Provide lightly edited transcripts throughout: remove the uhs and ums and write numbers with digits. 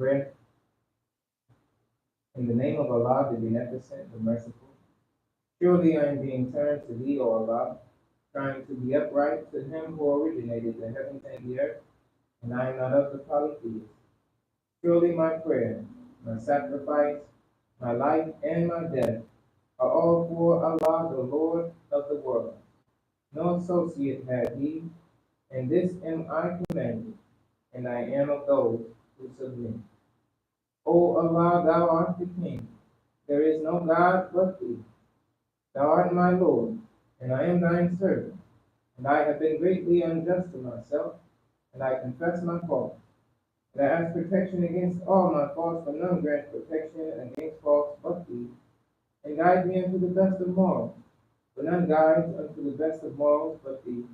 Prayer. In the name of Allah, the Beneficent, the Merciful. Surely I am being turned to thee, O Allah, trying to be upright to him who originated the heavens and the earth, and I am not of the polytheists. Surely my prayer, my sacrifice, my life, and my death are all for Allah, the Lord of the world. No associate had he, and this am I commanded, and I am of those who submit. O Allah, thou art the King. There is no God but thee. Thou art my Lord, and I am thine servant. And I have been greatly unjust to myself, and I confess my fault. And I ask protection against all my faults, for none grants protection against faults but thee. And guide me unto the best of morals, for none guides unto the best of morals but thee.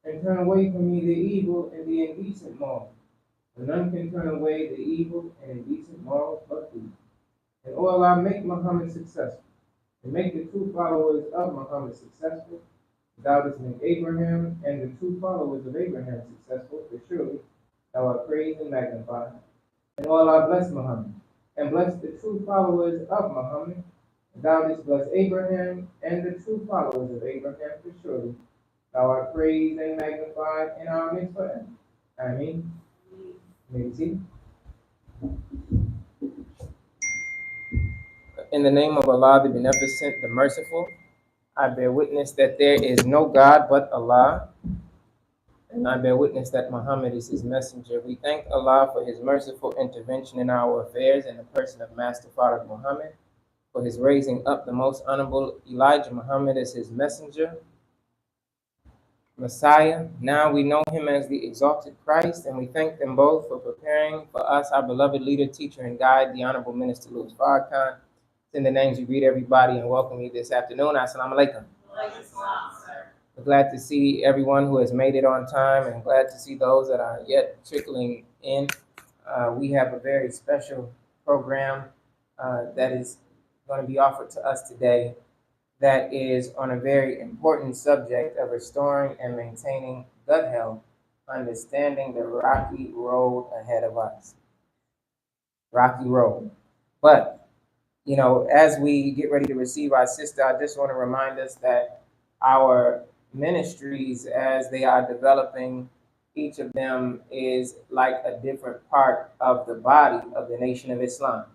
And turn away from me the evil and the indecent morals, for none can turn away the evil and indecent morals but thee. And O Allah, make Muhammad successful, and make the true followers of Muhammad successful. Thou didst make Abraham and the true followers of Abraham successful, for surely thou art praised and magnified. And O Allah, bless Muhammad, and bless the true followers of Muhammad. Thou didst bless Abraham and the true followers of Abraham, for surely thou art praised and magnified in our midst forever. Ameen. May we see? In the name of Allah, the Beneficent, the Merciful, I bear witness that there is no God but Allah, and I bear witness that Muhammad is his messenger. We thank Allah for his merciful intervention in our affairs in the person of Master Farad Muhammad, for his raising up the most honorable Elijah Muhammad as his messenger, Messiah. Now we know him as the exalted Christ, and we thank them both for preparing for us our beloved leader, teacher, and guide, the Honorable Minister Louis Farrakhan. In the names, we greet everybody and welcome you this afternoon. Assalamu alaikum. We're glad to see everyone who has made it on time, and glad to see those that are yet trickling in. We have a very special program that is going to be offered to us today that is on a very important subject of restoring and maintaining gut health, understanding the rocky road ahead of us. Rocky road. But, you know, as we get ready to receive our sister, I just want to remind us that our ministries, as they are developing, each of them is like a different part of the body of the Nation of Islam.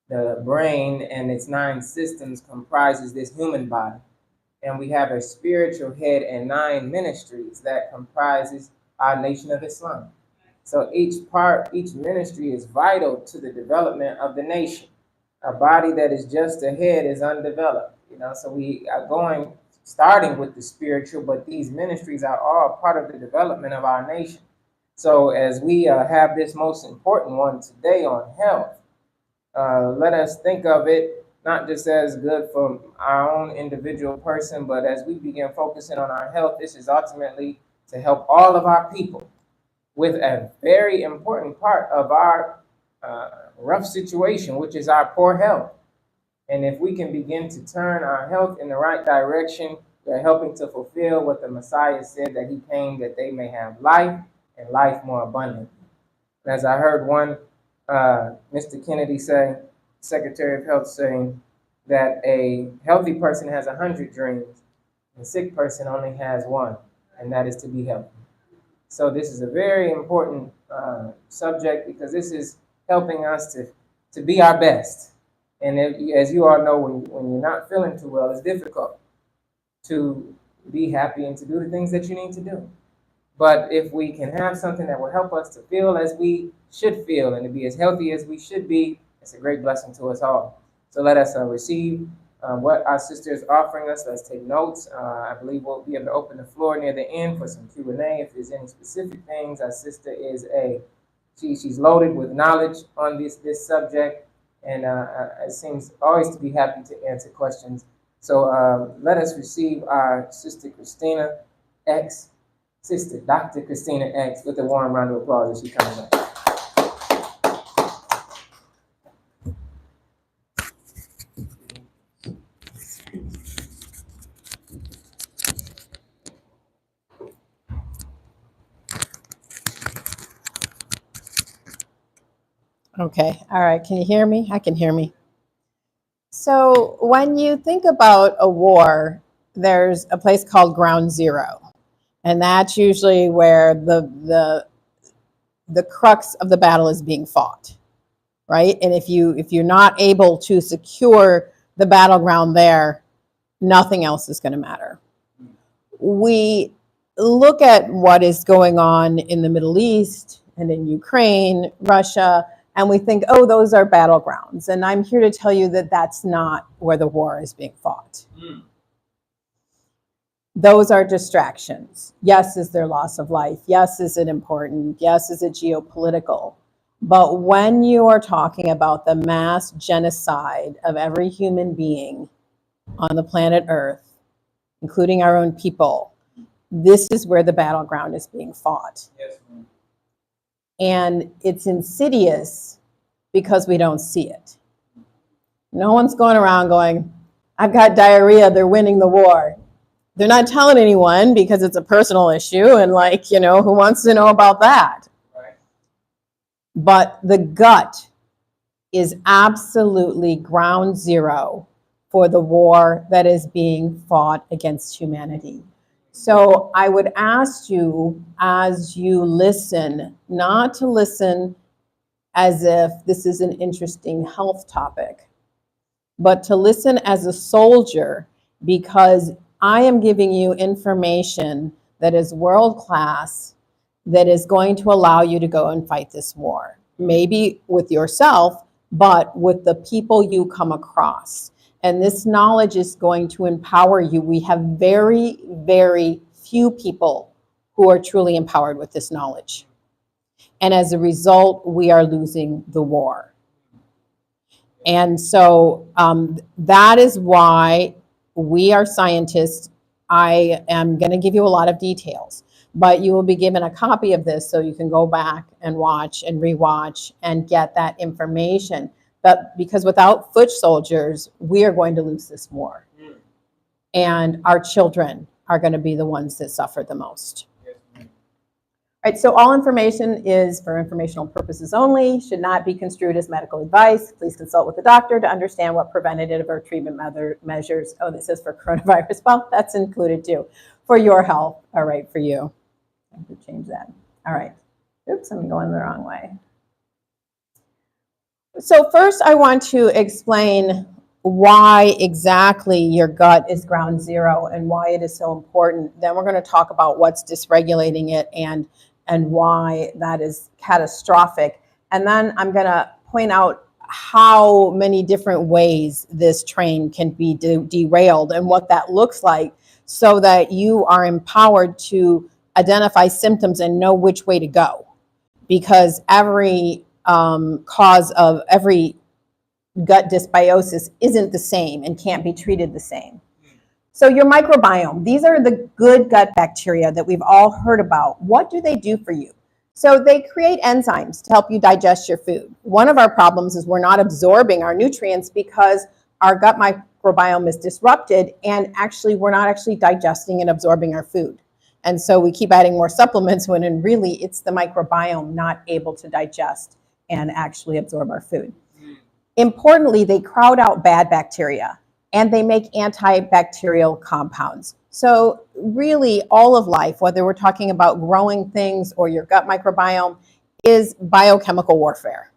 The brain and its 9 systems comprises this human body. And we have a spiritual head and 9 ministries that comprises our Nation of Islam. So each ministry is vital to the development of the nation. A body that is just a head is undeveloped. So we are starting with the spiritual, but these ministries are all part of the development of our nation. So as we have this most important one today on health, let us think of it not just as good for our own individual person, but as we begin focusing on our health, this is ultimately to help all of our people with a very important part of our rough situation, which is our poor health. And if we can begin to turn our health in the right direction, we're helping to fulfill what the Messiah said, that he came that they may have life and life more abundantly. And as I heard one Mr. Kennedy say, Secretary of Health, saying that a healthy person has 100 dreams, and a sick person only has one, and that is to be healthy. So this is a very important subject, because this is helping us to be our best. And as you all know, when you're not feeling too well, it's difficult to be happy and to do the things that you need to do. But if we can have something that will help us to feel as we should feel and to be as healthy as we should be, it's a great blessing to us all. So let us receive what our sister is offering us. Let's take notes. I believe we'll be able to open the floor near the end for some Q&A. If there's any specific things, our sister is she's loaded with knowledge on this subject, and it seems always to be happy to answer questions. So let us receive our sister Christina X. Sister Dr. Christina X with a warm round of applause as she comes up. Okay. All right. Can you hear me? I can hear me. So when you think about a war, there's a place called Ground Zero, and that's usually where the crux of the battle is being fought, right? And if you're not able to secure the battleground there, nothing else is going to matter. We look at what is going on in the Middle East and in Ukraine, Russia, and we think, oh, those are battlegrounds. And I'm here to tell you that that's not where the war is being fought. Those are distractions. Yes, is there loss of life? Yes, is it important? Yes, is it geopolitical? But when you are talking about the mass genocide of every human being on the planet Earth, including our own people, this is where the battleground is being fought. Yes, ma'am. And it's insidious because we don't see it. No one's going around going, I've got diarrhea, they're winning the war. They're not telling anyone because it's a personal issue, and who wants to know about that? Right. But the gut is absolutely ground zero for the war that is being fought against humanity. So I would ask you, as you listen, not to listen as if this is an interesting health topic, but to listen as a soldier, because I am giving you information that is world class, that is going to allow you to go and fight this war. Maybe with yourself, but with the people you come across. And this knowledge is going to empower you. We have very, very few people who are truly empowered with this knowledge. And as a result, we are losing the war. And so that is why we are scientists. I am going to give you a lot of details, but you will be given a copy of this so you can go back and watch and rewatch and get that information. But because without foot soldiers, we are going to lose this war. And our children are going to be the ones that suffer the most. Right, so all information is for informational purposes only, should not be construed as medical advice. Please consult with the doctor to understand what preventative or treatment measures, oh, this is for coronavirus. Well, that's included too, for your health, all right, for you. I have to change that. All right. Oops, I'm going the wrong way. So first I want to explain why exactly your gut is ground zero and why it is so important. Then we're going to talk about what's dysregulating it and why that is catastrophic. And then I'm going to point out how many different ways this train can be derailed and what that looks like, so that you are empowered to identify symptoms and know which way to go. Because every cause of every gut dysbiosis isn't the same and can't be treated the same. So your microbiome, these are the good gut bacteria that we've all heard about. What do they do for you? So they create enzymes to help you digest your food. One of our problems is we're not absorbing our nutrients because our gut microbiome is disrupted, and actually we're not actually digesting and absorbing our food. And so we keep adding more supplements when really it's the microbiome not able to digest and actually absorb our food. Importantly, they crowd out bad bacteria and they make antibacterial compounds. So really all of life, whether we're talking about growing things or your gut microbiome, is biochemical warfare.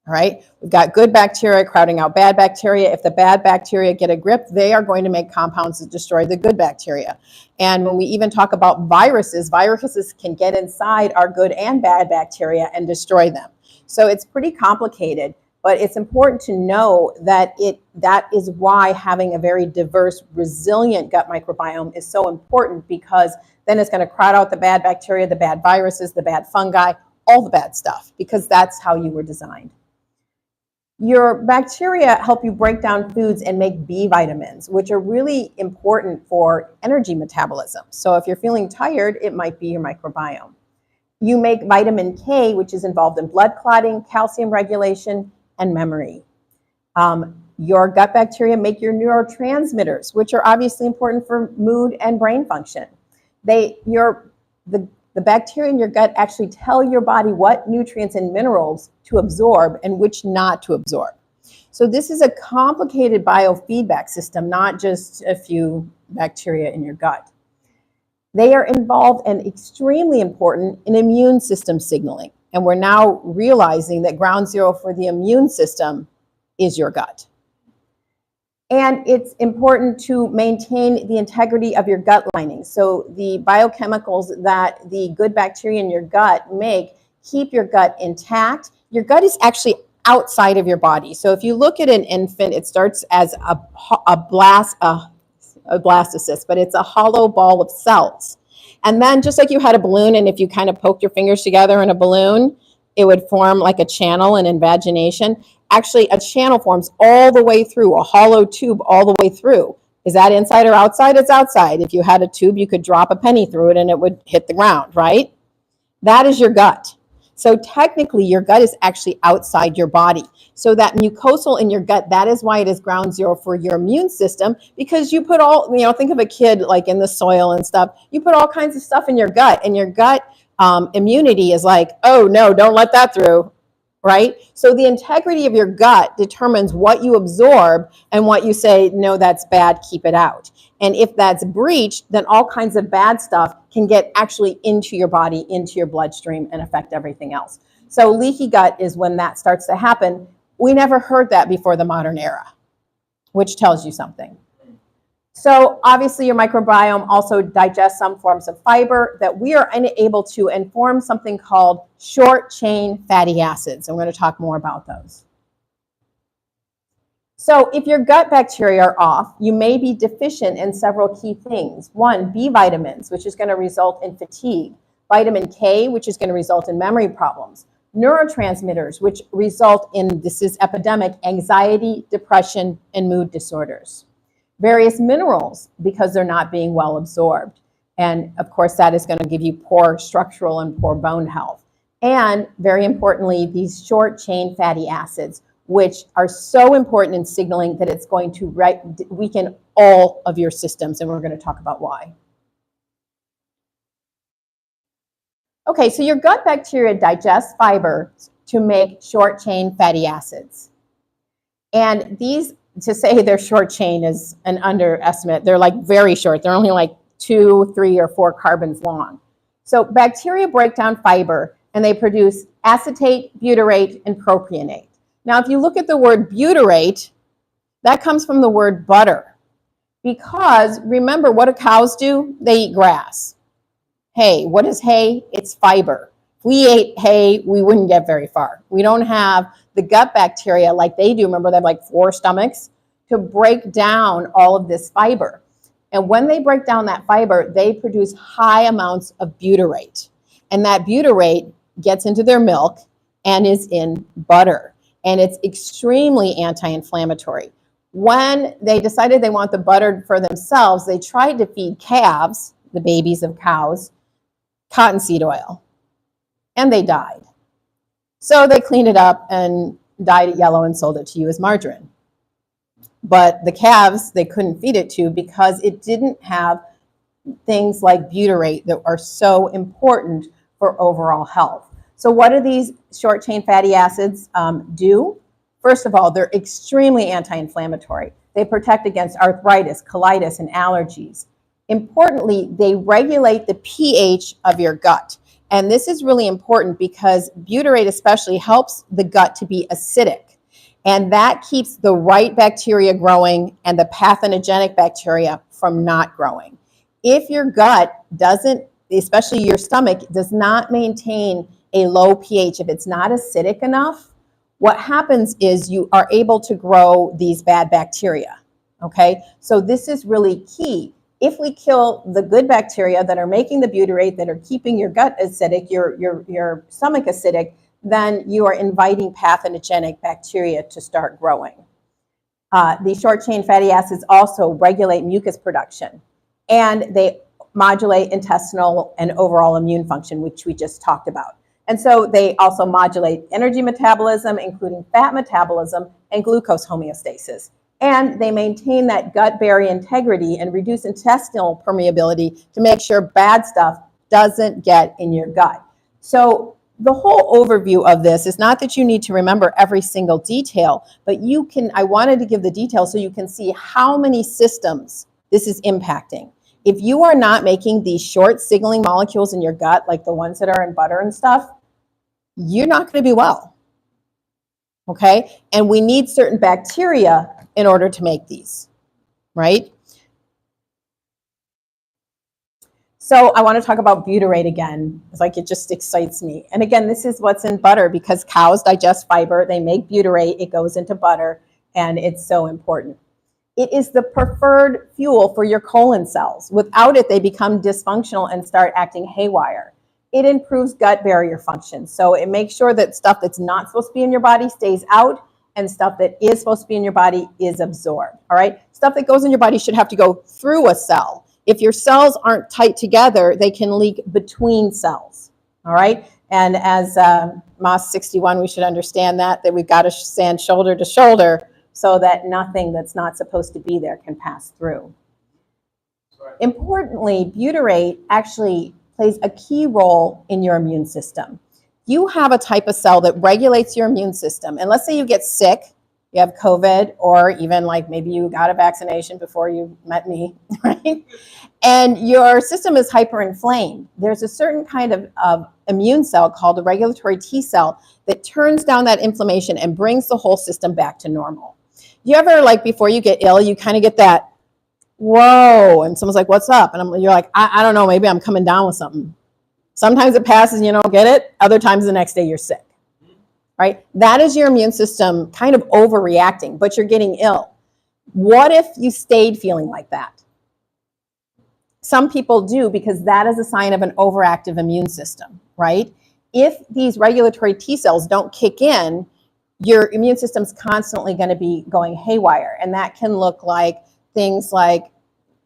All right, we've got good bacteria crowding out bad bacteria. If the bad bacteria get a grip, they are going to make compounds that destroy the good bacteria. And when we even talk about viruses, viruses can get inside our good and bad bacteria and destroy them. So it's pretty complicated, but it's important to know that that is why having a very diverse, resilient gut microbiome is so important, because then it's going to crowd out the bad bacteria, the bad viruses, the bad fungi, all the bad stuff, because that's how you were designed. Your bacteria help you break down foods and make B vitamins, which are really important for energy metabolism. So if you're feeling tired, it might be your microbiome. You make vitamin K, which is involved in blood clotting, calcium regulation, and memory. Your gut bacteria make your neurotransmitters, which are obviously important for mood and brain function. The The bacteria in your gut actually tell your body what nutrients and minerals to absorb and which not to absorb. So this is a complicated biofeedback system, not just a few bacteria in your gut. They are involved and extremely important in immune system signaling. And we're now realizing that ground zero for the immune system is your gut. And it's important to maintain the integrity of your gut lining. So the biochemicals that the good bacteria in your gut make keep your gut intact. Your gut is actually outside of your body. So if you look at an infant, it starts as a blastocyst, but it's a hollow ball of cells. And then just like you had a balloon, and if you kind of poked your fingers together in a balloon, it would form like a channel in invagination. Actually, a channel forms all the way through, a hollow tube all the way through. Is that inside or outside? It's outside. If you had a tube, you could drop a penny through it and it would hit the ground, right? That is your gut. So technically, your gut is actually outside your body. So that mucosal in your gut, that is why it is ground zero for your immune system, because you put all, think of a kid like in the soil and stuff, you put all kinds of stuff in your gut, and your gut immunity is like, oh no, don't let that through, right? So the integrity of your gut determines what you absorb and what you say, no, that's bad, keep it out. And if that's breached, then all kinds of bad stuff can get actually into your body, into your bloodstream, and affect everything else. So leaky gut is when that starts to happen. We never heard that before the modern era, which tells you something. So obviously your microbiome also digests some forms of fiber that we are unable to, and form something called short chain fatty acids. And we're going to talk more about those. So if your gut bacteria are off, you may be deficient in several key things. One, B vitamins, which is going to result in fatigue. Vitamin K, which is going to result in memory problems. Neurotransmitters, which result in, this is epidemic, anxiety, depression, and mood disorders. Various minerals, because they're not being well absorbed. And of course, that is going to give you poor structural and poor bone health. And very importantly, these short chain fatty acids, which are so important in signaling that it's going to weaken all of your systems. And we're going to talk about why. Okay, so your gut bacteria digest fiber to make short chain fatty acids. And these, to say they're short chain is an underestimate. They're like very short. They're only like 2, 3, or 4 carbons long. So bacteria break down fiber and they produce acetate, butyrate, and propionate. Now, if you look at the word butyrate, that comes from the word butter. Because remember, what do cows do? They eat grass. Hay. What is hay? It's fiber. If we ate hay, we wouldn't get very far. We don't have the gut bacteria like they do. Remember, they have like 4 stomachs to break down all of this fiber. And when they break down that fiber, they produce high amounts of butyrate. And that butyrate gets into their milk and is in butter. And it's extremely anti-inflammatory. When they decided they want the butter for themselves, they tried to feed calves, the babies of cows, cottonseed oil, and they died. So they cleaned it up and dyed it yellow and sold it to you as margarine. But the calves, they couldn't feed it to because it didn't have things like butyrate that are so important for overall health. So what do these short chain fatty acids do? First of all, they're extremely anti-inflammatory. They protect against arthritis, colitis, and allergies. Importantly, they regulate the pH of your gut. And this is really important because butyrate especially helps the gut to be acidic. And that keeps the right bacteria growing and the pathogenic bacteria from not growing. If your gut doesn't, especially your stomach, does not maintain a low pH, if it's not acidic enough, what happens is you are able to grow these bad bacteria, okay? So this is really key. If we kill the good bacteria that are making the butyrate, that are keeping your gut acidic, your stomach acidic, then you are inviting pathogenic bacteria to start growing. The short chain fatty acids also regulate mucus production, and they modulate intestinal and overall immune function, which we just talked about. And so they also modulate energy metabolism, including fat metabolism and glucose homeostasis. And they maintain that gut barrier integrity and reduce intestinal permeability to make sure bad stuff doesn't get in your gut. So the whole overview of this is not that you need to remember every single detail, but you can, I wanted to give the details so you can see how many systems this is impacting. If you are not making these short signaling molecules in your gut, like the ones that are in butter and stuff, you're not going to be well. Okay? And we need certain bacteria in order to make these, right? So I want to talk about butyrate again. It's like it just excites me. And again, this is what's in butter because cows digest fiber. They make butyrate. It goes into butter, and it's so important. It is the preferred fuel for your colon cells. Without it, they become dysfunctional and start acting haywire. It improves gut barrier function. So it makes sure that stuff that's not supposed to be in your body stays out, and stuff that is supposed to be in your body is absorbed. All right? Stuff that goes in your body should have to go through a cell. If your cells aren't tight together, they can leak between cells, all right? And as MM61, we should understand that we've got to stand shoulder to shoulder so that nothing that's not supposed to be there can pass through. Right. Importantly, butyrate actually plays a key role in your immune system. You have a type of cell that regulates your immune system, and let's say you get sick, you have COVID, or even like maybe you got a vaccination before you met me, right? And your system is hyperinflamed. There's a certain kind of immune cell called a regulatory T cell that turns down that inflammation and brings the whole system back to normal. You ever, like before you get ill, you kind of get that, whoa, and someone's like, what's up? And you're like, I don't know, maybe I'm coming down with something. Sometimes it passes and you don't get it. Other times the next day you're sick. Right? That is your immune system kind of overreacting, but you're getting ill. What if you stayed feeling like that? Some people do, because that is a sign of an overactive immune system, right? If these regulatory T cells don't kick in, your immune system's constantly going to be going haywire. And that can look like things like,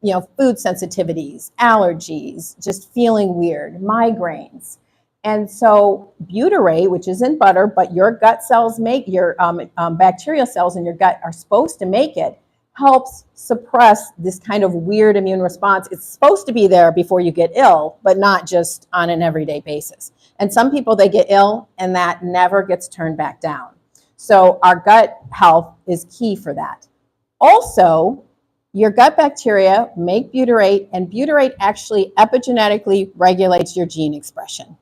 you know, food sensitivities, allergies, just feeling weird, migraines. And so butyrate, which is in butter, but your gut cells make, your bacterial cells in your gut are supposed to make it, helps suppress this kind of weird immune response. It's supposed to be there before you get ill, but not just on an everyday basis. And some people, they get ill and that never gets turned back down. So our gut health is key for that. Also, your gut bacteria make butyrate, and butyrate actually epigenetically regulates your gene expression.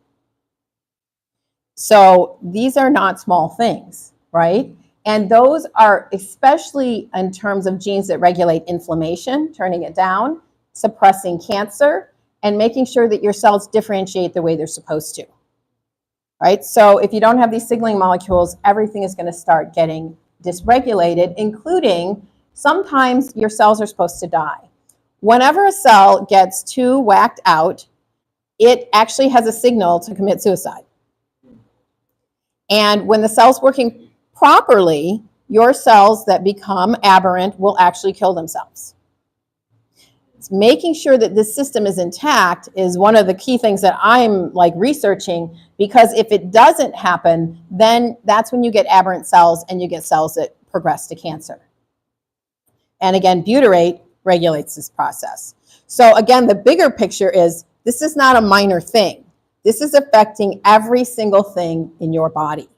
So these are not small things, right? And those are especially in terms of genes that regulate inflammation, turning it down, suppressing cancer, and making sure that your cells differentiate the way they're supposed to, right? So if you don't have these signaling molecules, everything is going to start getting dysregulated, including sometimes your cells are supposed to die. Whenever a cell gets too whacked out, it actually has a signal to commit suicide. And when the cell's working properly, your cells that become aberrant will actually kill themselves. It's making sure that this system is intact is one of the key things that I'm like researching, because if it doesn't happen, then that's when you get aberrant cells and you get cells that progress to cancer. And again, butyrate regulates this process. So again, the bigger picture is this is not a minor thing. This is affecting every single thing in your body.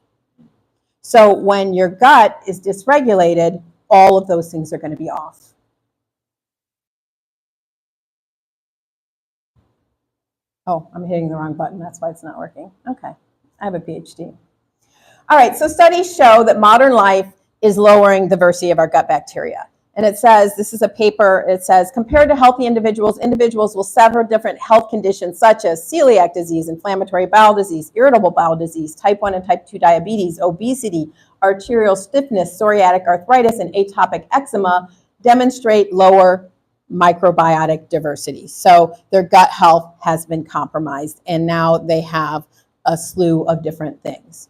So when your gut is dysregulated, all of those things are going to be off. Oh, I'm hitting the wrong button. That's why it's not working. Okay, I have a PhD. All right, so studies show that modern life is lowering the diversity of our gut bacteria. And it says, this is a paper, it says, compared to healthy individuals, individuals with several different health conditions such as celiac disease, inflammatory bowel disease, irritable bowel disease, type 1 and type 2 diabetes, obesity, arterial stiffness, psoriatic arthritis, and atopic eczema demonstrate lower microbiotic diversity. So their gut health has been compromised, and now they have a slew of different things.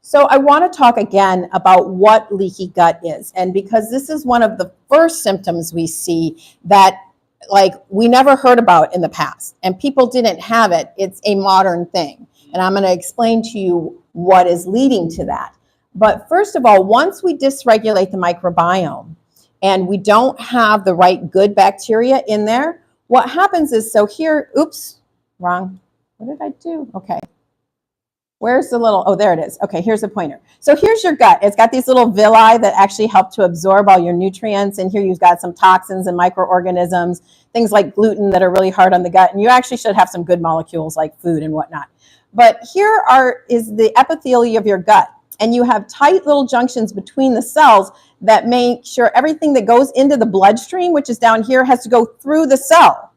So I want to talk again about what leaky gut is. And because this is one of the first symptoms we see that like we never heard about in the past, and people didn't have it, it's a modern thing. And I'm going to explain to you what is leading to that. But first of all, once we dysregulate the microbiome and we don't have the right good bacteria in there, what happens is, so here, oops, wrong. What did I do? Okay. Where's the little, oh, there it is. Okay, here's a pointer. So here's your gut. It's got these little villi that actually help to absorb all your nutrients. And here you've got some toxins and microorganisms, things like gluten that are really hard on the gut. And you actually should have some good molecules like food and whatnot. But here is the epithelium of your gut. And you have tight little junctions between the cells that make sure everything that goes into the bloodstream, which is down here, has to go through the cell,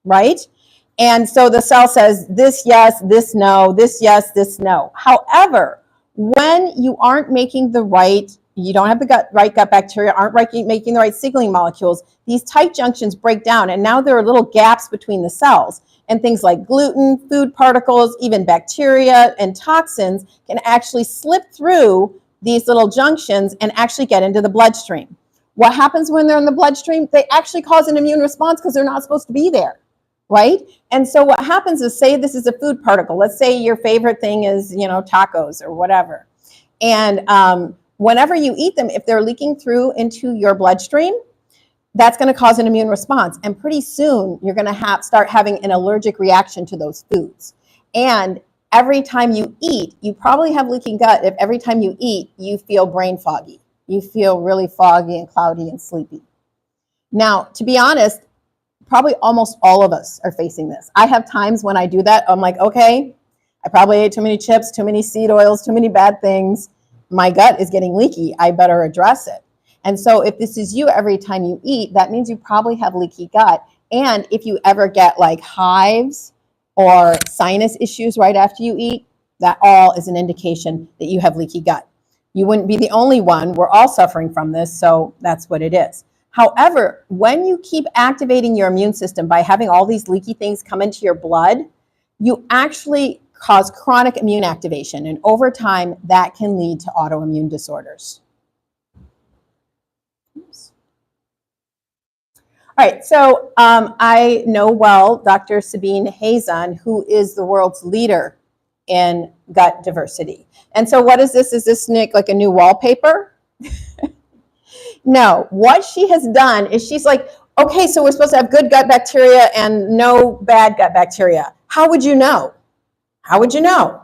right? And so the cell says this yes, this no, this yes, this no. However, when you aren't making the right, you don't have the right gut bacteria, aren't making the right signaling molecules, these tight junctions break down, and now there are little gaps between the cells. And things like gluten, food particles, even bacteria and toxins can actually slip through these little junctions and actually get into the bloodstream. What happens when they're in the bloodstream? They actually cause an immune response because they're not supposed to be there. Right? And so what happens is, say this is a food particle. Let's say your favorite thing is, tacos or whatever. And whenever you eat them, if they're leaking through into your bloodstream, that's going to cause an immune response. And pretty soon you're going to start having an allergic reaction to those foods. And every time you eat, you probably have leaky gut if every time you eat, you feel brain foggy. You feel really foggy and cloudy and sleepy. Now, to be honest, probably almost all of us are facing this. I have times when I do that, I'm like, okay, I probably ate too many chips, too many seed oils, too many bad things. My gut is getting leaky. I better address it. And so if this is you every time you eat, that means you probably have leaky gut. And if you ever get like hives or sinus issues right after you eat, that all is an indication that you have leaky gut. You wouldn't be the only one. We're all suffering from this, so that's what it is. However, when you keep activating your immune system by having all these leaky things come into your blood, you actually cause chronic immune activation. And over time, that can lead to autoimmune disorders. Oops. All right, so I know well Dr. Sabine Hazan, who is the world's leader in gut diversity. And so what is this? Is this, Nick, like a new wallpaper? No, what she has done is she's like, okay, so we're supposed to have good gut bacteria and no bad gut bacteria. How would you know? How would you know?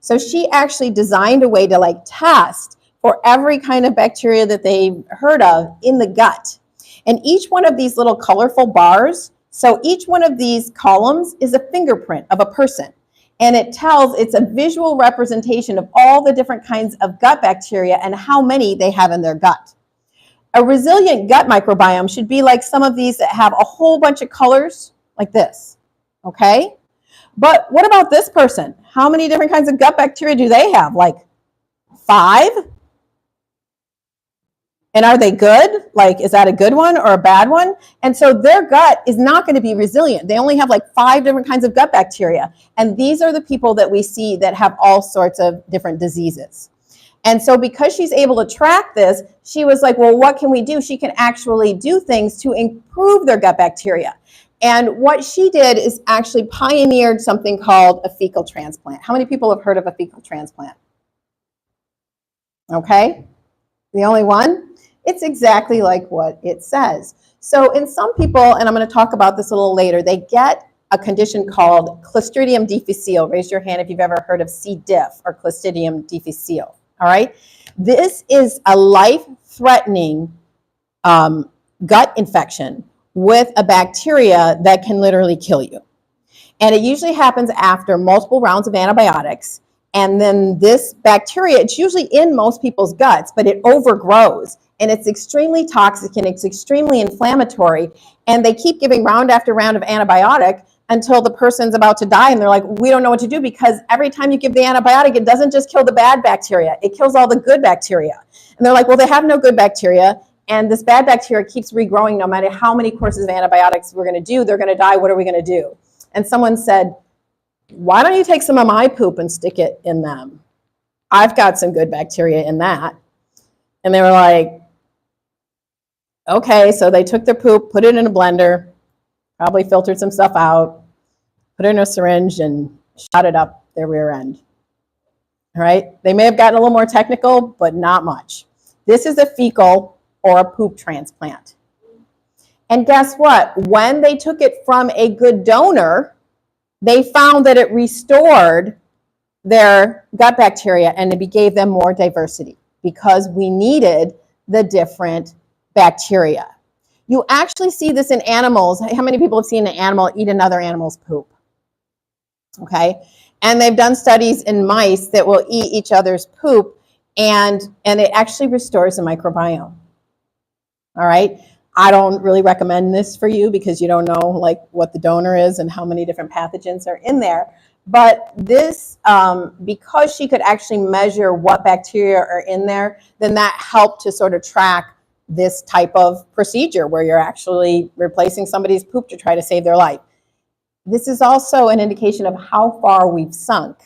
So she actually designed a way to test for every kind of bacteria that they've heard of in the gut. And each one of these little colorful bars, so each one of these columns is a fingerprint of a person. And it's a visual representation of all the different kinds of gut bacteria and how many they have in their gut. A resilient gut microbiome should be like some of these that have a whole bunch of colors like this, okay? But what about this person? How many different kinds of gut bacteria do they have? Like 5? And are they good? Is that a good one or a bad one? And so their gut is not going to be resilient. They only have 5 different kinds of gut bacteria. And these are the people that we see that have all sorts of different diseases. And so because she's able to track this, she was like, well, what can we do? She can actually do things to improve their gut bacteria. And what she did is actually pioneered something called a fecal transplant. How many people have heard of a fecal transplant? Okay, the only one? It's exactly like what it says. So in some people, and I'm going to talk about this a little later, they get a condition called Clostridium difficile. Raise your hand if you've ever heard of C. diff or Clostridium difficile. All right, this is a life-threatening gut infection with a bacteria that can literally kill you. And it usually happens after multiple rounds of antibiotics. And then this bacteria, it's usually in most people's guts, but it overgrows. And it's extremely toxic and it's extremely inflammatory. And they keep giving round after round of antibiotic until the person's about to die. And they're like, we don't know what to do, because every time you give the antibiotic, it doesn't just kill the bad bacteria. It kills all the good bacteria. And they're like, well, they have no good bacteria. And this bad bacteria keeps regrowing no matter how many courses of antibiotics we're going to do. They're going to die. What are we going to do? And someone said, why don't you take some of my poop and stick it in them? I've got some good bacteria in that. And they were like, okay. So they took their poop, put it in a blender, probably filtered some stuff out, put it in a syringe and shot it up their rear end. All right. They may have gotten a little more technical, but not much. This is a fecal or a poop transplant. And guess what? When they took it from a good donor, they found that it restored their gut bacteria and it gave them more diversity because we needed the different bacteria. You actually see this in animals. How many people have seen an animal eat another animal's poop? Okay. And they've done studies in mice that will eat each other's poop, and it actually restores the microbiome. All right. I don't really recommend this for you because you don't know like what the donor is and how many different pathogens are in there. But this, because she could actually measure what bacteria are in there, then that helped to sort of track this type of procedure where you're actually replacing somebody's poop to try to save their life. This is also an indication of how far we've sunk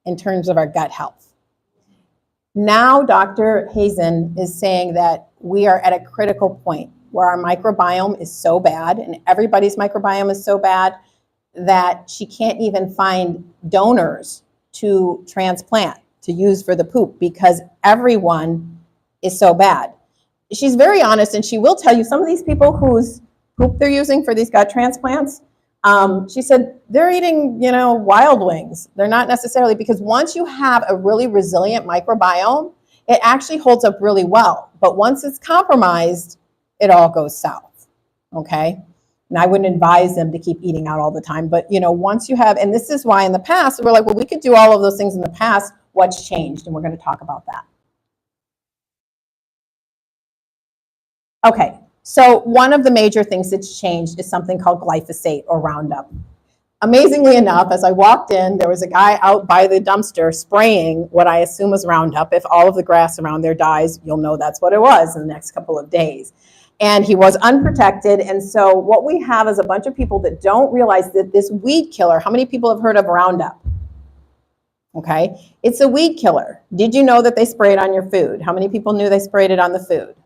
in terms of our gut health. Now, Dr. Hazen is saying that we are at a critical point where our microbiome is so bad, and everybody's microbiome is so bad, that she can't even find donors to transplant, to use for the poop, because everyone is so bad. She's very honest, and she will tell you some of these people whose poop they're using for these gut transplants, she said they're eating, wild wings. They're not necessarily, because once you have a really resilient microbiome, it actually holds up really well. But once it's compromised, it all goes south, okay? And I wouldn't advise them to keep eating out all the time. But, once you have, and this is why in the past, we're like, well, we could do all of those things in the past. What's changed? And we're going to talk about that. Okay, so one of the major things that's changed is something called glyphosate or Roundup. Amazingly enough, as I walked in, there was a guy out by the dumpster spraying what I assume was Roundup. If all of the grass around there dies, you'll know that's what it was in the next couple of days. And he was unprotected. And so what we have is a bunch of people that don't realize that this weed killer, how many people have heard of Roundup? Okay, it's a weed killer. Did you know that they spray it on your food? How many people knew they sprayed it on the food?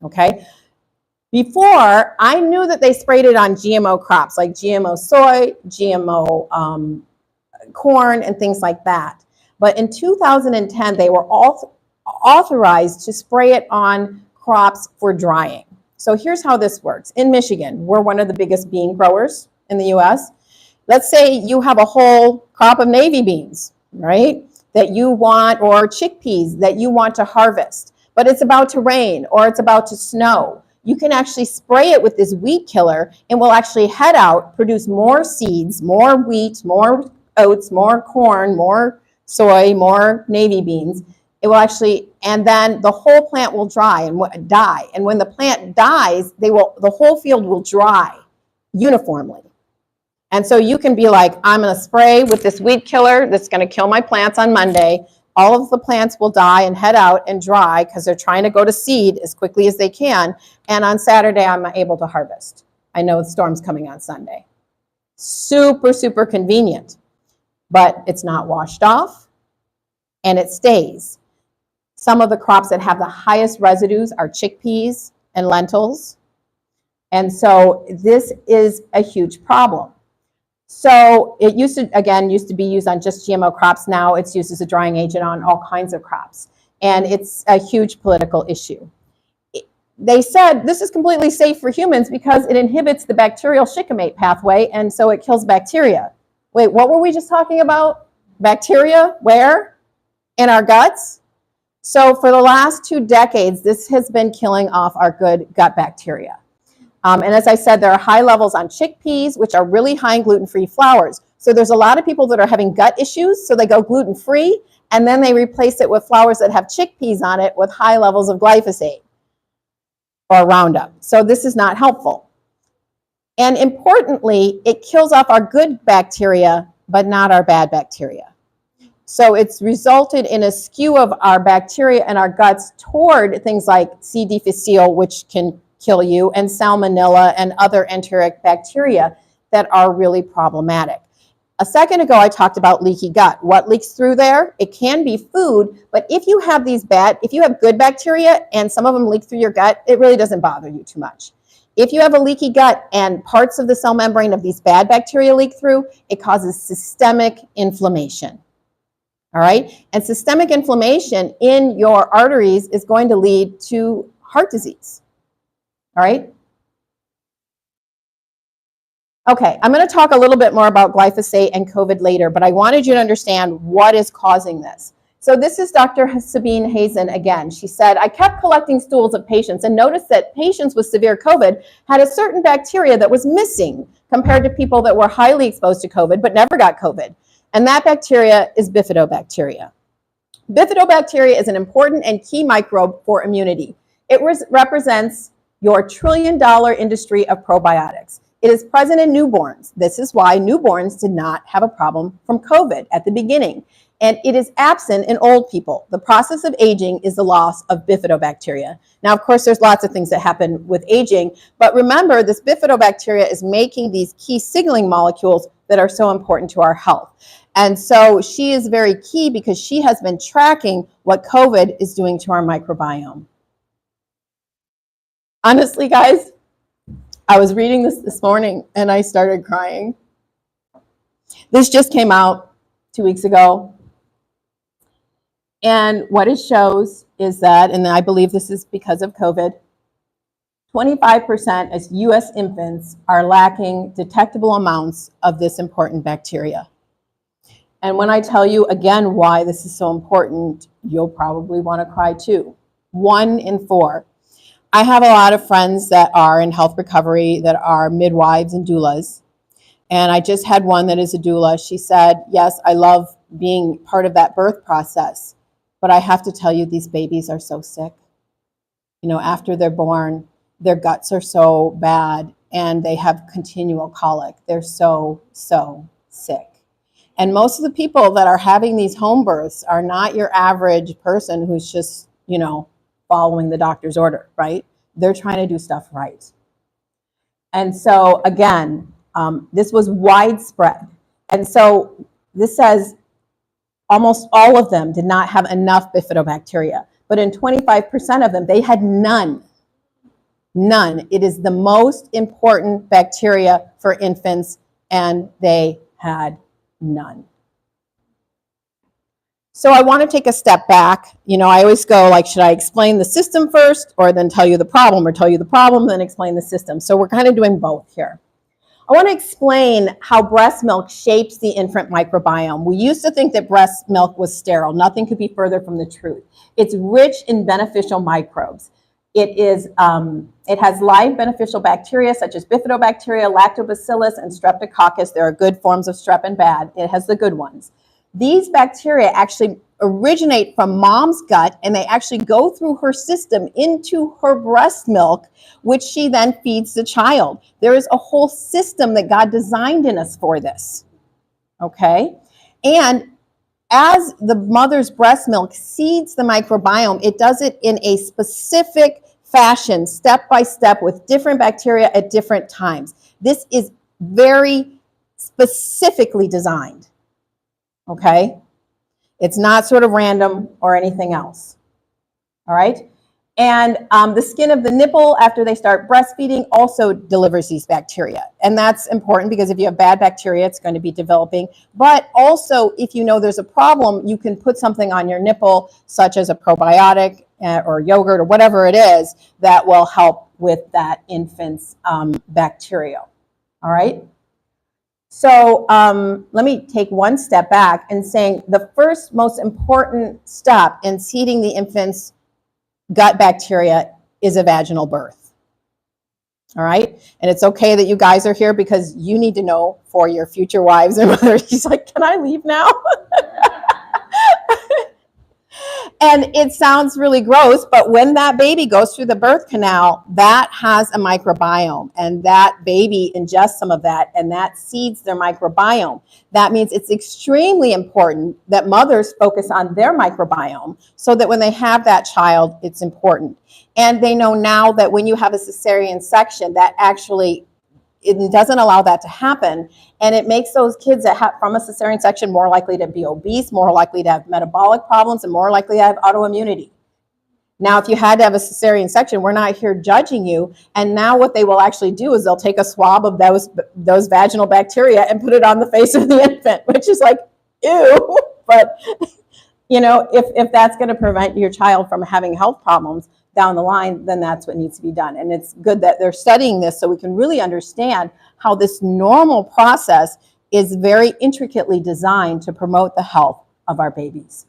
Okay. Before, I knew that they sprayed it on GMO crops like GMO soy, GMO corn, and things like that. But in 2010, they were all authorized to spray it on crops for drying. So here's how this works. In Michigan, we're one of the biggest bean growers in the US. Let's say you have a whole crop of navy beans, right, that you want, or chickpeas that you want to harvest, but it's about to rain or it's about to snow. You can actually spray it with this weed killer and will actually head out, produce more seeds, more wheat, more oats, more corn, more soy, more navy beans. It will actually, and then the whole plant will die. And when the plant dies, the whole field will dry uniformly. And so you can be like, I'm going to spray with this weed killer that's going to kill my plants on Monday. All of the plants will die and head out and dry because they're trying to go to seed as quickly as they can. And on Saturday, I'm able to harvest. I know the storm's coming on Sunday. Super, super convenient. But it's not washed off, and it stays. Some of the crops that have the highest residues are chickpeas and lentils. And so this is a huge problem. So it used to be used on just GMO crops. Now it's used as a drying agent on all kinds of crops. And it's a huge political issue. They said this is completely safe for humans because it inhibits the bacterial shikimate pathway, and so it kills bacteria. Wait, what were we just talking about? Bacteria? Where? In our guts? So for the last 2 decades, this has been killing off our good gut bacteria. And as I said, there are high levels on chickpeas, which are really high in gluten-free flours. So there's a lot of people that are having gut issues, so they go gluten-free, and then they replace it with flours that have chickpeas on it with high levels of glyphosate or Roundup. So this is not helpful. And importantly, it kills off our good bacteria, but not our bad bacteria. So it's resulted in a skew of our bacteria in our guts toward things like C. difficile, which can kill you, and salmonella and other enteric bacteria that are really problematic. A second ago, I talked about leaky gut. What leaks through there? It can be food, but if you have if you have good bacteria and some of them leak through your gut, it really doesn't bother you too much. If you have a leaky gut and parts of the cell membrane of these bad bacteria leak through, it causes systemic inflammation. All right? And systemic inflammation in your arteries is going to lead to heart disease. All right? Okay, I'm going to talk a little bit more about glyphosate and COVID later, but I wanted you to understand what is causing this. So this is Dr. Sabine Hazen again. She said, I kept collecting stools of patients and noticed that patients with severe COVID had a certain bacteria that was missing compared to people that were highly exposed to COVID but never got COVID. And that bacteria is bifidobacteria. Bifidobacteria is an important and key microbe for immunity. It represents your trillion-dollar industry of probiotics. It is present in newborns. This is why newborns did not have a problem from COVID at the beginning. And it is absent in old people. The process of aging is the loss of bifidobacteria. Now, of course, there's lots of things that happen with aging, but remember, this bifidobacteria is making these key signaling molecules that are so important to our health. And so she is very key because she has been tracking what COVID is doing to our microbiome. Honestly, guys, I was reading this morning and I started crying. This just came out 2 weeks ago. And what it shows is that, and I believe this is because of COVID, 25% of US infants are lacking detectable amounts of this important bacteria. And when I tell you again why this is so important, you'll probably want to cry too. 1 in 4. I have a lot of friends that are in health recovery that are midwives and doulas. And I just had one that is a doula. She said, yes, I love being part of that birth process, but I have to tell you, these babies are so sick. You know, after they're born, their guts are so bad and they have continual colic. They're so, so sick. And most of the people that are having these home births are not your average person who's just, you know, following the doctor's order, right? They're trying to do stuff right. And so again, this was widespread. And so this says almost all of them did not have enough bifidobacteria, but in 25% of them, they had none. None. It is the most important bacteria for infants, and they had none. So I want to take a step back. You know, I always go like, should I explain the system first or then tell you the problem, or tell you the problem, then explain the system? So we're kind of doing both here. I want to explain how breast milk shapes the infant microbiome. We used to think that breast milk was sterile. Nothing could be further from the truth. It's rich in beneficial microbes. It has live beneficial bacteria such as bifidobacteria, lactobacillus, and streptococcus. There are good forms of strep and bad. It has the good ones. These bacteria actually originate from mom's gut, and they actually go through her system into her breast milk, which she then feeds the child. There is a whole system that God designed in us for this, okay? And as the mother's breast milk seeds the microbiome, it does it in a specific fashion, step by step, with different bacteria at different times. This is very specifically designed, okay? It's not sort of random or anything else, all right? And the skin of the nipple after they start breastfeeding also delivers these bacteria. And that's important because if you have bad bacteria, it's going to be developing. But also, if you know there's a problem, you can put something on your nipple, such as a probiotic or yogurt or whatever it is, that will help with that infant's bacteria, all right? So let me take one step back and saying the first most important step in seeding the infant's gut bacteria is a vaginal birth. All right? And it's okay that you guys are here because you need to know for your future wives and mothers. She's like, can I leave now? And it sounds really gross, but when that baby goes through the birth canal, that has a microbiome, and that baby ingests some of that, and that seeds their microbiome. That means it's extremely important that mothers focus on their microbiome so that when they have that child, it's important. And they know now that when you have a cesarean section, that actually it doesn't allow that to happen, and it makes those kids that have from a cesarean section more likely to be obese, more likely to have metabolic problems, and more likely to have autoimmunity. Now, if you had to have a cesarean section, we're not here judging you, and now what they will actually do is they'll take a swab of those vaginal bacteria and put it on the face of the infant, which is like, ew, but You know, if that's going to prevent your child from having health problems down the line, then that's what needs to be done. And it's good that they're studying this so we can really understand how this normal process is very intricately designed to promote the health of our babies.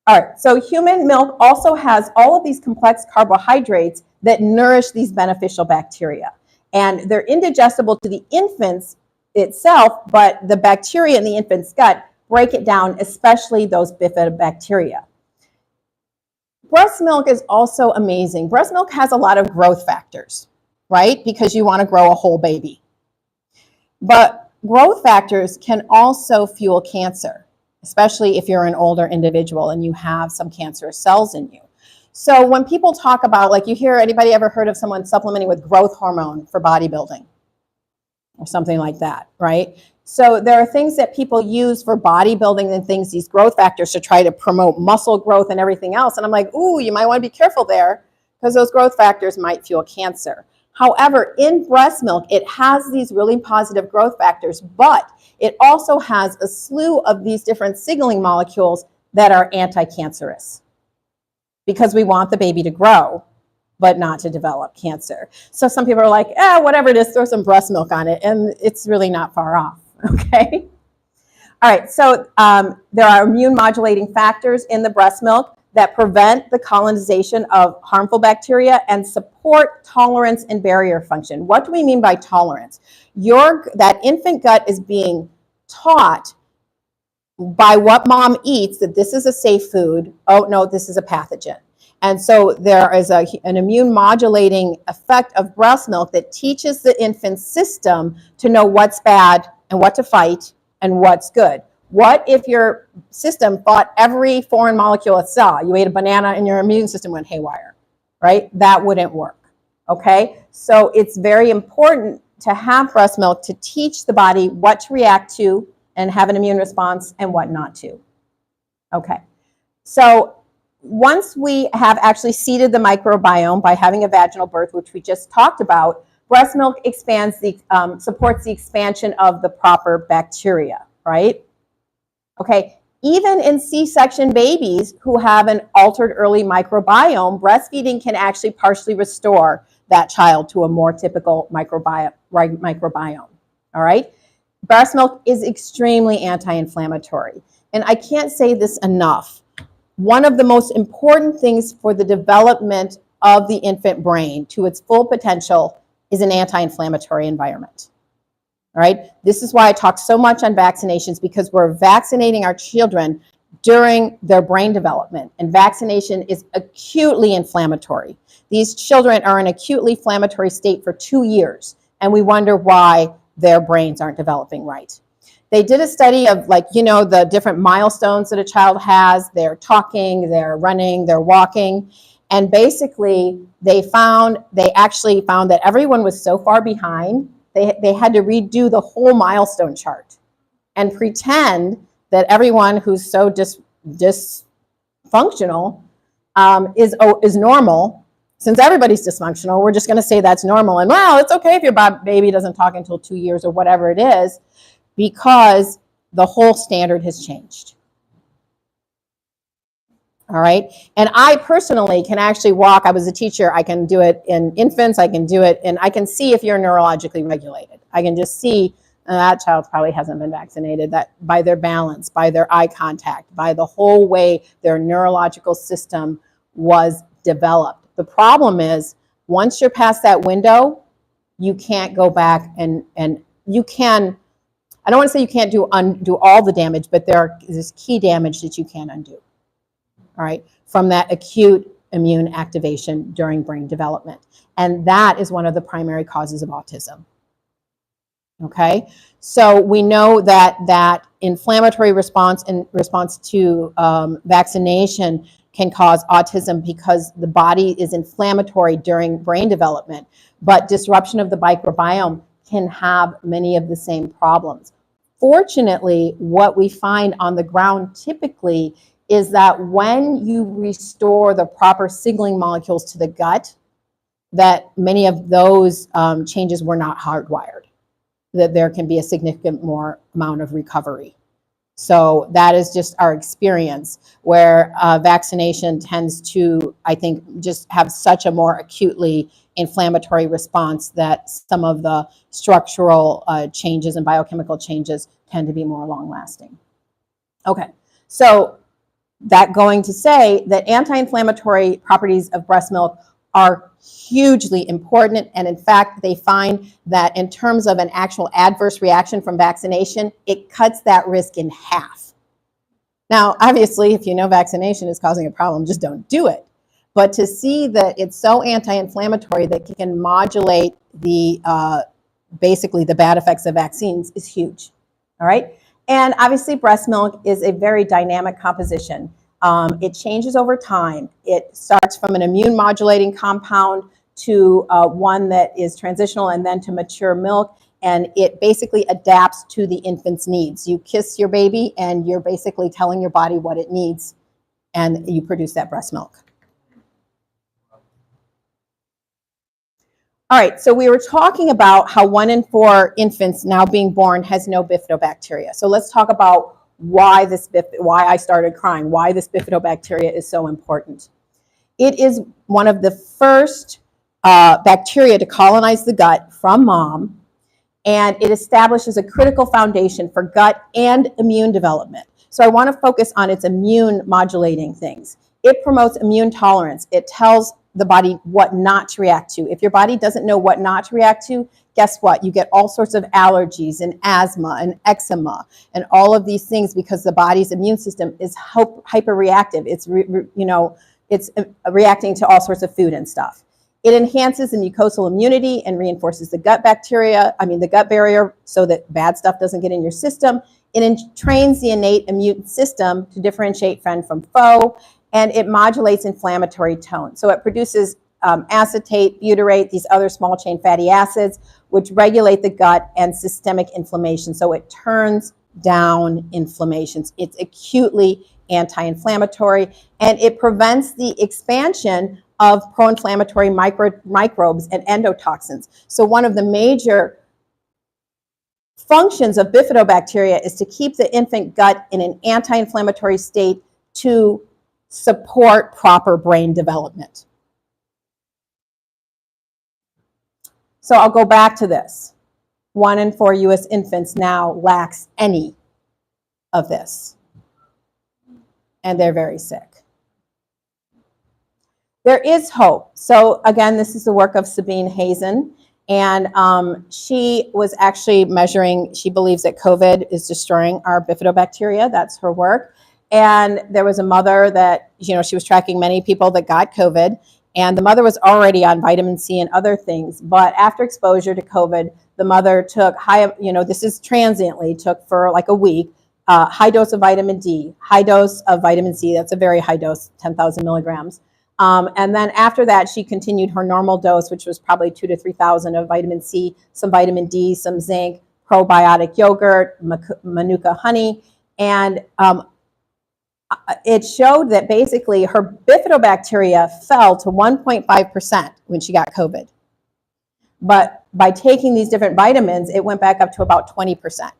All right, so human milk also has all of these complex carbohydrates that nourish these beneficial bacteria. And they're indigestible to the infants itself, but the bacteria in the infant's gut break it down, especially those bifidobacteria. Breast milk is also amazing. Breast milk has a lot of growth factors, right? Because you want to grow a whole baby. But growth factors can also fuel cancer, especially if you're an older individual and you have some cancerous cells in you. So when people talk about, like, you hear, anybody ever heard of someone supplementing with growth hormone for bodybuilding or something like that, right? So there are things that people use for bodybuilding and things, these growth factors, to try to promote muscle growth and everything else. And I'm like, ooh, you might want to be careful there because those growth factors might fuel cancer. However, in breast milk, it has these really positive growth factors, but it also has a slew of these different signaling molecules that are anti-cancerous because we want the baby to grow, but not to develop cancer. So some people are like, whatever it is, throw some breast milk on it. And it's really not far off, okay? All right, so there are immune modulating factors in the breast milk that prevent the colonization of harmful bacteria and support tolerance and barrier function. What do we mean by tolerance? That infant gut is being taught by what mom eats that this is a safe food. Oh, no, this is a pathogen. And so there is an immune modulating effect of breast milk that teaches the infant's system to know what's bad and what to fight and what's good. What if your system fought every foreign molecule it saw? You ate a banana and your immune system went haywire, right? That wouldn't work, okay? So it's very important to have breast milk to teach the body what to react to and have an immune response and what not to. Okay, so once we have actually seeded the microbiome by having a vaginal birth, which we just talked about, breast milk supports the expansion of the proper bacteria, right? Okay, even in C-section babies who have an altered early microbiome, breastfeeding can actually partially restore that child to a more typical microbiome, all right? Breast milk is extremely anti-inflammatory. And I can't say this enough. One of the most important things for the development of the infant brain to its full potential is an anti-inflammatory environment. All right? This is why I talk so much on vaccinations, because we're vaccinating our children during their brain development. And vaccination is acutely inflammatory. These children are in an acutely inflammatory state for 2 years, and we wonder why their brains aren't developing right. They did a study of, like, you know, the different milestones that a child has. They're talking, they're running, they're walking. And basically, they actually found that everyone was so far behind, they had to redo the whole milestone chart and pretend that everyone who's so dysfunctional is normal. Since everybody's dysfunctional, we're just going to say that's normal. And, well, it's okay if your baby doesn't talk until 2 years or whatever it is, because the whole standard has changed. All right. And I personally can actually walk. I was a teacher. I can do it in infants. I can do it, and I can see if you're neurologically regulated. I can just see that child probably hasn't been vaccinated, that by their balance, by their eye contact, by the whole way their neurological system was developed. The problem is, once you're past that window, you can't go back and you can, I don't want to say you can't undo all the damage, but there's key damage that you can't undo. All right, from that acute immune activation during brain development. And that is one of the primary causes of autism. Okay, so we know that inflammatory response in response to vaccination can cause autism because the body is inflammatory during brain development, but disruption of the microbiome can have many of the same problems. Fortunately, what we find on the ground typically is that when you restore the proper signaling molecules to the gut, that many of those changes were not hardwired, that there can be a significant more amount of recovery. So that is just our experience, where vaccination tends to, I think, just have such a more acutely inflammatory response that some of the structural changes and biochemical changes tend to be more long lasting. Okay, so that going to say that anti-inflammatory properties of breast milk are hugely important. And in fact, they find that in terms of an actual adverse reaction from vaccination, it cuts that risk in half. Now, obviously, if you know vaccination is causing a problem, just don't do it. But to see that it's so anti-inflammatory that it can modulate the basically the bad effects of vaccines is huge. All right. And obviously, breast milk is a very dynamic composition. It changes over time. It starts from an immune modulating compound to one that is transitional, and then to mature milk. And it basically adapts to the infant's needs. You kiss your baby and you're basically telling your body what it needs, and you produce that breast milk. All right, so we were talking about how 1 in 4 infants now being born has no bifidobacteria. So let's talk about why I started crying, why this bifidobacteria is so important. It is one of the first bacteria to colonize the gut from mom, and it establishes a critical foundation for gut and immune development. So I want to focus on its immune modulating things. It promotes immune tolerance. It tells the body what not to react to. If your body doesn't know what not to react to, guess what? You get all sorts of allergies and asthma and eczema and all of these things because the body's immune system is hyperreactive. It's it's reacting to all sorts of food and stuff. It enhances the mucosal immunity and reinforces the gut barrier, so that bad stuff doesn't get in your system. It trains the innate immune system to differentiate friend from foe, and it modulates inflammatory tone. So it produces acetate, butyrate, these other small chain fatty acids, which regulate the gut and systemic inflammation. So it turns down inflammations. It's acutely anti-inflammatory, and it prevents the expansion of pro-inflammatory microbes and endotoxins. So one of the major functions of bifidobacteria is to keep the infant gut in an anti-inflammatory state to support proper brain development. So I'll go back to this. 1 in 4 U.S. infants now lacks any of this, and they're very sick. There is hope. So again, this is the work of Sabine Hazen, and she was actually measuring, she believes that COVID is destroying our bifidobacteria. That's her work. And there was a mother that, she was tracking many people that got COVID, and the mother was already on vitamin C and other things. But after exposure to COVID, the mother took this is transiently, took for like a week, high dose of vitamin D, high dose of vitamin C. That's a very high dose, 10,000 milligrams. And then after that, she continued her normal dose, which was probably 2,000 to 3,000 of vitamin C, some vitamin D, some zinc, probiotic yogurt, manuka honey. And it showed that basically her bifidobacteria fell to 1.5% when she got COVID. But by taking these different vitamins, it went back up to about 20%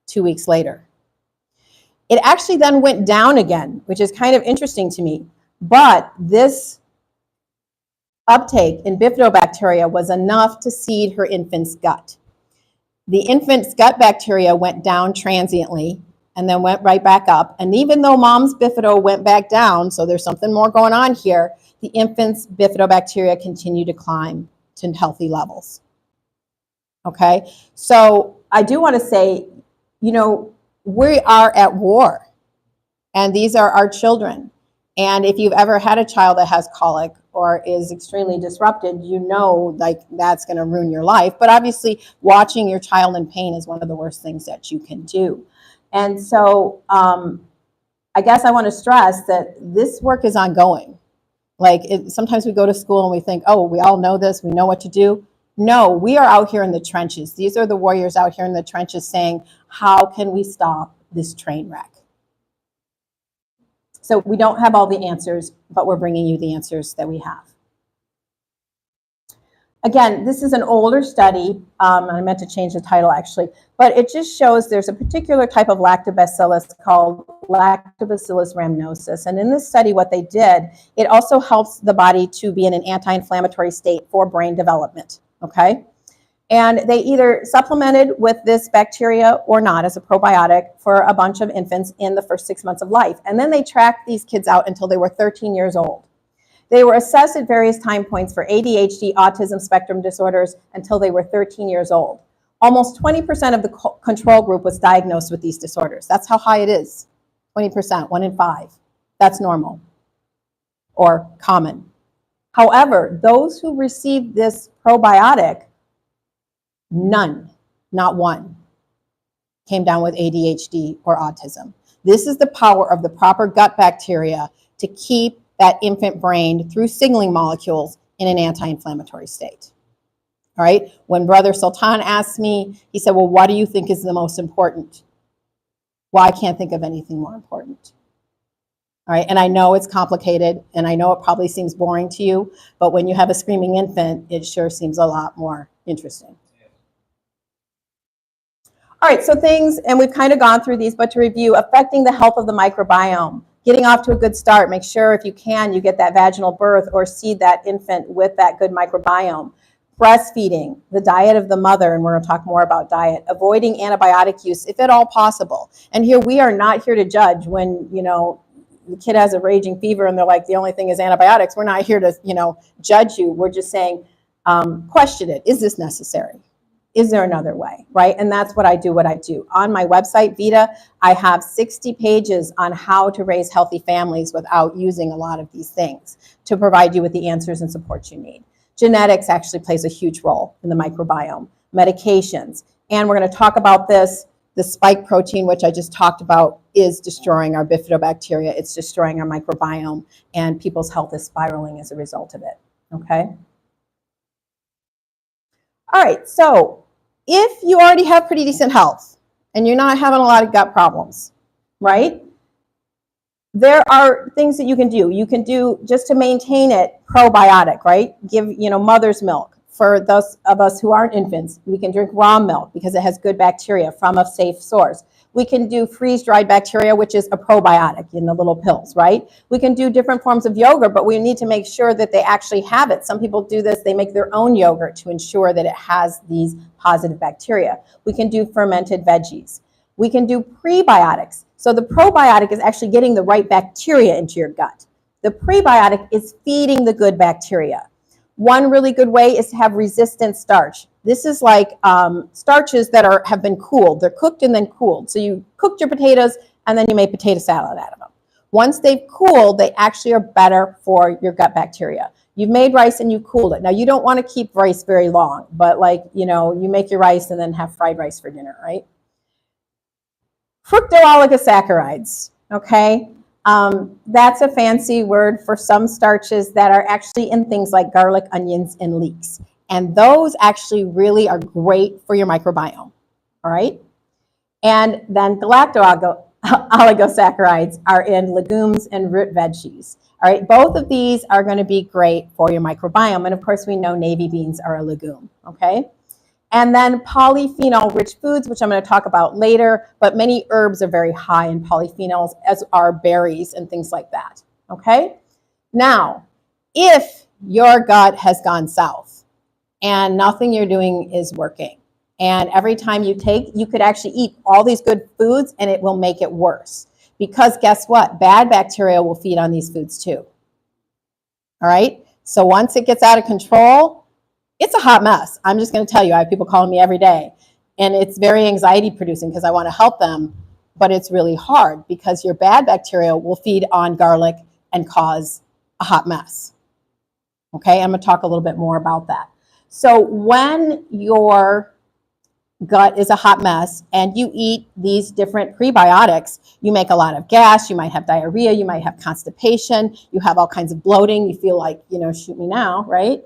2 weeks later. It actually then went down again, which is kind of interesting to me. But this uptake in bifidobacteria was enough to seed her infant's gut. The infant's gut bacteria went down transiently and then went right back up. And even though mom's bifido went back down, so there's something more going on here, the infant's bifidobacteria continue to climb to healthy levels. Okay, so I do want to say, we are at war, and these are our children. And if you've ever had a child that has colic or is extremely disrupted, that's going to ruin your life. But obviously, watching your child in pain is one of the worst things that you can do. And so I guess I want to stress that this work is ongoing. Sometimes we go to school and we think, oh, we all know this, we know what to do. No, we are out here in the trenches. These are the warriors out here in the trenches saying, how can we stop this train wreck? So we don't have all the answers, but we're bringing you the answers that we have. Again, this is an older study, and I meant to change the title actually, but it just shows there's a particular type of lactobacillus called Lactobacillus rhamnosus. And in this study, what they did, it also helps the body to be in an anti-inflammatory state for brain development, okay? And they either supplemented with this bacteria or not as a probiotic for a bunch of infants in the first 6 months of life. And then they tracked these kids out until they were 13 years old. They were assessed at various time points for ADHD, autism spectrum disorders until they were 13 years old. Almost 20% of the control group was diagnosed with these disorders. That's how high it is. 20%, 1 in 5. That's normal or common. However, those who received this probiotic, none, not one, came down with ADHD or autism. This is the power of the proper gut bacteria to keep that infant brain through signaling molecules in an anti-inflammatory state. All right, when Brother Sultan asked me, he said, well, what do you think is the most important? Well, I can't think of anything more important. All right, and I know it's complicated, and I know it probably seems boring to you, but when you have a screaming infant, it sure seems a lot more interesting. All right, so things, and we've kind of gone through these, but to review, affecting the health of the microbiome. Getting off to a good start. Make sure if you can, you get that vaginal birth or seed that infant with that good microbiome. Breastfeeding, the diet of the mother, and we're going to talk more about diet. Avoiding antibiotic use, if at all possible. And here, we are not here to judge when, you know, the kid has a raging fever and they're like, the only thing is antibiotics. We're not here to, you know, judge you. We're just saying, question it. Is this necessary? Is there another way, right? And that's what I do, On my website, Vita, I have 60 pages on how to raise healthy families without using a lot of these things to provide you with the answers and support you need. Genetics actually plays a huge role in the microbiome. Medications, and we're going to talk about this. The spike protein, which I just talked about, is destroying our bifidobacteria. It's destroying our microbiome, and people's health is spiraling as a result of it, okay? All right, so if you already have pretty decent health and you're not having a lot of gut problems, right? There are things that you can do. You can do just to maintain it probiotic, right? Give, you know, mother's milk. For those of us who aren't infants, we can drink raw milk because it has good bacteria from a safe source. We can do freeze-dried bacteria, which is a probiotic in the little pills, right? We can do different forms of yogurt, but we need to make sure that they actually have it. Some people do this, they make their own yogurt to ensure that it has these positive bacteria. We can do fermented veggies. We can do prebiotics. So the probiotic is actually getting the right bacteria into your gut. The prebiotic is feeding the good bacteria. One really good way is to have resistant starch. This is like starches that have been cooled. They're cooked and then cooled. So you cooked your potatoes and then you made potato salad out of them. Once they've cooled, they actually are better for your gut bacteria. You've made rice and you cooled it. Now, you don't want to keep rice very long, but like, you know, you make your rice and then have fried rice for dinner, right? Fructooligosaccharides, okay? That's a fancy word for some starches that are actually in things like garlic, onions, and leeks. And those actually really are great for your microbiome, all right? And then galacto-oligosaccharides are in legumes and root veggies, all right? Both of these are going to be great for your microbiome. And of course, we know navy beans are a legume, okay? And then polyphenol-rich foods, which I'm going to talk about later, but many herbs are very high in polyphenols, as are berries and things like that, okay? Now, if your gut has gone south and nothing you're doing is working, and every time you could actually eat all these good foods and it will make it worse. Because guess what? Bad bacteria will feed on these foods too, all right? So once it gets out of control, it's a hot mess. I'm just going to tell you, I have people calling me every day, and it's very anxiety producing because I want to help them, but it's really hard because your bad bacteria will feed on garlic and cause a hot mess. Okay, I'm going to talk a little bit more about that. So when your gut is a hot mess and you eat these different prebiotics, you make a lot of gas, you might have diarrhea, you might have constipation, you have all kinds of bloating, you feel like, you know, shoot me now, right?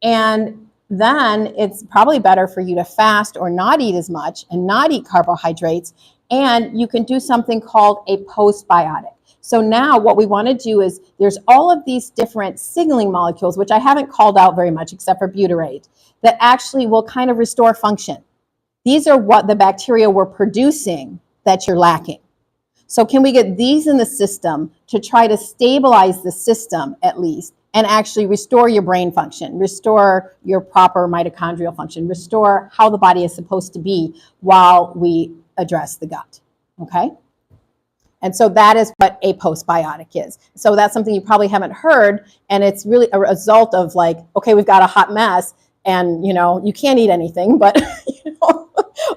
And then it's probably better for you to fast or not eat as much and not eat carbohydrates. And you can do something called a postbiotic. So now what we want to do is there's all of these different signaling molecules, which I haven't called out very much except for butyrate, that actually will kind of restore function. These are what the bacteria were producing that you're lacking. So can we get these in the system to try to stabilize the system at least and actually restore your brain function, restore your proper mitochondrial function, restore how the body is supposed to be while we address the gut, okay? And so that is what a postbiotic is. So that's something you probably haven't heard, and it's really a result of like, okay, we've got a hot mess, and you can't eat anything, but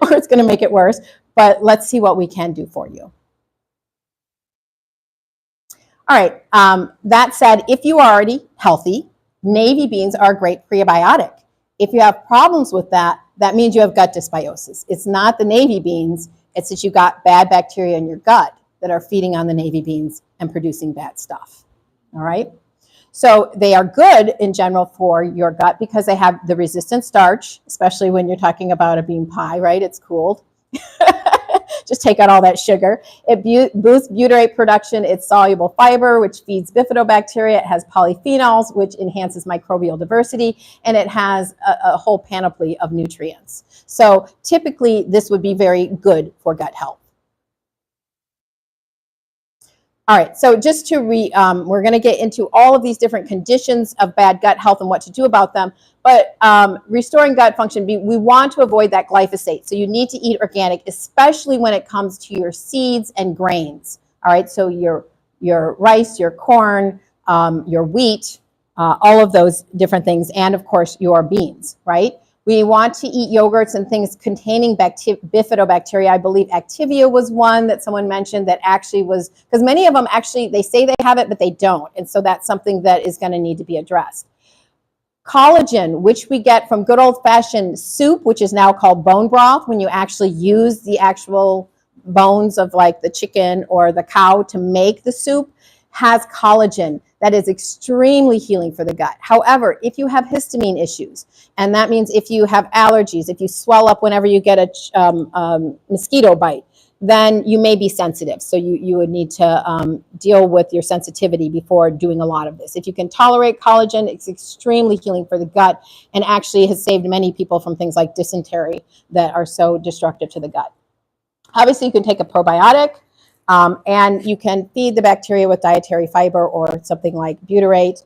or it's going to make it worse. But let's see what we can do for you. All right. That said, if you are already healthy, navy beans are a great prebiotic. If you have problems with that, that means you have gut dysbiosis. It's not the navy beans. It's that you got bad bacteria in your gut that are feeding on the navy beans and producing bad stuff. All right. So they are good in general for your gut because they have the resistant starch, especially when you're talking about a bean pie, right? It's cooled. Just take out all that sugar. It boosts butyrate production. It's soluble fiber, which feeds bifidobacteria. It has polyphenols, which enhances microbial diversity. And it has a whole panoply of nutrients. So typically, this would be very good for gut health. All right, so just to we're going to get into all of these different conditions of bad gut health and what to do about them. But restoring gut function, we want to avoid that glyphosate. So you need to eat organic, especially when it comes to your seeds and grains. All right, so your rice, your corn, your wheat, all of those different things, and of course your beans, right? We want to eat yogurts and things containing bifidobacteria. I believe Activia was one that someone mentioned that actually was, because many of them actually, they say they have it, but they don't. And so that's something that is going to need to be addressed. Collagen, which we get from good old-fashioned soup, which is now called bone broth, when you actually use the actual bones of like the chicken or the cow to make the soup, has collagen that is extremely healing for the gut. However, if you have histamine issues, and that means if you have allergies, if you swell up whenever you get a mosquito bite, then you may be sensitive. So you would need to deal with your sensitivity before doing a lot of this. If you can tolerate collagen, it's extremely healing for the gut and actually has saved many people from things like dysentery that are so destructive to the gut. Obviously, you can take a probiotic. And you can feed the bacteria with dietary fiber or something like butyrate,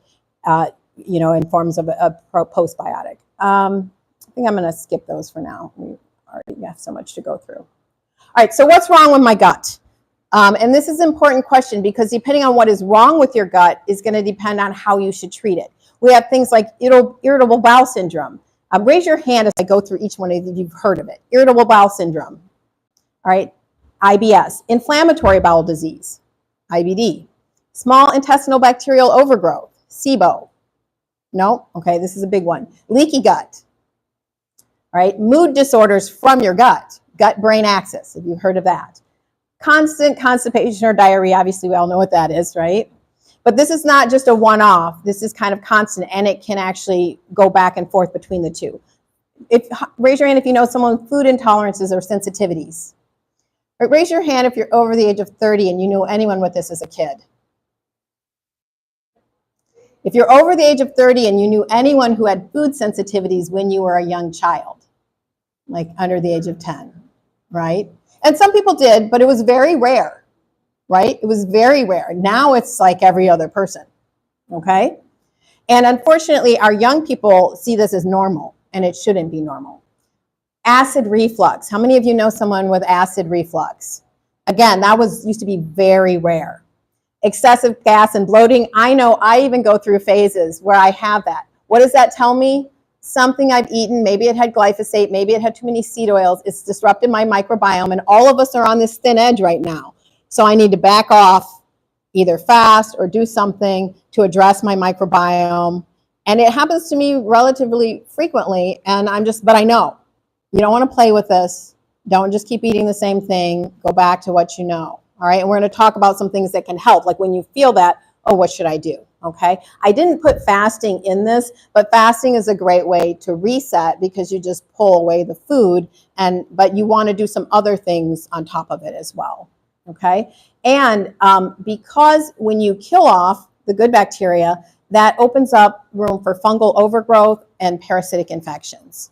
in forms of a postbiotic. I think I'm going to skip those for now. We already have so much to go through. All right, so what's wrong with my gut? And this is an important question because depending on what is wrong with your gut is going to depend on how you should treat it. We have things like irritable bowel syndrome. Raise your hand as I go through each one of you. You've heard of it. Irritable bowel syndrome. All right. IBS, inflammatory bowel disease, IBD, small intestinal bacterial overgrowth, SIBO. No? Okay, this is a big one. Leaky gut. All right, mood disorders from your gut, gut-brain axis, if you've heard of that. Constant constipation or diarrhea, obviously we all know what that is, right? But this is not just a one-off. This is kind of constant, and it can actually go back and forth between the two. Raise your hand if you know someone with food intolerances or sensitivities. Raise your hand if you're over the age of 30 and you knew anyone with this as a kid. If you're over the age of 30 and you knew anyone who had food sensitivities when you were a young child, like under the age of 10, right? And some people did, but it was very rare, right? It was very rare. Now it's like every other person, okay? And unfortunately, our young people see this as normal, and it shouldn't be normal. Acid reflux. How many of you know someone with acid reflux? Again, that used to be very rare. Excessive gas and bloating. I know I even go through phases where I have that. What does that tell me? Something I've eaten, maybe it had glyphosate, maybe it had too many seed oils. It's disrupted my microbiome, and all of us are on this thin edge right now. So I need to back off, either fast or do something to address my microbiome. And it happens to me relatively frequently, and but I know. You don't want to play with this. Don't just keep eating the same thing. Go back to what you know. All right. And we're going to talk about some things that can help. Like when you feel that, oh, what should I do? Okay. I didn't put fasting in this, but fasting is a great way to reset because you just pull away the food. But you want to do some other things on top of it as well. okay? And because when you kill off the good bacteria, that opens up room for fungal overgrowth and parasitic infections.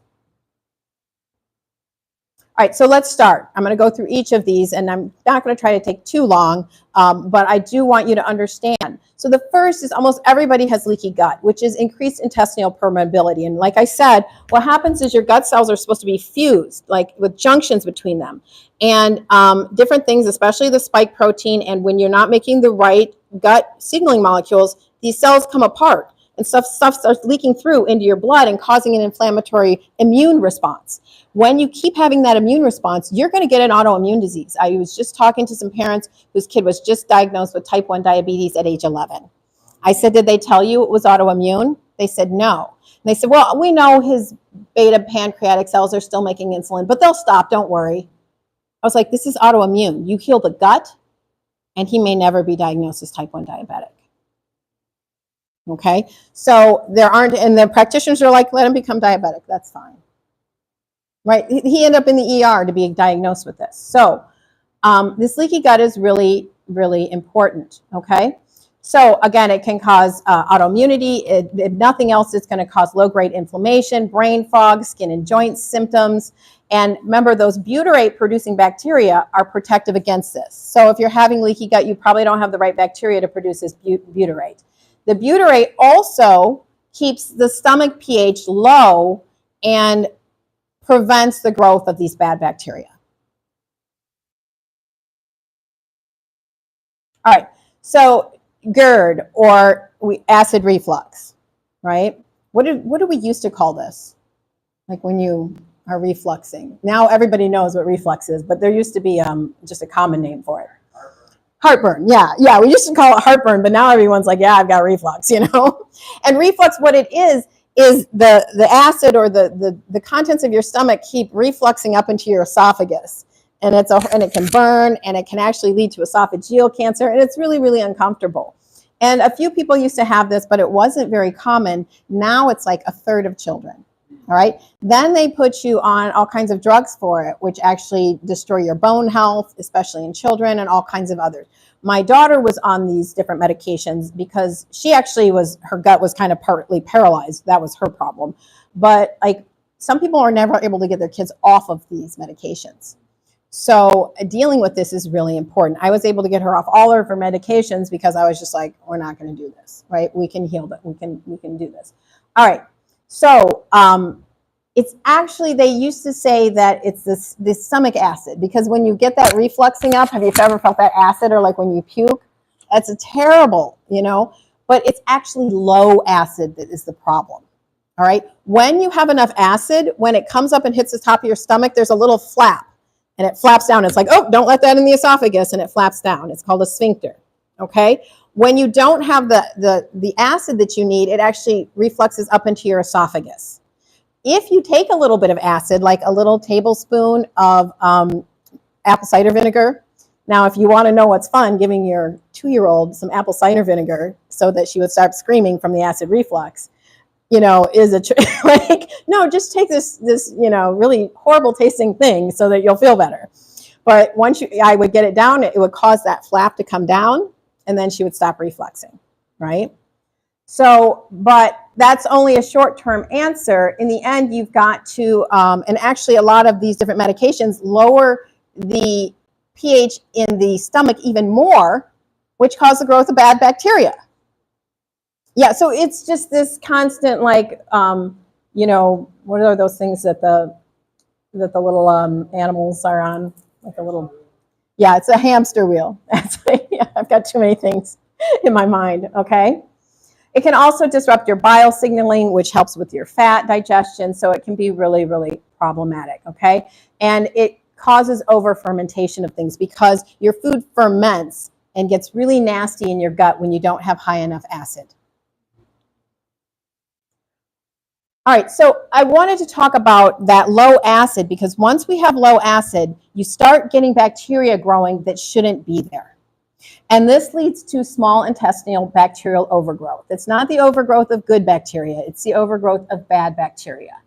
All right, so let's start. I'm going to go through each of these, and I'm not going to try to take too long, but I do want you to understand. So the first is almost everybody has leaky gut, which is increased intestinal permeability. And like I said, what happens is your gut cells are supposed to be fused, like with junctions between them. And different things, especially the spike protein, and when you're not making the right gut signaling molecules, these cells come apart. And stuff starts leaking through into your blood and causing an inflammatory immune response. When you keep having that immune response, you're going to get an autoimmune disease. I was just talking to some parents whose kid was just diagnosed with type 1 diabetes at age 11. I said, did they tell you it was autoimmune? They said, no. And they said, well, we know his beta pancreatic cells are still making insulin, but they'll stop, don't worry. I was like, this is autoimmune. You heal the gut, and he may never be diagnosed as type 1 diabetic. Okay, so there aren't, and the practitioners are like, let him become diabetic, that's fine. Right, he ended up in the ER to be diagnosed with this. So this leaky gut is really, really important, okay? So again, it can cause autoimmunity. If nothing else, it's gonna cause low-grade inflammation, brain fog, skin and joint symptoms. And remember, those butyrate-producing bacteria are protective against this. So if you're having leaky gut, you probably don't have the right bacteria to produce this butyrate. The butyrate also keeps the stomach pH low and prevents the growth of these bad bacteria. All right, so GERD or acid reflux, right? What do we used to call this? Like when you are refluxing. Now everybody knows what reflux is, but there used to be just a common name for it. Heartburn, yeah. We used to call it heartburn, but now everyone's like, yeah, I've got reflux, you know? And reflux, what it is the acid or the contents of your stomach keep refluxing up into your esophagus. And it can burn, and it can actually lead to esophageal cancer, and it's really, really uncomfortable. And a few people used to have this, but it wasn't very common. Now it's like a third of children. All right. Then they put you on all kinds of drugs for it, which actually destroy your bone health, especially in children, and all kinds of others. My daughter was on these different medications because she actually her gut was kind of partly paralyzed. That was her problem. But like some people are never able to get their kids off of these medications. So dealing with this is really important. I was able to get her off all of her medications because I was just like, we're not going to do this, right? We can heal that. We can do this. All right. So it's actually, they used to say that it's this stomach acid, because when you get that refluxing up, have you ever felt that acid, or like when you puke? That's a terrible, you know, but it's actually low acid that is the problem. All right. When you have enough acid, when it comes up and hits the top of your stomach, there's a little flap, and it flaps down. It's like, oh, don't let that in the esophagus, and it flaps down. It's called a sphincter. Okay. When you don't have the acid that you need, it actually refluxes up into your esophagus. If you take a little bit of acid, like a little tablespoon of apple cider vinegar. Now, if you want to know what's fun, giving your 2-year-old some apple cider vinegar so that she would start screaming from the acid reflux, you know, is like, no, just take this, you know, really horrible tasting thing so that you'll feel better. But once I would get it down, it would cause that flap to come down, and then she would stop refluxing, right? So, but that's only a short-term answer. In the end, you've got to, and actually a lot of these different medications lower the pH in the stomach even more, which cause the growth of bad bacteria. Yeah, so it's just this constant, like, you know, what are those things that the little animals are on? Like a little, yeah, it's a hamster wheel. Yeah, I've got too many things in my mind, okay? It can also disrupt your bile signaling, which helps with your fat digestion, so it can be really, really problematic, okay? And it causes over fermentation of things because your food ferments and gets really nasty in your gut when you don't have high enough acid. All right, so I wanted to talk about that low acid, because once we have low acid, you start getting bacteria growing that shouldn't be there. And this leads to small intestinal bacterial overgrowth. It's not the overgrowth of good bacteria, it's the overgrowth of bad bacteria.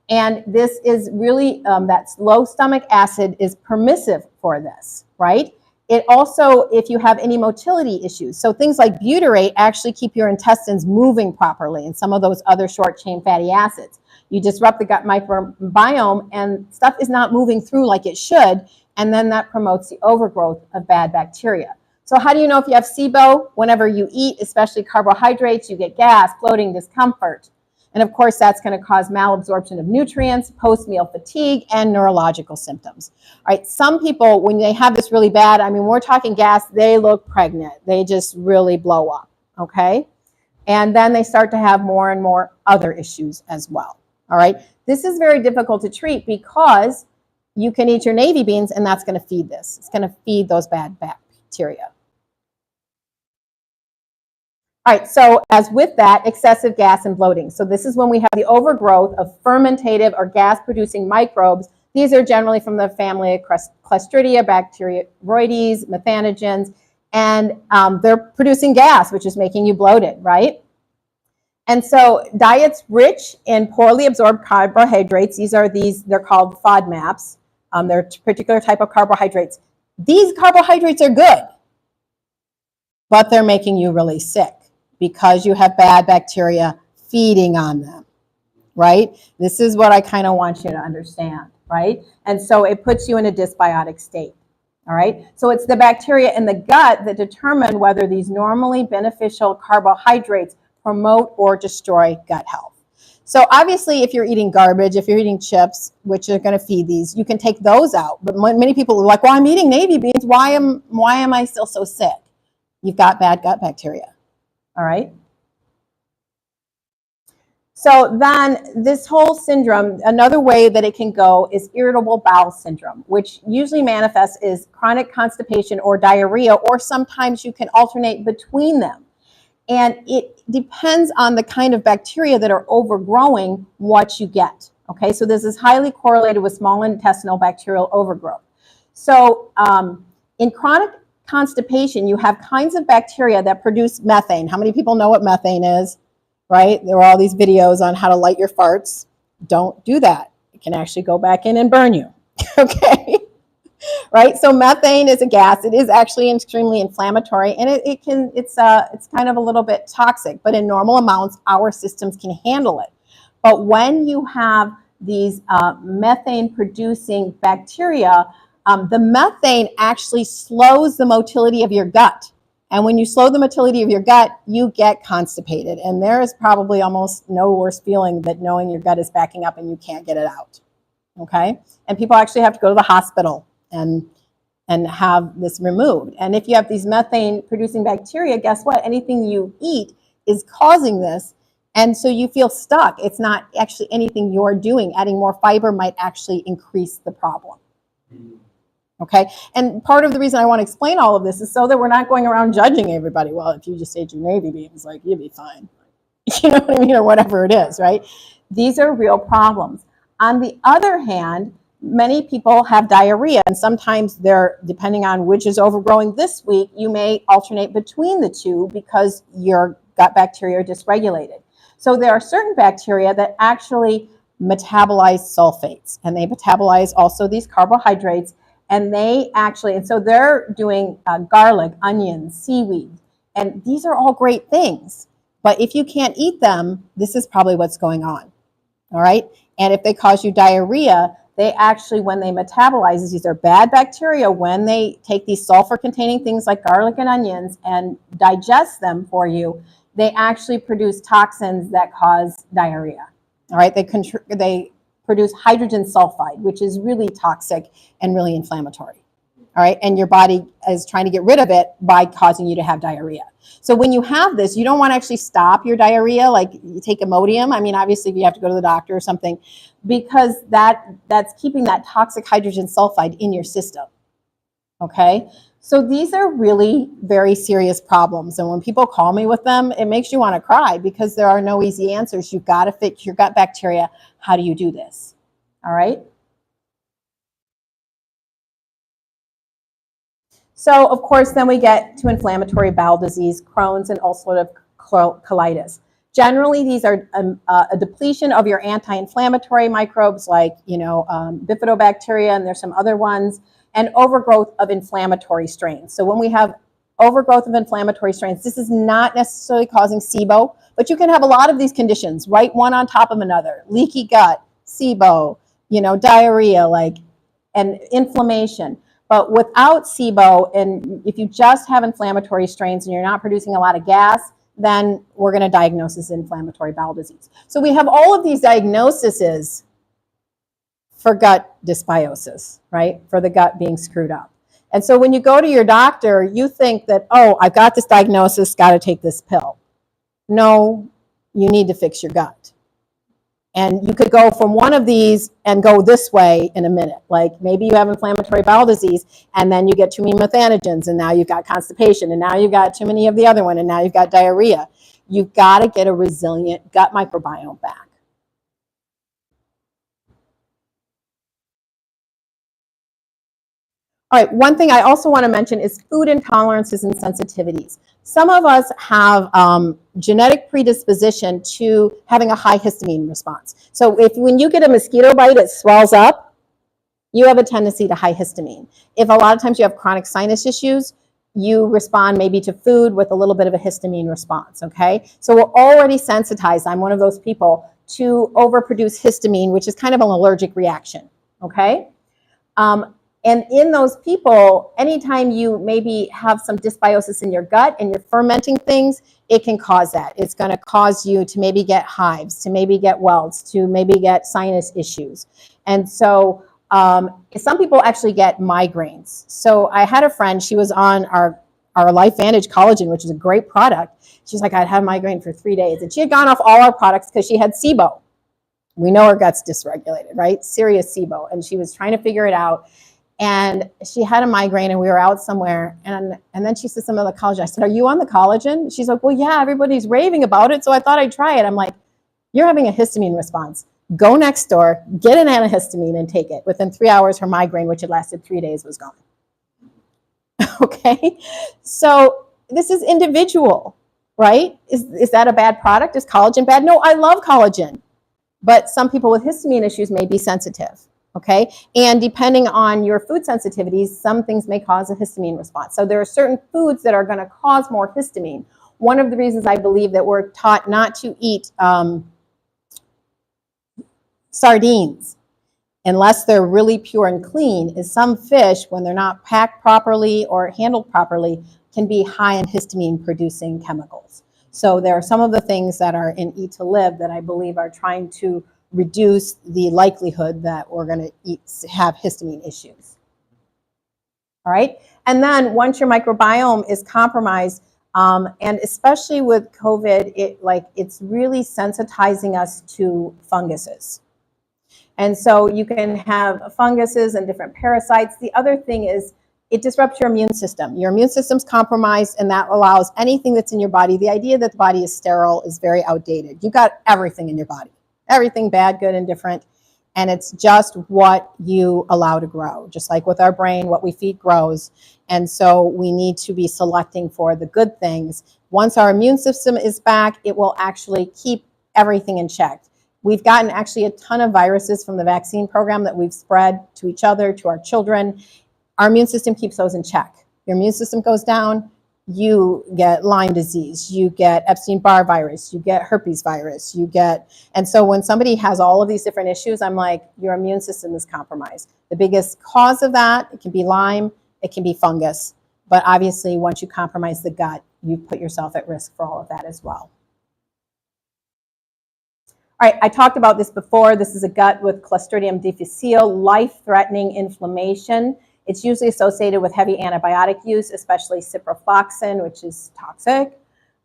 And this is really, that low stomach acid is permissive for this, right? It also, if you have any motility issues, so things like butyrate actually keep your intestines moving properly, and some of those other short chain fatty acids. You disrupt the gut microbiome and stuff is not moving through like it should, and then that promotes the overgrowth of bad bacteria. So how do you know if you have SIBO? Whenever you eat, especially carbohydrates, you get gas, bloating, discomfort. And of course, that's going to cause malabsorption of nutrients, post-meal fatigue, and neurological symptoms. All right, some people, when they have this really bad, I mean, we're talking gas, they look pregnant. They just really blow up, okay? And then they start to have more and more other issues as well, all right? This is very difficult to treat because you can eat your navy beans and that's going to feed this. It's going to feed those bad bacteria. All right, so as with that, excessive gas and bloating. So this is when we have the overgrowth of fermentative or gas-producing microbes. These are generally from the family of Clostridia, Bacteroides, methanogens, and they're producing gas, which is making you bloated, right? And so diets rich in poorly absorbed carbohydrates, they're called FODMAPs. They're a particular type of carbohydrates. These carbohydrates are good, but they're making you really sick because you have bad bacteria feeding on them, right? This is what I kind of want you to understand, right? And so it puts you in a dysbiotic state, all right? So it's the bacteria in the gut that determine whether these normally beneficial carbohydrates promote or destroy gut health. So obviously, if you're eating garbage, if you're eating chips, which are going to feed these, you can take those out. But many people are like, well, I'm eating navy beans. Why am I still so sick? You've got bad gut bacteria. All right. So then this whole syndrome, another way that it can go is irritable bowel syndrome, which usually manifests as chronic constipation or diarrhea, or sometimes you can alternate between them. And it depends on the kind of bacteria that are overgrowing what you get. Okay, so this is highly correlated with small intestinal bacterial overgrowth. So in chronic constipation, you have kinds of bacteria that produce methane. How many people know what methane is, right? There are all these videos on how to light your farts. Don't do that. It can actually go back in and burn you, okay? Right, so methane is a gas. It is actually extremely inflammatory, and it's kind of a little bit toxic, but in normal amounts, our systems can handle it. But when you have these methane-producing bacteria, the methane actually slows the motility of your gut. And when you slow the motility of your gut, you get constipated. And there is probably almost no worse feeling than knowing your gut is backing up and you can't get it out. Okay? And people actually have to go to the hospital and have this removed. And if you have these methane-producing bacteria, guess what? Anything you eat is causing this. And so you feel stuck. It's not actually anything you're doing. Adding more fiber might actually increase the problem. Okay, and part of the reason I want to explain all of this is so that we're not going around judging everybody. Well, if you just ate your navy beans, like, you'd be fine. You know what I mean? Or whatever it is, right? These are real problems. On the other hand, many people have diarrhea, and sometimes they're, depending on which is overgrowing this week, you may alternate between the two because your gut bacteria are dysregulated. So there are certain bacteria that actually metabolize sulfates, and they metabolize also these carbohydrates. And they actually, and so they're doing garlic, onions, seaweed, and these are all great things. But if you can't eat them, this is probably what's going on, all right? And if they cause you diarrhea, they actually, when they metabolize, these are bad bacteria, when they take these sulfur-containing things like garlic and onions and digest them for you, they actually produce toxins that cause diarrhea, all right? They produce hydrogen sulfide, which is really toxic and really inflammatory, all right? And your body is trying to get rid of it by causing you to have diarrhea. So when you have this, you don't want to actually stop your diarrhea, like you take Imodium. I mean, obviously, if you have to go to the doctor or something, because that's keeping that toxic hydrogen sulfide in your system, okay? So these are really very serious problems. And when people call me with them, it makes you want to cry because there are no easy answers. You've got to fix your gut bacteria. How do you do this? All right. So of course, then we get to inflammatory bowel disease, Crohn's and ulcerative colitis. Generally, these are a depletion of your anti-inflammatory microbes like, bifidobacteria, and there's some other ones. and overgrowth of inflammatory strains. So when we have overgrowth of inflammatory strains, this is not necessarily causing SIBO, but you can have a lot of these conditions, right, one on top of another: leaky gut, SIBO, diarrhea, and inflammation. But without SIBO, and if you just have inflammatory strains and you're not producing a lot of gas, then we're going to diagnose as inflammatory bowel disease. So we have all of these diagnoses for gut dysbiosis, right? For the gut being screwed up. And so when you go to your doctor, you think that, oh, I've got this diagnosis, got to take this pill. No, you need to fix your gut. And you could go from one of these and go this way in a minute. Like maybe you have inflammatory bowel disease and then you get too many methanogens and now you've got constipation and now you've got too many of the other one and now you've got diarrhea. You've got to get a resilient gut microbiome back. All right, one thing I also want to mention is food intolerances and sensitivities. Some of us have genetic predisposition to having a high histamine response. So when you get a mosquito bite, it swells up, you have a tendency to high histamine. If a lot of times you have chronic sinus issues, you respond maybe to food with a little bit of a histamine response, okay? So we're already sensitized, I'm one of those people, to overproduce histamine, which is kind of an allergic reaction, okay? And in those people, anytime you maybe have some dysbiosis in your gut and you're fermenting things, it can cause that. It's going to cause you to maybe get hives, to maybe get welts, to maybe get sinus issues. And so some people actually get migraines. So I had a friend, she was on our LifeVantage collagen, which is a great product. She's like, I'd have migraine for 3 days. And she had gone off all our products because she had SIBO. We know her gut's dysregulated, right? Serious SIBO. And she was trying to figure it out. And she had a migraine and we were out somewhere. And then she said some of the collagen. I said, are you on the collagen? She's like, well, yeah, everybody's raving about it. So I thought I'd try it. I'm like, you're having a histamine response. Go next door, get an antihistamine and take it. Within 3 hours, her migraine, which had lasted 3 days, was gone. Okay. So this is individual, right? Is that a bad product? Is collagen bad? No, I love collagen. But some people with histamine issues may be sensitive. Okay, and depending on your food sensitivities, some things may cause a histamine response. So there are certain foods that are going to cause more histamine. One of the reasons I believe that we're taught not to eat sardines unless they're really pure and clean is some fish, when they're not packed properly or handled properly, can be high in histamine producing chemicals. So there are some of the things that are in Eat to Live that I believe are trying to reduce the likelihood that we're going to have histamine issues. All right, and then once your microbiome is compromised, and especially with COVID, it's really sensitizing us to funguses. And so you can have funguses and different parasites. The other thing is it disrupts your immune system. Your immune system's compromised, and that allows anything that's in your body. The idea that the body is sterile is very outdated. You've got everything in your body. Everything bad, good, and different. And it's just what you allow to grow. Just like with our brain, what we feed grows. And so we need to be selecting for the good things. Once our immune system is back, it will actually keep everything in check. We've gotten actually a ton of viruses from the vaccine program that we've spread to each other, to our children. Our immune system keeps those in check. Your immune system goes down, you get Lyme disease, you get Epstein-Barr virus, you get herpes virus, and so when somebody has all of these different issues, I'm like, your immune system is compromised. The biggest cause of that, it can be Lyme, it can be fungus, but obviously once you compromise the gut, you put yourself at risk for all of that as well. All right, I talked about this before. This is a gut with Clostridium difficile, life-threatening inflammation. It's usually associated with heavy antibiotic use, especially ciprofloxacin, which is toxic.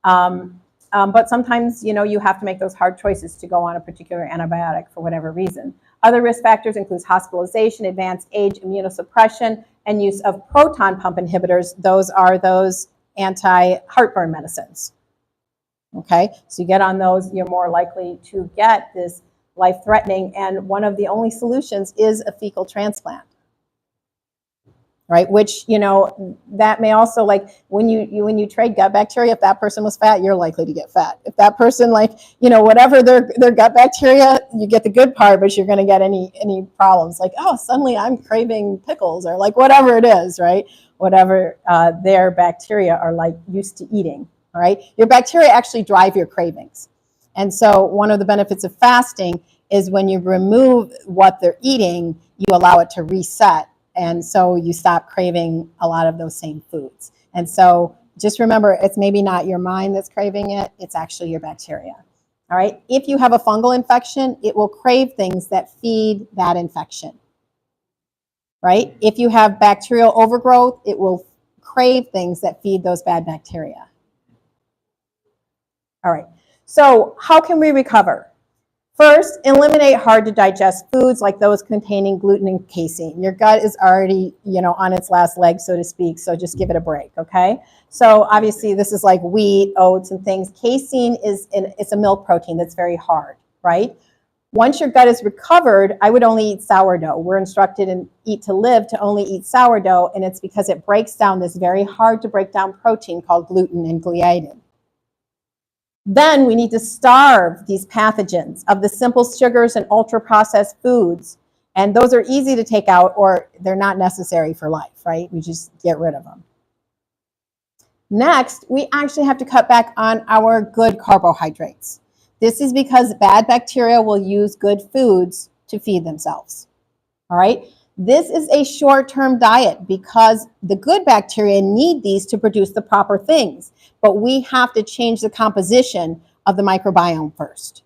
But sometimes, you have to make those hard choices to go on a particular antibiotic for whatever reason. Other risk factors include hospitalization, advanced age, immunosuppression, and use of proton pump inhibitors. Those are those anti-heartburn medicines. Okay, so you get on those, you're more likely to get this life-threatening, and one of the only solutions is a fecal transplant. right? Which, you know, that may also, like, when you trade gut bacteria, if that person was fat, you're likely to get fat. If that person, like, you know, whatever their gut bacteria, you get the good part, but you're going to get any problems. Like, oh, suddenly I'm craving pickles, or like whatever it is, right? Whatever their bacteria are like used to eating, all right? Your bacteria actually drive your cravings. And so one of the benefits of fasting is when you remove what they're eating, you allow it to reset. And so you stop craving a lot of those same foods. And so just remember, it's maybe not your mind that's craving it, it's actually your bacteria. All right. If you have a fungal infection, it will crave things that feed that infection. Right? If you have bacterial overgrowth, it will crave things that feed those bad bacteria. All right. So how can we recover? First, eliminate hard to digest foods like those containing gluten and casein. Your gut is already, you know, on its last leg, so to speak, so just give it a break, okay? So obviously this is like wheat, oats, and things. Casein it's a milk protein that's very hard, right? Once your gut is recovered, I would only eat sourdough. We're instructed in Eat to Live to only eat sourdough, and it's because it breaks down this very hard to break down protein called gluten and gliadin. Then we need to starve these pathogens of the simple sugars and ultra-processed foods. And those are easy to take out, or they're not necessary for life, right? We just get rid of them. Next, we actually have to cut back on our good carbohydrates. This is because bad bacteria will use good foods to feed themselves. All right? This is a short-term diet because the good bacteria need these to produce the proper things. But we have to change the composition of the microbiome first.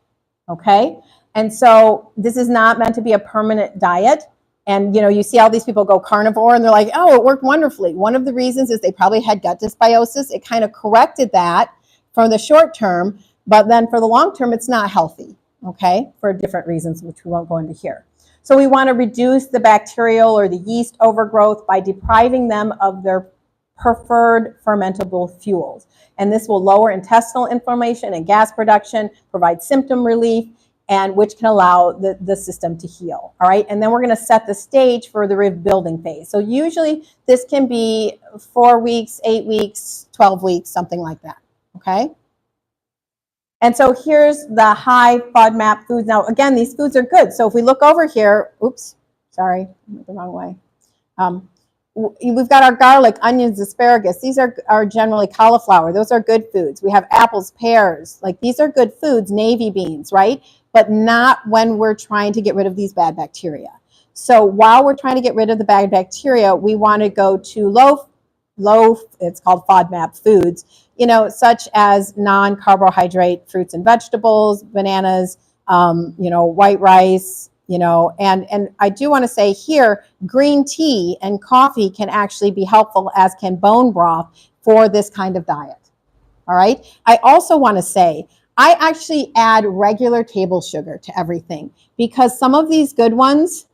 Okay? And so this is not meant to be a permanent diet. And, you know, you see all these people go carnivore and they're like, oh, it worked wonderfully. One of the reasons is they probably had gut dysbiosis. It kind of corrected that for the short term, but then for the long term, it's not healthy, okay, for different reasons, which we won't go into here. So we want to reduce the bacterial or the yeast overgrowth by depriving them of their preferred fermentable fuels. And this will lower intestinal inflammation and gas production, provide symptom relief, and which can allow the system to heal. All right, and then we're going to set the stage for the rebuilding phase. So usually this can be 4 weeks, 8 weeks, 12 weeks, something like that. Okay. And so here's the high FODMAP foods. Now, again, these foods are good. So if we look over here, oops, sorry, went the wrong way. We've got our garlic, onions, asparagus. These are generally cauliflower. Those are good foods. We have apples, pears. Like, these are good foods, navy beans, right? But not when we're trying to get rid of these bad bacteria. So while we're trying to get rid of the bad bacteria, we want to go to low, it's called FODMAP foods, you know, such as non-carbohydrate fruits and vegetables, bananas, you know, white rice, you know, and I do want to say here, green tea and coffee can actually be helpful, as can bone broth, for this kind of diet. All right. I also want to say, I actually add regular table sugar to everything, because some of these good ones,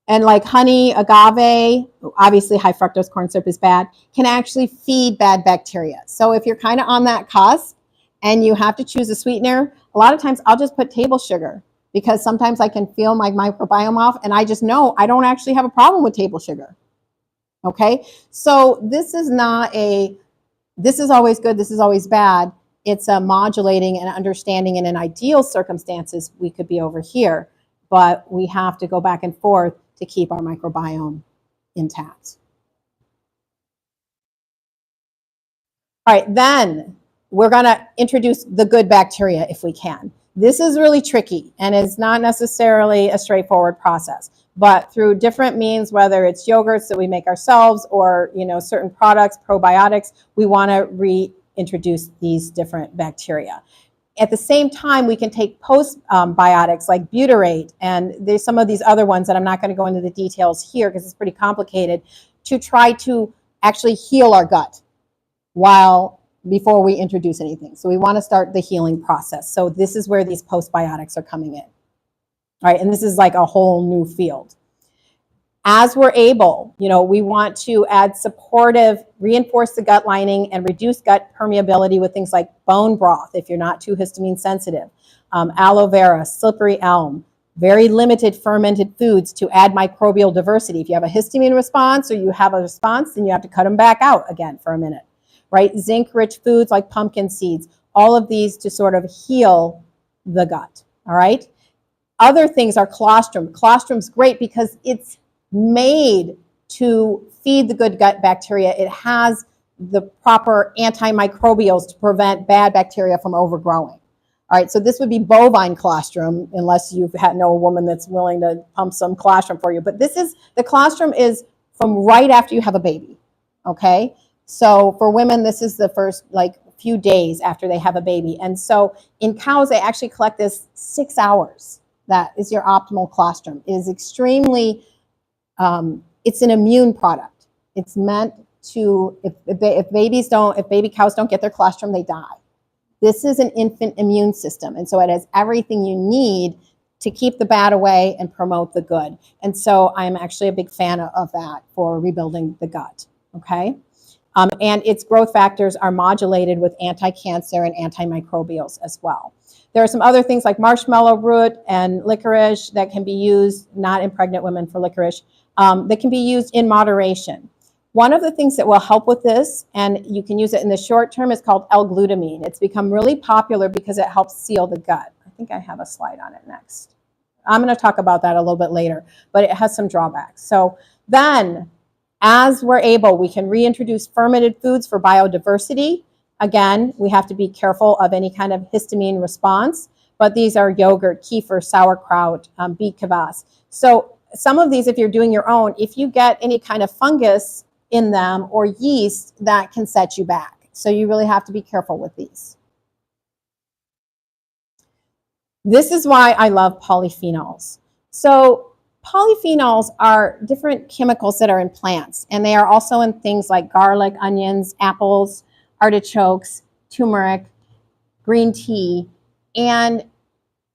and like honey, agave, obviously high fructose corn syrup is bad, can actually feed bad bacteria. So if you're kind of on that cusp and you have to choose a sweetener, a lot of times I'll just put table sugar, because sometimes I can feel my microbiome off, and I just know I don't actually have a problem with table sugar. Okay, so this is not this is always good, this is always bad. It's a modulating and understanding, and in ideal circumstances, we could be over here, but we have to go back and forth to keep our microbiome intact. All right, then we're going to introduce the good bacteria if we can. This is really tricky, and it's not necessarily a straightforward process, but through different means, whether it's yogurts that we make ourselves or, you know, certain products, probiotics, we want to reintroduce these different bacteria. At the same time, we can take postbiotics like butyrate, and there's some of these other ones that I'm not going to go into the details here because it's pretty complicated, to try to actually heal our gut before we introduce anything. So we want to start the healing process. So this is where these postbiotics are coming in. All right, and this is like a whole new field. As we're able, you know, we want to add reinforce the gut lining and reduce gut permeability with things like bone broth, if you're not too histamine sensitive, aloe vera, slippery elm, very limited fermented foods to add microbial diversity. If you have a histamine response or you have a response, then you have to cut them back out again for a minute, right? Zinc-rich foods like pumpkin seeds, all of these to sort of heal the gut, all right? Other things are colostrum. Colostrum's great because it's made to feed the good gut bacteria. It has the proper antimicrobials to prevent bad bacteria from overgrowing. All right, so this would be bovine colostrum, unless you've had no woman that's willing to pump some colostrum for you. But this is, the colostrum is from right after you have a baby, okay? So for women, this is the first like few days after they have a baby. And so in cows, they actually collect this 6 hours. That is your optimal colostrum. It is extremely, it's an immune product. It's meant to, if baby cows don't get their colostrum, they die. This is an infant immune system, and so it has everything you need to keep the bad away and promote the good. And so I'm actually a big fan of that for rebuilding the gut, okay? And its growth factors are modulated with anti-cancer and antimicrobials as well. There are some other things like marshmallow root and licorice that can be used, not in pregnant women for licorice, that can be used in moderation. One of the things that will help with this, and you can use it in the short term, is called L-glutamine. It's become really popular because it helps seal the gut. I think I have a slide on it next. I'm going to talk about that a little bit later, but it has some drawbacks. So then, as we're able, we can reintroduce fermented foods for biodiversity. Again, we have to be careful of any kind of histamine response, but these are yogurt, kefir, sauerkraut, beet kvass. So some of these, if you're doing your own, if you get any kind of fungus in them or yeast, that can set you back. So you really have to be careful with these. This is why I love polyphenols. So polyphenols are different chemicals that are in plants, and they are also in things like garlic, onions, apples, artichokes, turmeric, green tea, and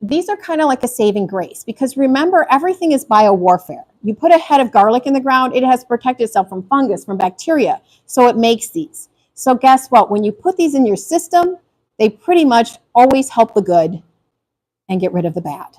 these are kind of like a saving grace, because remember, everything is biowarfare. You put a head of garlic in the ground, it has to protect itself from fungus, from bacteria, so it makes these. So guess what? When you put these in your system, they pretty much always help the good and get rid of the bad.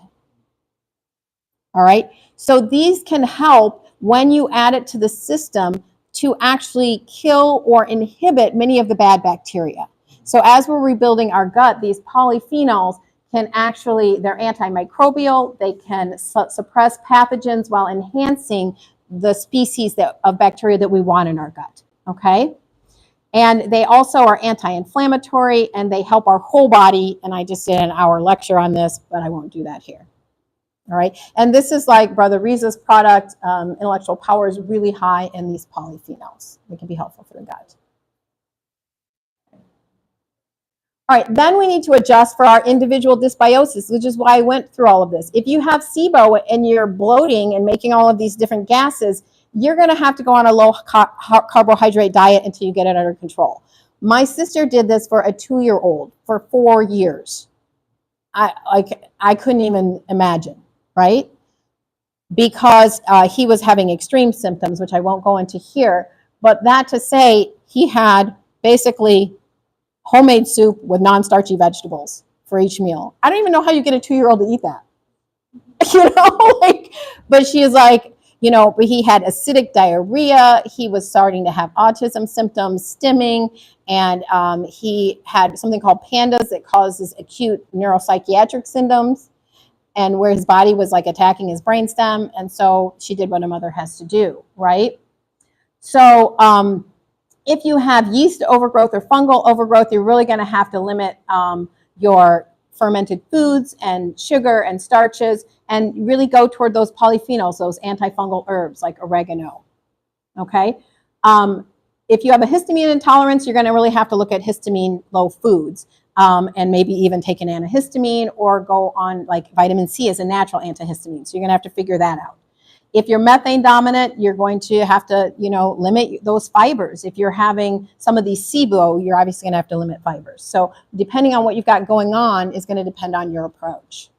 All right? So these can help when you add it to the system to actually kill or inhibit many of the bad bacteria. So as we're rebuilding our gut, these polyphenols can actually, they're antimicrobial, they can suppress pathogens while enhancing the species of bacteria that we want in our gut, okay? And they also are anti-inflammatory, and they help our whole body, and I just did an hour lecture on this, but I won't do that here. All right, and this is like Brother Riza's product. Intellectual power is really high in these polyphenols. They can be helpful for the gut. All right, then we need to adjust for our individual dysbiosis, which is why I went through all of this. If you have SIBO and you're bloating and making all of these different gases, you're going to have to go on a low carbohydrate diet until you get it under control. My sister did this for a 2-year-old for 4 years. I couldn't even imagine, right? Because he was having extreme symptoms, which I won't go into here. But that to say, he had basically homemade soup with non-starchy vegetables for each meal. I don't even know how you get a 2-year-old to eat that. You know, like, but she is like, you know, but he had acidic diarrhea. He was starting to have autism symptoms, stimming, and he had something called PANDAS that causes acute neuropsychiatric symptoms, and where his body was like attacking his brainstem. And so she did what a mother has to do, right? So if you have yeast overgrowth or fungal overgrowth, you're really going to have to limit your fermented foods and sugar and starches, and really go toward those polyphenols, those antifungal herbs like oregano, okay? If you have a histamine intolerance, you're going to really have to look at histamine low foods, and maybe even take an antihistamine or go on like vitamin C as a natural antihistamine. So you're going to have to figure that out. If you're methane dominant, you're going to have to, you know, limit those fibers. If you're having some of these SIBO, you're obviously going to have to limit fibers. So depending on what you've got going on is going to depend on your approach.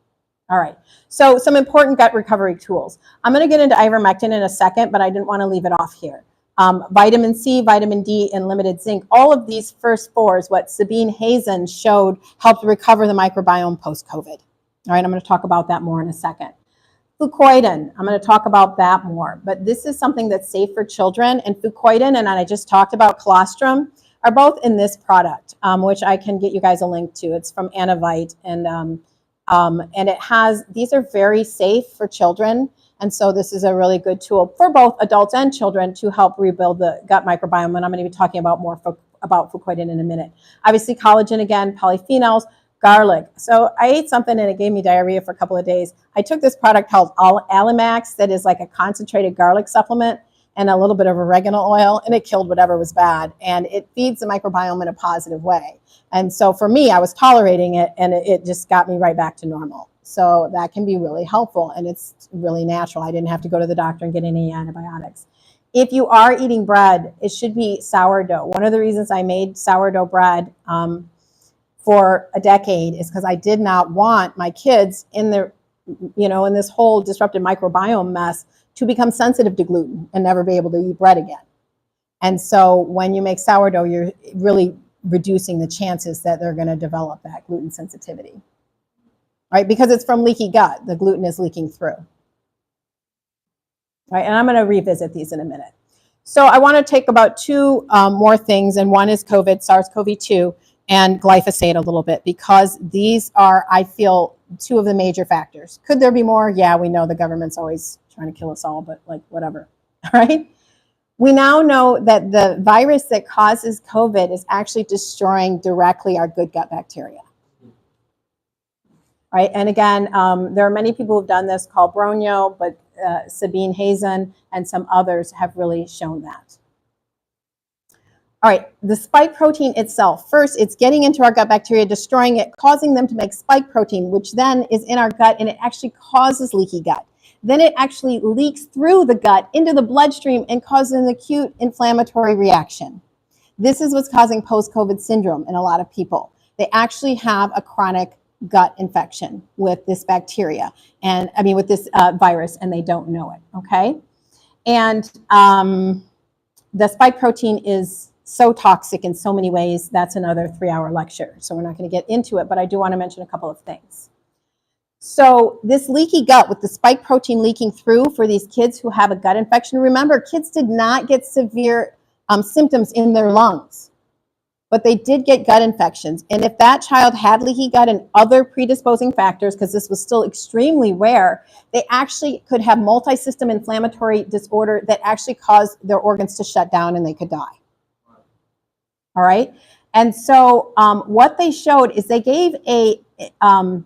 All right, so some important gut recovery tools. I'm going to get into ivermectin in a second, but I didn't want to leave it off here. Vitamin C, vitamin D, and limited zinc. All of these first four is what Sabine Hazen showed helped recover the microbiome post-COVID. All right, I'm going to talk about that more in a second. Fucoidan, I'm going to talk about that more, but this is something that's safe for children. And fucoidan, and I just talked about colostrum, are both in this product, which I can get you guys a link to. It's from Anavite, and it has, these are very safe for children. And so this is a really good tool for both adults and children to help rebuild the gut microbiome. And I'm going to be talking about more about fucoidan in a minute. Obviously, collagen again, polyphenols, garlic. So I ate something and it gave me diarrhea for a couple of days. I took this product called Alimax that is like a concentrated garlic supplement and a little bit of oregano oil, and it killed whatever was bad. And it feeds the microbiome in a positive way. And so for me, I was tolerating it, and it just got me right back to normal. So that can be really helpful, and it's really natural. I didn't have to go to the doctor and get any antibiotics. If you are eating bread, it should be sourdough. One of the reasons I made sourdough bread for a decade is because I did not want my kids in this whole disrupted microbiome mess to become sensitive to gluten and never be able to eat bread again. And so when you make sourdough, you're really reducing the chances that they're going to develop that gluten sensitivity, right? Because it's from leaky gut, the gluten is leaking through. Right, and I'm going to revisit these in a minute. So I want to take about two more things, and one is COVID, SARS-CoV-2, and glyphosate a little bit, because these are, I feel, two of the major factors. Could there be more? Yeah, we know the government's always trying to kill us all, but like whatever, all right? We now know that the virus that causes COVID is actually destroying directly our good gut bacteria. Right, and again, there are many people who've done this called Bronio, but Sabine Hazen and some others have really shown that. All right, the spike protein itself. First, it's getting into our gut bacteria, destroying it, causing them to make spike protein, which then is in our gut, and it actually causes leaky gut. Then it actually leaks through the gut into the bloodstream and causes an acute inflammatory reaction. This is what's causing post-COVID syndrome in a lot of people. They actually have a chronic gut infection with this bacteria, and I mean with this virus, and they don't know it, okay? And the spike protein is so toxic in so many ways. That's another 3-hour lecture, so we're not going to get into it, but I do want to mention a couple of things. So this leaky gut with the spike protein leaking through for these kids who have a gut infection, remember, kids did not get severe symptoms in their lungs, but they did get gut infections. And if that child had leaky gut and other predisposing factors, because this was still extremely rare, they actually could have multi-system inflammatory disorder that actually caused their organs to shut down and they could die. All right. And so what they showed is they gave an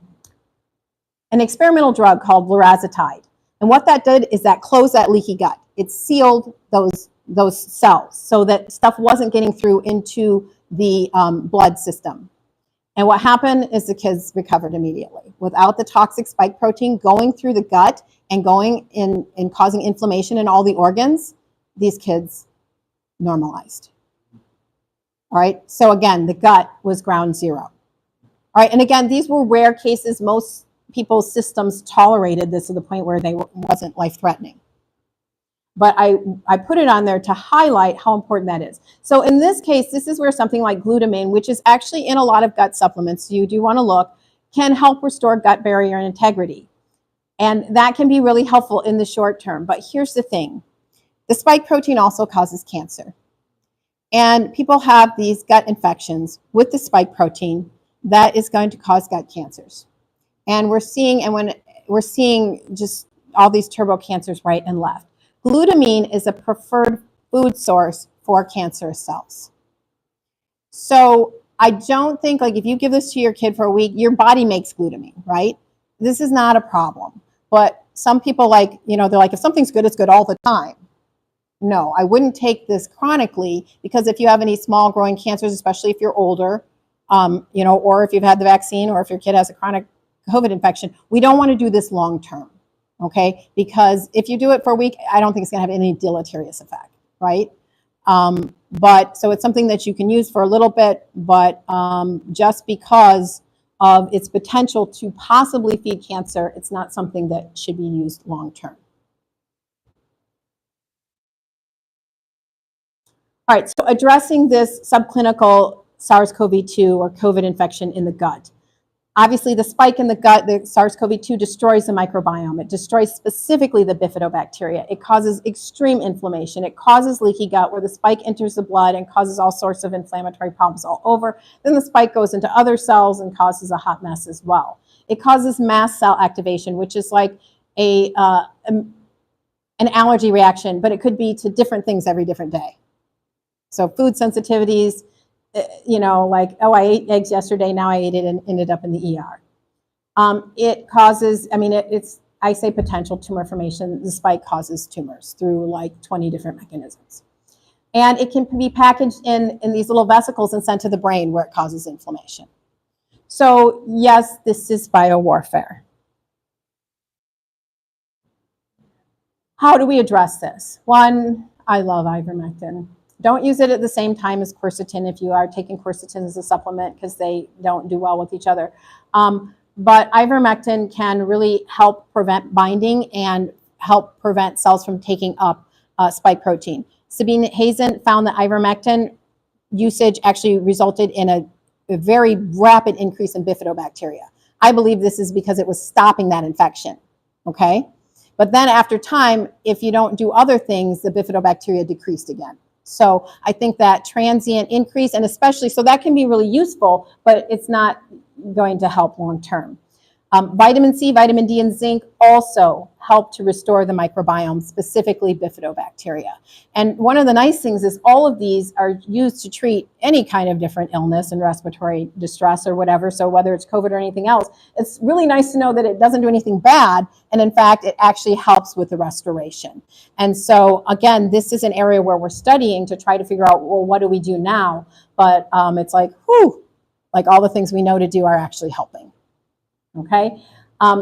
experimental drug called lorazepam. And what that did is that closed that leaky gut. It sealed those cells so that stuff wasn't getting through into the blood system. And what happened is the kids recovered immediately. Without the toxic spike protein going through the gut and going in and causing inflammation in all the organs, these kids normalized. All right, so again, the gut was ground zero. All right, and again, these were rare cases. Most people's systems tolerated this to the point where they wasn't life-threatening. But I put it on there to highlight how important that is. So in this case, this is where something like glutamine, which is actually in a lot of gut supplements, so you do want to look, can help restore gut barrier integrity. And that can be really helpful in the short term. But here's the thing. The spike protein also causes cancer. And people have these gut infections with the spike protein that is going to cause gut cancers. And we're seeing just all these turbo cancers right and left. Glutamine is a preferred food source for cancerous cells. So I don't think, like, if you give this to your kid for a week, your body makes glutamine, right? This is not a problem. But some people, like, they're like, if something's good, it's good all the time. No, I wouldn't take this chronically, because if you have any small growing cancers, especially if you're older, or if you've had the vaccine, or if your kid has a chronic COVID infection, we don't want to do this long term. Okay, because if you do it for a week, I don't think it's going to have any deleterious effect, right? But so it's something that you can use for a little bit, but just because of its potential to possibly feed cancer, it's not something that should be used long term. All right, so addressing this subclinical SARS-CoV-2 or COVID infection in the gut. Obviously, the spike in the gut, the SARS-CoV-2 destroys the microbiome. It destroys specifically the bifidobacteria. It causes extreme inflammation. It causes leaky gut where the spike enters the blood and causes all sorts of inflammatory problems all over. Then the spike goes into other cells and causes a hot mess as well. It causes mast cell activation, which is like an allergy reaction, but it could be to different things every different day. So food sensitivities, you know, like, oh, I ate eggs yesterday, now I ate it and ended up in the ER. It causes, I mean, I say potential tumor formation. The spike causes tumors through like 20 different mechanisms. And it can be packaged in these little vesicles and sent to the brain where it causes inflammation. So yes, this is biowarfare. How do we address this? One, I love ivermectin. Don't use it at the same time as quercetin if you are taking quercetin as a supplement because they don't do well with each other. But ivermectin can really help prevent binding and help prevent cells from taking up spike protein. Sabine Hazen found that ivermectin usage actually resulted in a very rapid increase in bifidobacteria. I believe this is because it was stopping that infection, okay? But then after time, if you don't do other things, the bifidobacteria decreased again. So I think that transient increase, and especially, so that can be really useful, but it's not going to help long term. Vitamin C, vitamin D, and zinc also help to restore the microbiome, specifically bifidobacteria. And one of the nice things is all of these are used to treat any kind of different illness and respiratory distress or whatever. So whether it's COVID or anything else, it's really nice to know that it doesn't do anything bad. And in fact, it actually helps with the restoration. And so again, this is an area where we're studying to try to figure out, well, what do we do now? But it's like, whew, like all the things we know to do are actually helping. Okay.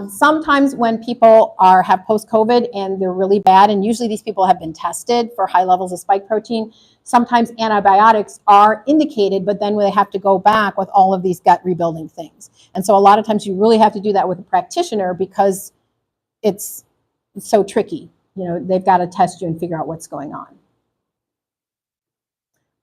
Sometimes when people have post-COVID and they're really bad, and usually these people have been tested for high levels of spike protein, sometimes antibiotics are indicated, but then they have to go back with all of these gut rebuilding things. And so a lot of times you really have to do that with a practitioner because it's so tricky. You know, they've got to test you and figure out what's going on.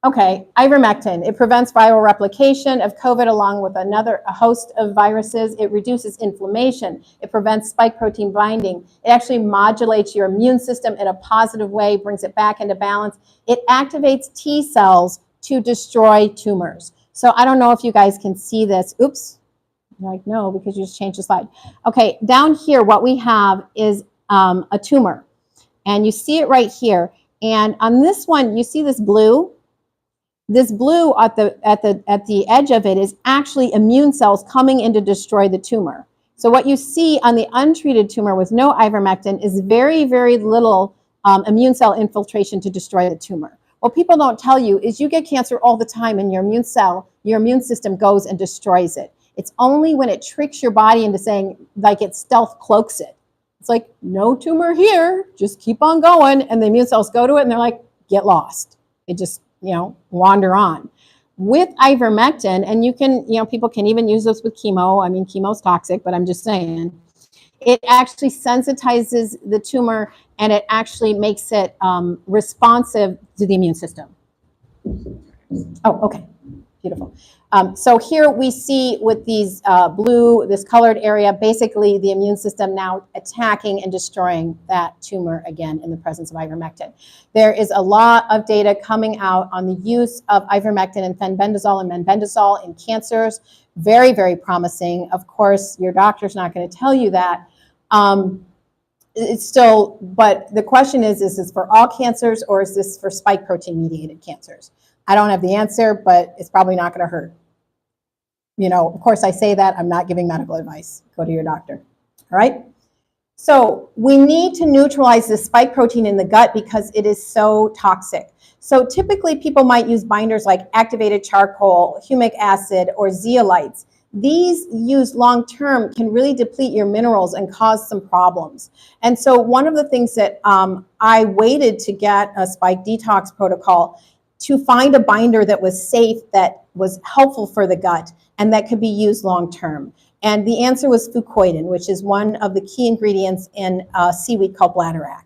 Okay, ivermectin. It prevents viral replication of COVID along with a host of viruses. It reduces inflammation. It prevents spike protein binding. It actually modulates your immune system in a positive way, brings it back into balance. It activates T cells to destroy tumors. So I don't know if you guys can see this. Oops. You're like, no, because you just changed the slide. Okay, down here, what we have is a tumor. And you see it right here. And on this one, you see this blue? This blue at the edge of it is actually immune cells coming in to destroy the tumor. So what you see on the untreated tumor with no ivermectin is very, very little immune cell infiltration to destroy the tumor. What people don't tell you is you get cancer all the time and your immune system goes and destroys it. It's only when it tricks your body into saying, like it stealth cloaks it. It's like, no tumor here, just keep on going. And the immune cells go to it and they're like, get lost. It just, you know, wander on. With ivermectin, and you can, you know, people can even use this with chemo. I mean, chemo's toxic, but I'm just saying, it actually sensitizes the tumor and it actually makes it responsive to the immune system. Oh, okay, beautiful. So here we see with these this colored area, basically the immune system now attacking and destroying that tumor again in the presence of ivermectin. There is a lot of data coming out on the use of ivermectin and fenbendazole and menbendazole in cancers. Very, very promising. Of course, your doctor's not going to tell you that. It's still, but the question is this for all cancers or is this for spike protein mediated cancers? I don't have the answer, but it's probably not going to hurt. You know, of course I say that, I'm not giving medical advice. Go to your doctor, all right? So we need to neutralize this spike protein in the gut because it is so toxic. So typically people might use binders like activated charcoal, humic acid, or zeolites. These used long-term can really deplete your minerals and cause some problems. And so one of the things that I waited to get a spike detox protocol to find a binder that was safe, that was helpful for the gut, and that could be used long-term. And the answer was fucoidan, which is one of the key ingredients in seaweed called bladderwrack.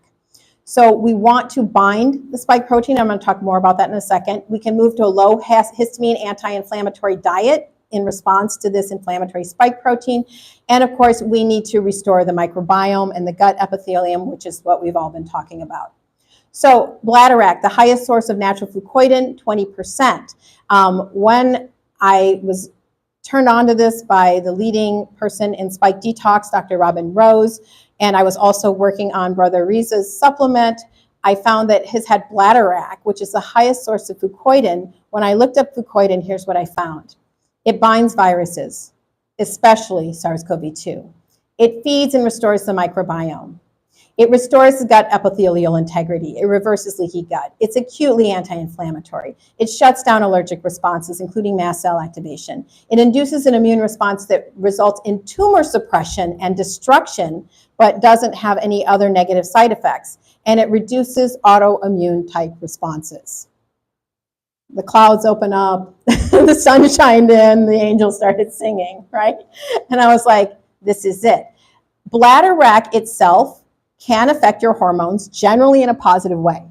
So we want to bind the spike protein. I'm going to talk more about that in a second. We can move to a low histamine anti-inflammatory diet in response to this inflammatory spike protein. And of course, we need to restore the microbiome and the gut epithelium, which is what we've all been talking about. So bladderwrack, the highest source of natural fucoidan, 20%. When I was turned on to this by the leading person in spike detox, Dr. Robin Rose, and I was also working on Brother Riza's supplement, I found that his had bladderwrack, which is the highest source of fucoidan. When I looked up fucoidan, here's what I found. It binds viruses, especially SARS-CoV-2. It feeds and restores the microbiome. It restores the gut epithelial integrity. It reverses leaky gut. It's acutely anti-inflammatory. It shuts down allergic responses, including mast cell activation. It induces an immune response that results in tumor suppression and destruction, but doesn't have any other negative side effects. And it reduces autoimmune type responses. The clouds open up, the sun shined in, the angels started singing, right? And I was like, this is it. Bladderwrack itself can affect your hormones, generally in a positive way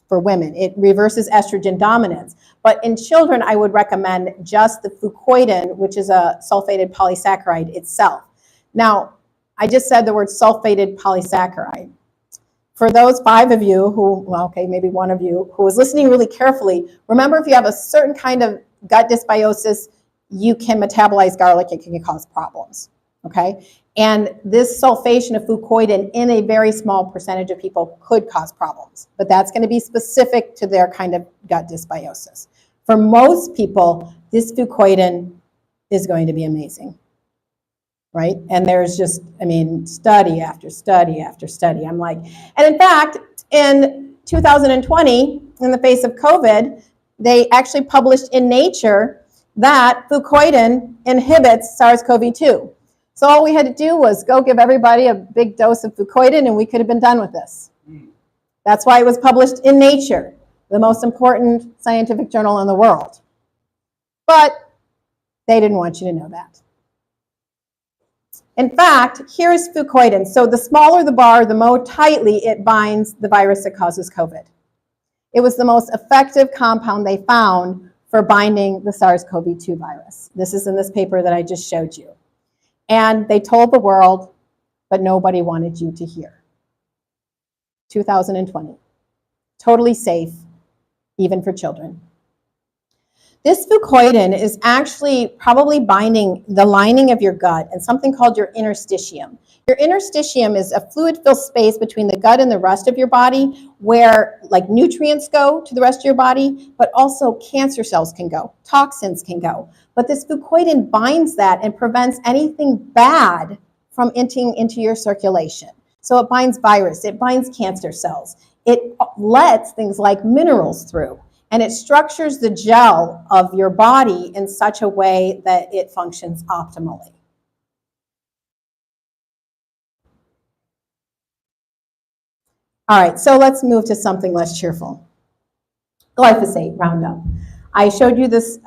for women. It reverses estrogen dominance. But in children, I would recommend just the fucoidan, which is a sulfated polysaccharide itself. Now, I just said the word sulfated polysaccharide. For those 5 of you who, well, okay, maybe 1 of you, who was listening really carefully, remember if you have a certain kind of gut dysbiosis, you can metabolize garlic, it can cause problems, okay? And this sulfation of fucoidan in a very small percentage of people could cause problems, but that's going to be specific to their kind of gut dysbiosis. For most people, this fucoidan is going to be amazing, right? And there's just, I mean, study after study after study. I'm like, and in fact, in 2020, in the face of COVID, they actually published in Nature that fucoidan inhibits SARS-CoV-2. So all we had to do was go give everybody a big dose of fucoidan and we could have been done with this. That's why it was published in Nature, the most important scientific journal in the world. But they didn't want you to know that. In fact, here's fucoidan. So the smaller the bar, the more tightly it binds the virus that causes COVID. It was the most effective compound they found for binding the SARS-CoV-2 virus. This is in this paper that I just showed you. And they told the world, but nobody wanted you to hear. 2020. Totally safe, even for children. This fucoidan is actually probably binding the lining of your gut and something called your interstitium. Your interstitium is a fluid-filled space between the gut and the rest of your body where like nutrients go to the rest of your body, but also cancer cells can go, toxins can go. But this fucoidan binds that and prevents anything bad from entering into your circulation. So it binds virus, it binds cancer cells. It lets things like minerals through. And it structures the gel of your body in such a way that it functions optimally. All right, so let's move to something less cheerful. Glyphosate, Roundup. I showed you this,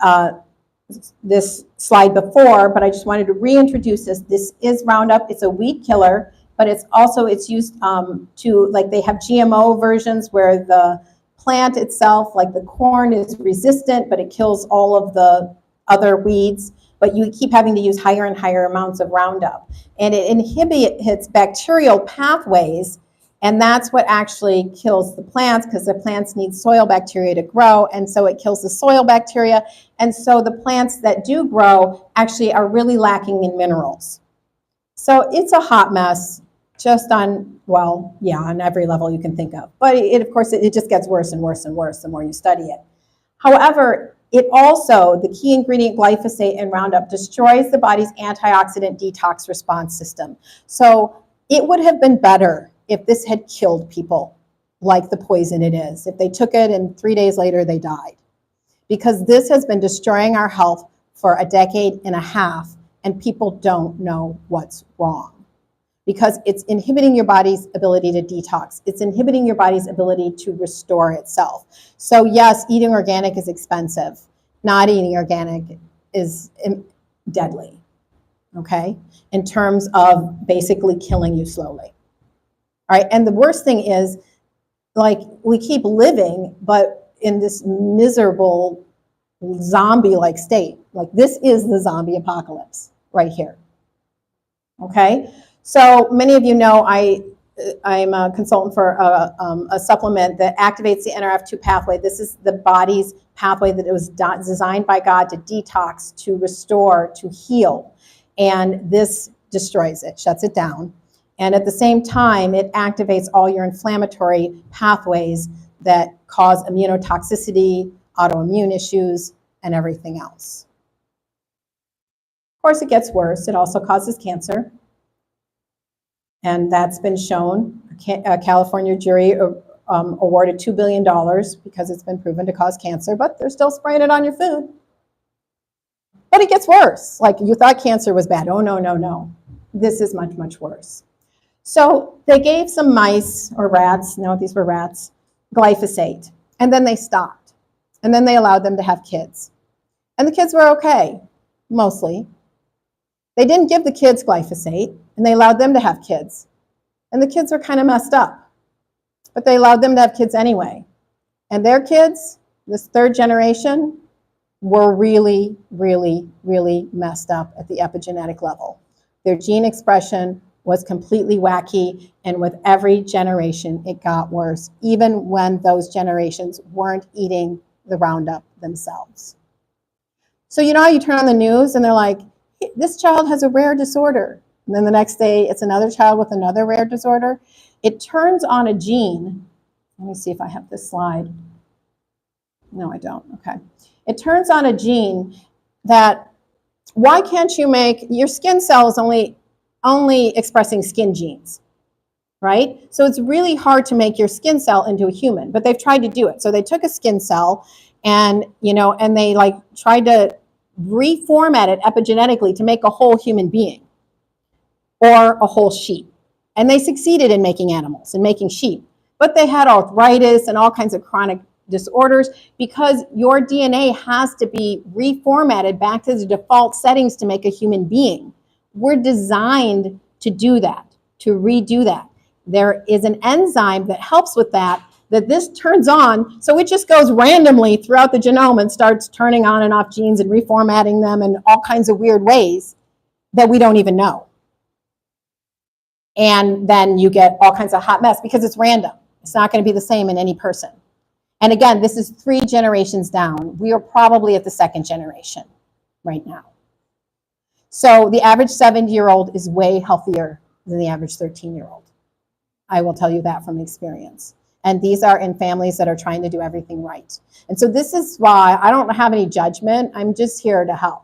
this slide before, but I just wanted to reintroduce this. This is Roundup. It's a weed killer, but it's also, it's used to, like they have GMO versions where the plant itself, like the corn, is resistant, but it kills all of the other weeds, but you keep having to use higher and higher amounts of Roundup. And it inhibits bacterial pathways, and that's what actually kills the plants, because the plants need soil bacteria to grow, and so it kills the soil bacteria, and so the plants that do grow actually are really lacking in minerals. So it's a hot mess. Just on, well, yeah, on every level you can think of. But of course, it just gets worse and worse and worse the more you study it. However, it also, the key ingredient glyphosate and Roundup, destroys the body's antioxidant detox response system. So it would have been better if this had killed people like the poison it is. If they took it and 3 days later they died. Because this has been destroying our health for a decade and a half, and people don't know what's wrong. Because it's inhibiting your body's ability to detox. It's inhibiting your body's ability to restore itself. So yes, eating organic is expensive. Not eating organic is deadly, okay? In terms of basically killing you slowly. All right, and the worst thing is, like, we keep living, but in this miserable zombie-like state. Like this is the zombie apocalypse right here. Okay, so many of you know I'm a consultant for a supplement that activates the NRF2 pathway. This is the body's pathway that it was designed by God to detox, to restore, to heal. And this destroys it, shuts it down. And at the same time, it activates all your inflammatory pathways that cause immunotoxicity, autoimmune issues, and everything else. Of course, it gets worse. It also causes cancer. And that's been shown. A California jury awarded $2 billion because it's been proven to cause cancer, but they're still spraying it on your food. But it gets worse. Like you thought cancer was bad. Oh, no, no, no. This is much, much worse. So they gave some mice or rats, no, these were rats, glyphosate. And then they stopped. And then they allowed them to have kids. And the kids were okay, mostly. They didn't give the kids glyphosate, and they allowed them to have kids. And the kids were kind of messed up. But they allowed them to have kids anyway. And their kids, this third generation, were really, really, really messed up at the epigenetic level. Their gene expression was completely wacky, and with every generation, it got worse, even when those generations weren't eating the Roundup themselves. So you know how you turn on the news and they're like, this child has a rare disorder. And then the next day, it's another child with another rare disorder. It turns on a gene. Let me see if I have this slide. No, I don't. Okay. It turns on a gene that, why can't you make, your skin cells only expressing skin genes, right? So it's really hard to make your skin cell into a human, but they've tried to do it. So they took a skin cell and, and they like tried to reformat it epigenetically to make a whole human being or a whole sheep. And they succeeded in making animals and making sheep, but they had arthritis and all kinds of chronic disorders because your DNA has to be reformatted back to the default settings to make a human being. We're designed to do that, to redo that. There is an enzyme that helps with that this turns on, so it just goes randomly throughout the genome and starts turning on and off genes and reformatting them in all kinds of weird ways that we don't even know. And then you get all kinds of hot mess because it's random. It's not going to be the same in any person. And again, this is 3 generations down. We are probably at the 2nd generation right now. So the average 7-year-old is way healthier than the average 13-year-old. I will tell you that from experience. And these are in families that are trying to do everything right. And so this is why I don't have any judgment. I'm just here to help,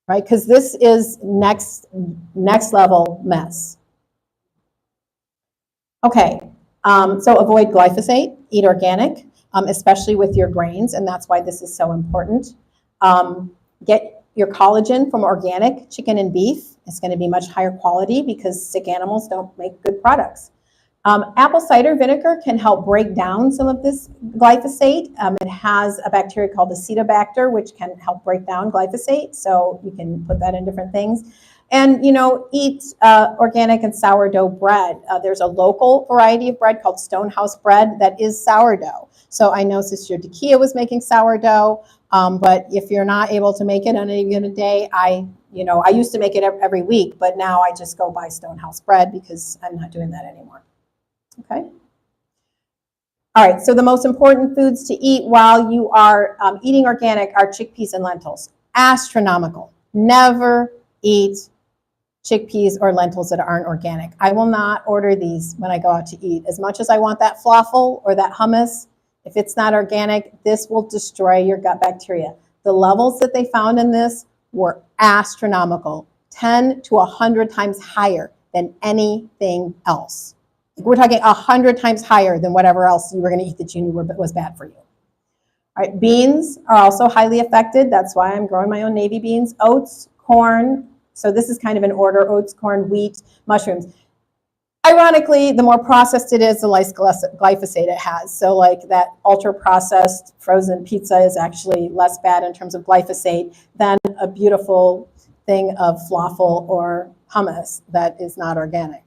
right? Because this is next level mess. Okay, so avoid glyphosate, eat organic, especially with your grains, and that's why this is so important. Get your collagen from organic chicken and beef. It's going to be much higher quality because sick animals don't make good products. Apple cider vinegar can help break down some of this glyphosate. It has a bacteria called Acetobacter, which can help break down glyphosate, so you can put that in different things. And, eat organic and sourdough bread. There's a local variety of bread called Stonehouse bread that is sourdough. So I know Sister Dakia was making sourdough, but if you're not able to make it on any given day, I used to make it every week, but now I just go buy Stonehouse bread because I'm not doing that anymore. Okay. All right, so the most important foods to eat while you are eating organic are chickpeas and lentils. Astronomical. Never eat chickpeas or lentils that aren't organic. I will not order these when I go out to eat. As much as I want that falafel or that hummus, if it's not organic, this will destroy your gut bacteria. The levels that they found in this were astronomical, 10 to 100 times higher than anything else. We're talking 100 times higher than whatever else you were going to eat that you knew was bad for you. All right, beans are also highly affected. That's why I'm growing my own navy beans. Oats, corn. So this is kind of an order: oats, corn, wheat, mushrooms. Ironically, the more processed it is, the less glyphosate it has. So like that ultra-processed frozen pizza is actually less bad in terms of glyphosate than a beautiful thing of falafel or hummus that is not organic.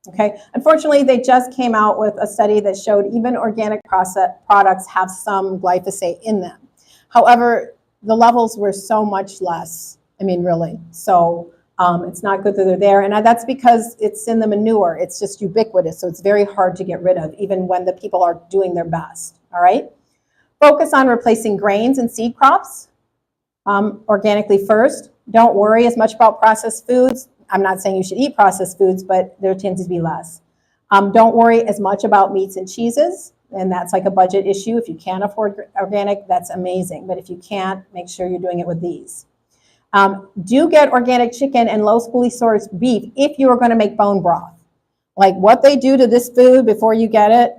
Okay. Unfortunately, they just came out with a study that showed even organic processed products have some glyphosate in them. However, the levels were so much less. I mean, really. So it's not good that they're there. And that's because it's in the manure. It's just ubiquitous. So it's very hard to get rid of, even when the people are doing their best. All right. Focus on replacing grains and seed crops organically first. Don't worry as much about processed foods. I'm not saying you should eat processed foods, but there tends to be less. Don't worry as much about meats and cheeses, and that's like a budget issue. If you can afford organic, that's amazing. But if you can't, make sure you're doing it with these. Do get organic chicken and locally sourced beef if you are going to make bone broth. Like what they do to this food before you get it,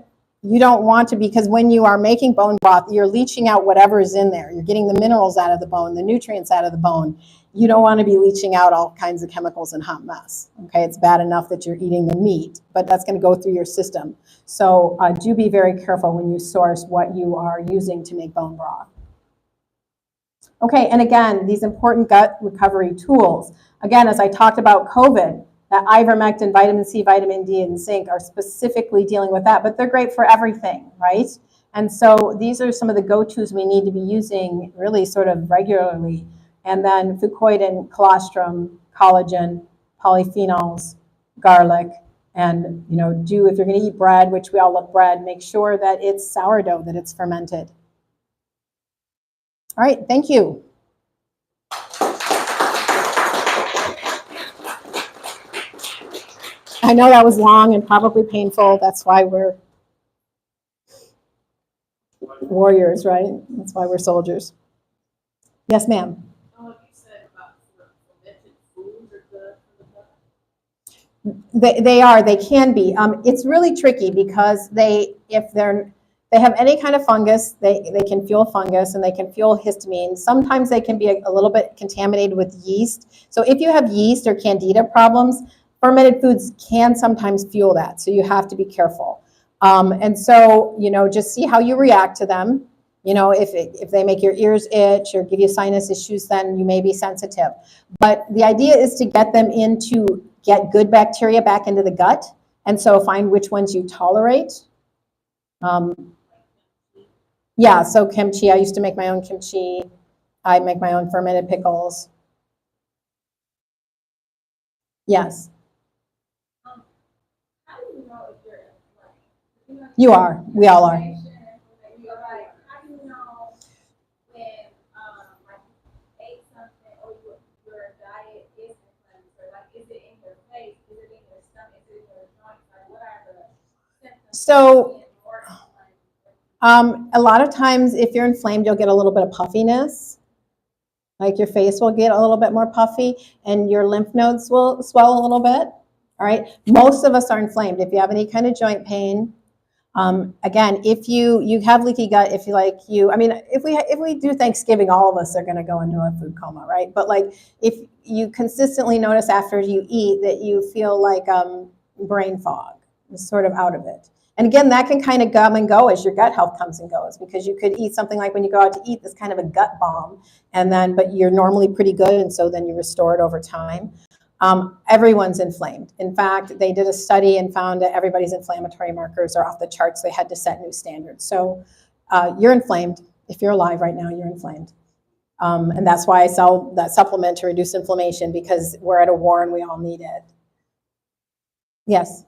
you don't want to, because when you are making bone broth, you're leaching out whatever is in there. You're getting the minerals out of the bone, the nutrients out of the bone. You don't want to be leaching out all kinds of chemicals and hot mess. Okay, it's bad enough that you're eating the meat, but that's going to go through your system. So do be very careful when you source what you are using to make bone broth. Okay, and again, these important gut recovery tools. Again, as I talked about COVID, that ivermectin, vitamin C, vitamin D, and zinc are specifically dealing with that, but they're great for everything, right? And so these are some of the go-tos we need to be using really sort of regularly. And then fucoidan, colostrum, collagen, polyphenols, garlic, and if you're going to eat bread, which we all love bread, make sure that it's sourdough, that it's fermented. All right, thank you. I know that was long and probably painful. That's why we're warriors, right? That's why we're soldiers. Yes, ma'am. They can be. It's really tricky because if they have any kind of fungus, they can fuel fungus and they can fuel histamine. Sometimes they can be a little bit contaminated with yeast. So if you have yeast or candida problems, fermented foods can sometimes fuel that. So you have to be careful. And so, just see how you react to them. If they make your ears itch or give you sinus issues, then you may be sensitive. But the idea is to get them get good bacteria back into the gut. And so find which ones you tolerate. Yeah, so kimchi, I used to make my own kimchi. I make my own fermented pickles. Yes. How do you know if you're inflamed? You are. We all are. How do you know when like you ate something or your diet is inflammatory? Like, is it in your face? Is it in your stomach? Is it in your joints? Like, what are the symptoms? So a lot of times if you're inflamed, you'll get a little bit of puffiness. Like your face will get a little bit more puffy and your lymph nodes will swell a little bit. All right. Most of us are inflamed. If you have any kind of joint pain, again, if you have leaky gut, if we do Thanksgiving, all of us are going to go into a food coma, right? But like if you consistently notice after you eat that you feel like brain fog, is sort of out of it. And again, that can kind of come and go as your gut health comes and goes, because you could eat something like when you go out to eat, this kind of a gut bomb, but you're normally pretty good, and so then you restore it over time. Everyone's inflamed. In fact, they did a study and found that everybody's inflammatory markers are off the charts. They had to set new standards. So you're inflamed. If you're alive right now, you're inflamed. And that's why I sell that supplement to reduce inflammation, because we're at a war and we all need it. Yes?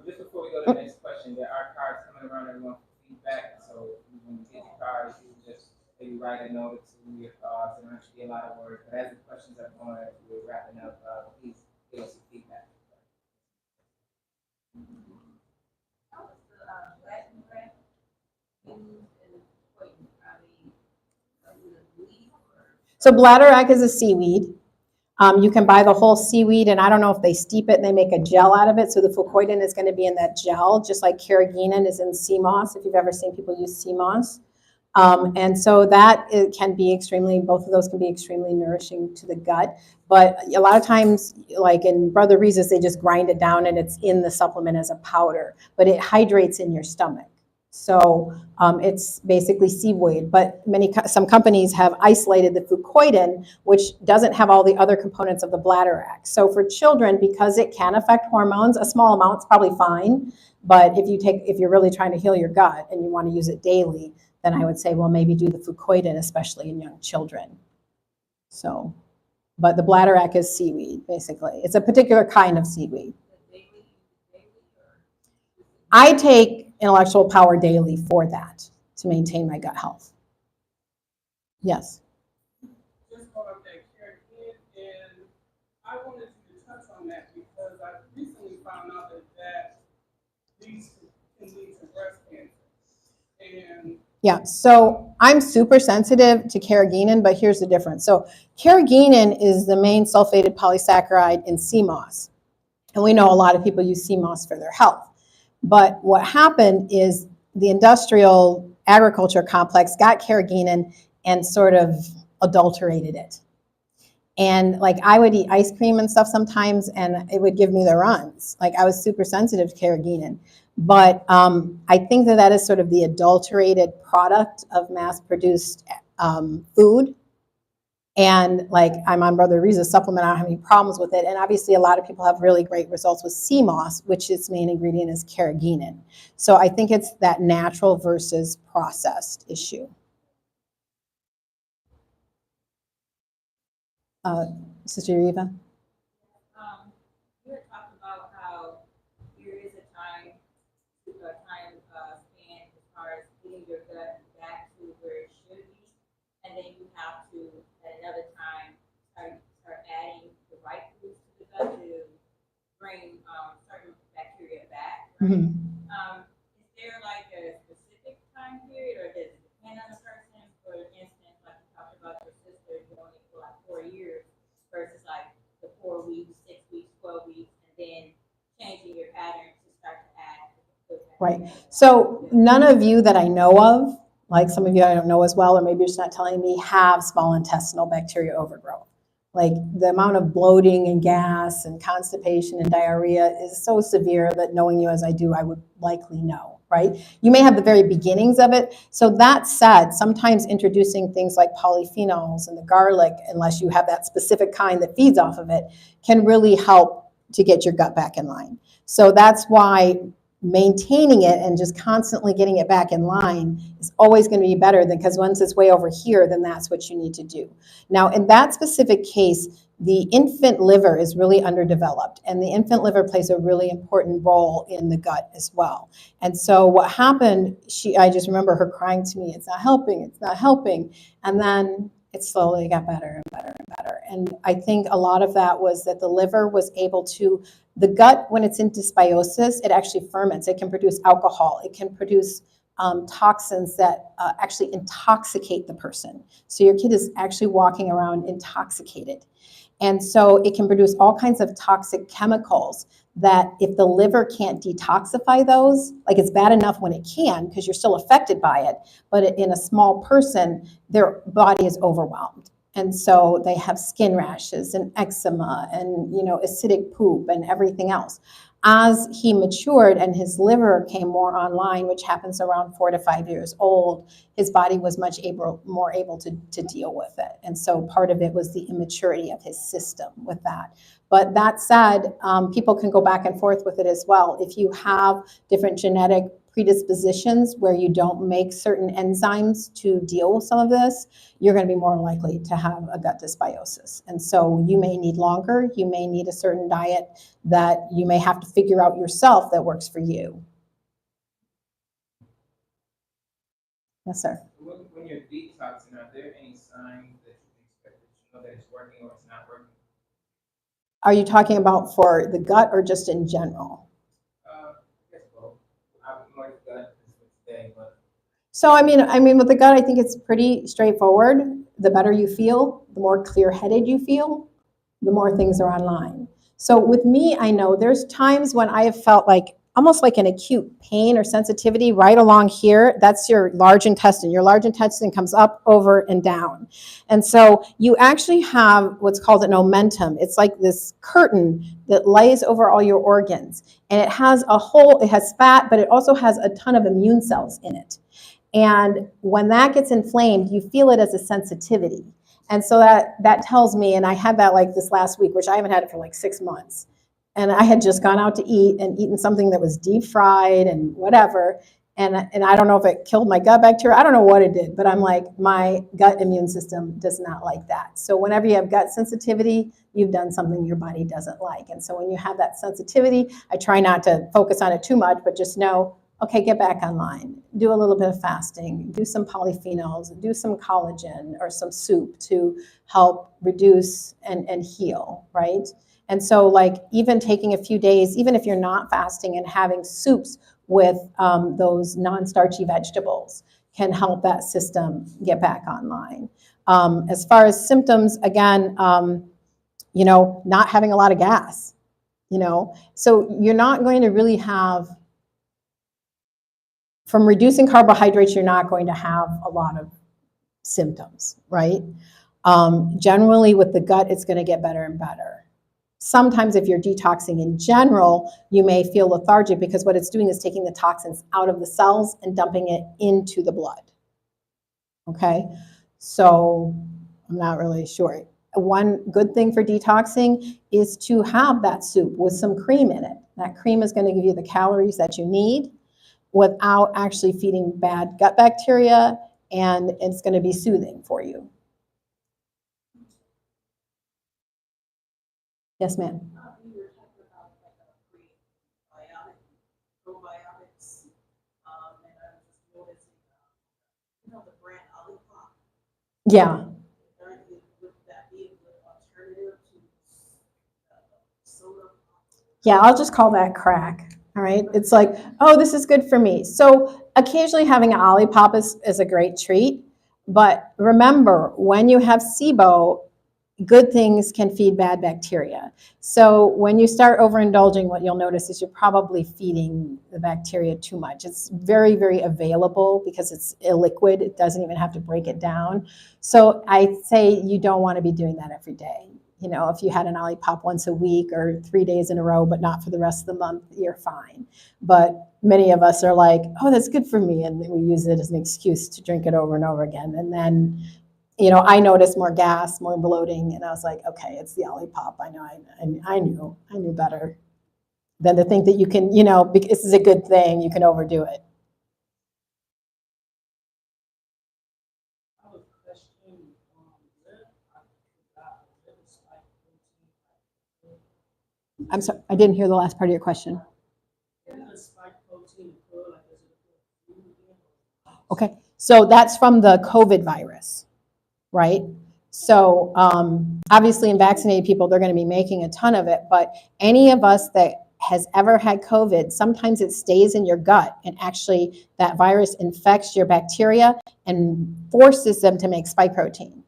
Just before we go to the next question, there are cards coming around everyone for feedback. So when you get your cards, you just maybe write a note to your thoughts. There might be a lot of words. But as the questions are going, as we're wrapping up, please give us some feedback. So bladderwrack is a seaweed. You can buy the whole seaweed, and I don't know if they steep it and they make a gel out of it. So the fucoidan is going to be in that gel, just like carrageenan is in sea moss, if you've ever seen people use sea moss. And so that can be both of those can be extremely nourishing to the gut. But a lot of times, like in Brother Reese's, they just grind it down and it's in the supplement as a powder, but it hydrates in your stomach. So it's basically seaweed, but some companies have isolated the fucoidan, which doesn't have all the other components of the bladderwrack. So for children, because it can affect hormones, a small amount's probably fine. But if you're really trying to heal your gut and you want to use it daily, then I would say, well, maybe do the fucoidan, especially in young children. So, but the bladderwrack is seaweed, basically. It's a particular kind of seaweed. I take intellectual power daily for that, to maintain my gut health. Yes. Just brought up that carrot and I wanted you to touch on that because I recently found out that can lead to breast cancer. And yeah, so I'm super sensitive to carrageenan, but here's the difference. So carrageenan is the main sulfated polysaccharide in sea moss. And we know a lot of people use sea moss for their health. But what happened is the industrial agriculture complex got carrageenan and sort of adulterated it. And like I would eat ice cream and stuff sometimes and it would give me the runs. Like I was super sensitive to carrageenan. But I think that is sort of the adulterated product of mass-produced food. And like I'm on Brother Reese's supplement, I don't have any problems with it. And obviously a lot of people have really great results with sea moss, which its main ingredient is carrageenan. So I think it's that natural versus processed issue. Sister Eva? You had talked about how there is a time span as far as getting your gut back to where it should be, and then you have to, at another time, start adding the right foods to the gut to bring certain bacteria back. Right? Mm-hmm. Is there like a specific time period, or does it depend on the person? For instance, like you talked about your sister doing it for like 4 years versus like the 4 weeks, 6 weeks, 12 weeks, and then changing your pattern to start to add. Right. So none of you that I know of, like some of you I don't know as well, or maybe you're just not telling me, have small intestinal bacteria overgrowth. Like the amount of bloating and gas and constipation and diarrhea is so severe that knowing you as I do, I would likely know, right? You may have the very beginnings of it. So that said, sometimes introducing things like polyphenols and the garlic, unless you have that specific kind that feeds off of it, can really help to get your gut back in line. So that's why maintaining it and just constantly getting it back in line is always going to be better than, because once it's way over here, then that's what you need to do. Now, in that specific case, the infant liver is really underdeveloped, and the infant liver plays a really important role in the gut as well. And so what happened, I just remember her crying to me, it's not helping, it's not helping. And then it slowly got better and better and better. And I think a lot of that was that the liver was able to, the gut, when it's in dysbiosis, it actually ferments. It can produce alcohol. It can produce toxins that actually intoxicate the person. So your kid is actually walking around intoxicated. And so it can produce all kinds of toxic chemicals that if the liver can't detoxify those, like it's bad enough when it can, because you're still affected by it, but in a small person, their body is overwhelmed. And so they have skin rashes and eczema and, acidic poop and everything else. As he matured and his liver came more online, which happens around 4 to 5 years old, his body was more able to deal with it. And so part of it was the immaturity of his system with that. But that said, people can go back and forth with it as well. If you have different genetic predispositions where you don't make certain enzymes to deal with some of this, you're going to be more likely to have a gut dysbiosis. And so you may need longer, you may need a certain diet that you may have to figure out yourself that works for you. Yes, sir. When you're detoxing, are there any signs that you can expect that you know that it's working or it's not working? Are you talking about for the gut or just in general? I guess both. I'm more gut today, but. So I mean, with the gut, I think it's pretty straightforward. The better you feel, the more clear-headed you feel, the more things are online. So with me, I know there's times when I have felt like almost like an acute pain or sensitivity right along here. That's your large intestine. Your large intestine comes up, over, and down. And so you actually have what's called an omentum. It's like this curtain that lays over all your organs. And it has it has fat, but it also has a ton of immune cells in it. And when that gets inflamed, you feel it as a sensitivity. And so that tells me, and I had that like this last week, which I haven't had it for like 6 months. And I had just gone out to eat and eaten something that was deep fried and whatever. And I don't know if it killed my gut bacteria. I don't know what it did, but I'm like, my gut immune system does not like that. So whenever you have gut sensitivity, you've done something your body doesn't like. And so when you have that sensitivity, I try not to focus on it too much, but just know, okay, get back online, do a little bit of fasting, do some polyphenols, do some collagen or some soup to help reduce and heal, right? And so like even taking a few days, even if you're not fasting and having soups with those non-starchy vegetables can help that system get back online. As far as symptoms, again, not having a lot of gas, so you're not going to really have, from reducing carbohydrates, you're not going to have a lot of symptoms, right? Generally with the gut, it's going to get better and better. Sometimes if you're detoxing in general, you may feel lethargic because what it's doing is taking the toxins out of the cells and dumping it into the blood. Okay, so I'm not really sure. One good thing for detoxing is to have that soup with some cream in it. That cream is going to give you the calories that you need without actually feeding bad gut bacteria, and it's going to be soothing for you. Yes, ma'am. You were talking about like a prebiotic, probiotics, and I was just noticing, the brand Olipop. Yeah. Would that be a good alternative to soda? Yeah, I'll just call that crack. All right. It's like, oh, this is good for me. So occasionally having an Olipop is a great treat. But remember, when you have SIBO, good things can feed bad bacteria. So when you start overindulging, what you'll notice is you're probably feeding the bacteria too much. It's very, very available because it's illiquid. It doesn't even have to break it down. So I say you don't want to be doing that every day. If you had an Olipop once a week or 3 days in a row, but not for the rest of the month, you're fine. But many of us are like, oh, that's good for me. And we use it as an excuse to drink it over and over again. And then I noticed more gas, more bloating, and I was like, okay, it's the Olipop. I knew better than to think that you can, because this is a good thing, you can overdo it. I have a question on that. I forgot what it's like protein. I'm sorry, I didn't hear the last part of your question. Isn't a spike protein good? Like, is it a good food again? Okay, so that's from the COVID virus, right? So obviously in vaccinated people, they're going to be making a ton of it, but any of us that has ever had COVID, sometimes it stays in your gut and actually that virus infects your bacteria and forces them to make spike protein,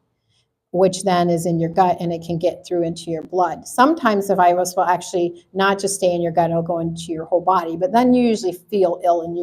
which then is in your gut and it can get through into your blood. Sometimes the virus will actually not just stay in your gut, it'll go into your whole body, but then you usually feel ill and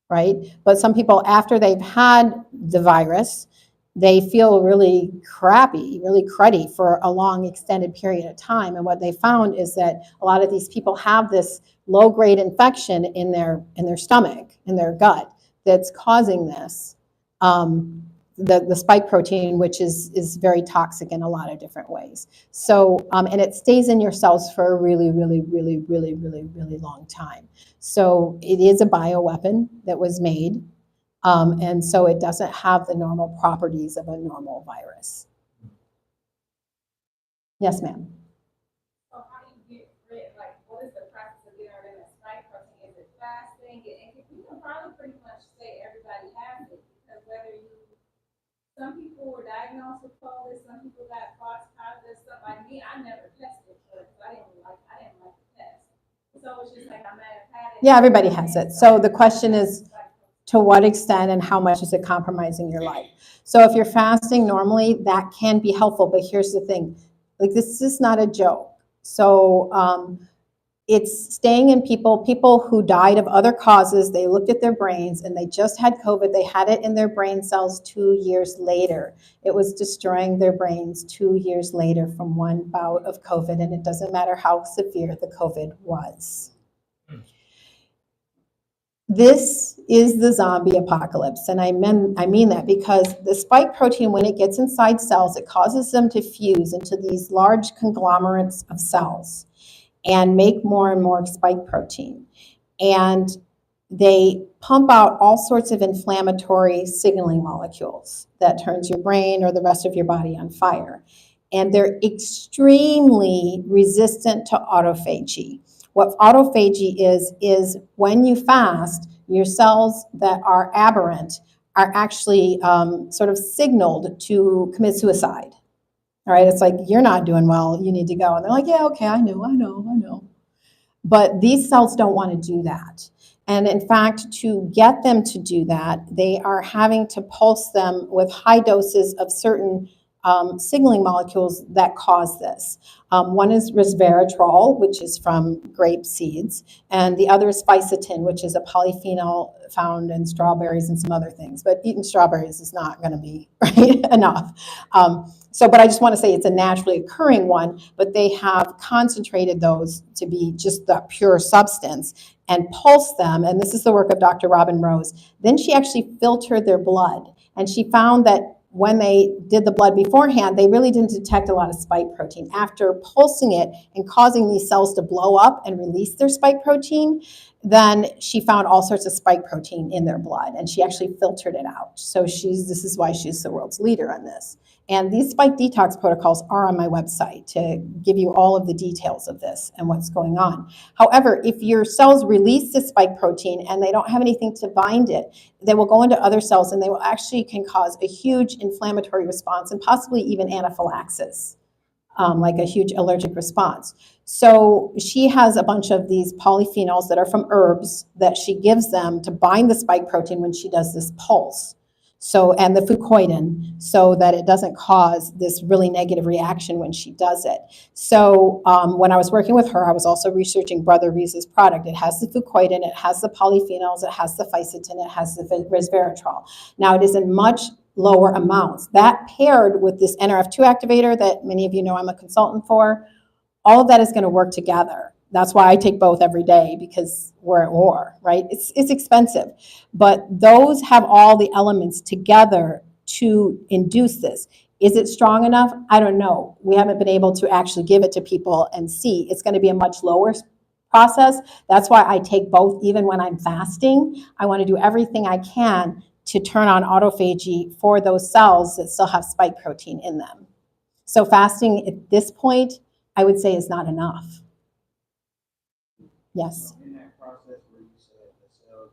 right? But some people, after they've had the virus, they feel really crappy, really cruddy for a long extended period of time. And what they found is that a lot of these people have this low-grade infection in their stomach, in their gut, that's causing this, the spike protein, which is very toxic in a lot of different ways. So, and it stays in your cells for a really, really, really, really, really, really long time. So it is a bioweapon that was made. And so it doesn't have the normal properties of a normal virus. Yes, ma'am. So how do you get rid, like, what is the process of getting rid of the spike protein? Is it fasting? And you can probably pretty much say everybody has it, because some people were diagnosed with COVID, some people got false positives, stuff like me. I never tested because I didn't like the test. So it's just like I might have had it. Yeah, everybody has it. So the question is, to what extent and how much is it compromising your life? So if you're fasting normally, that can be helpful, but here's the thing, like this is not a joke. So it's staying in people who died of other causes. They looked at their brains and they just had COVID. They had it in their brain cells 2 years later. It was destroying their brains 2 years later from one bout of COVID, and it doesn't matter how severe the COVID was. This is the zombie apocalypse, and I mean that because the spike protein, when it gets inside cells, it causes them to fuse into these large conglomerates of cells and make more and more spike protein. And they pump out all sorts of inflammatory signaling molecules that turns your brain or the rest of your body on fire. And they're extremely resistant to autophagy. What autophagy is when you fast, your cells that are aberrant are actually sort of signaled to commit suicide. All right, it's like, you're not doing well, you need to go. And they're like, yeah, okay, I know. But these cells don't want to do that. And in fact, to get them to do that, they are having to pulse them with high doses of certain signaling molecules that cause this. One is resveratrol, which is from grape seeds, and the other is fisetin, which is a polyphenol found in strawberries and some other things. But eating strawberries is not going to be right, enough. But I just want to say it's a naturally occurring one, but they have concentrated those to be just the pure substance and pulse them. And this is the work of Dr. Robin Rose. Then she actually filtered their blood, and she found that when they did the blood beforehand, they really didn't detect a lot of spike protein. After pulsing it and causing these cells to blow up and release their spike protein, then she found all sorts of spike protein in their blood, and she actually filtered it out. So this is why she's the world's leader on this. And these spike detox protocols are on my website to give you all of the details of this and what's going on. However, if your cells release the spike protein and they don't have anything to bind it, they will go into other cells and they will actually can cause a huge inflammatory response and possibly even anaphylaxis, like a huge allergic response. So she has a bunch of these polyphenols that are from herbs that she gives them to bind the spike protein when she does this pulse. So, and the fucoidan, so that it doesn't cause this really negative reaction when she does it. So when I was working with her, I was also researching Brother Reese's product. It has the fucoidan, it has the polyphenols, it has the fisetin, it has the resveratrol. Now it is in much lower amounts. That paired with this NRF2 activator that many of you know I'm a consultant for, all of that is going to work together. That's why I take both every day, because we're at war, right? It's expensive, but those have all the elements together to induce this. Is it strong enough? I don't know. We haven't been able to actually give it to people and see. It's going to be a much lower process. That's why I take both even when I'm fasting. I want to do everything I can to turn on autophagy for those cells that still have spike protein in them. So fasting at this point, I would say, is not enough. Yes. In that process where you said the cells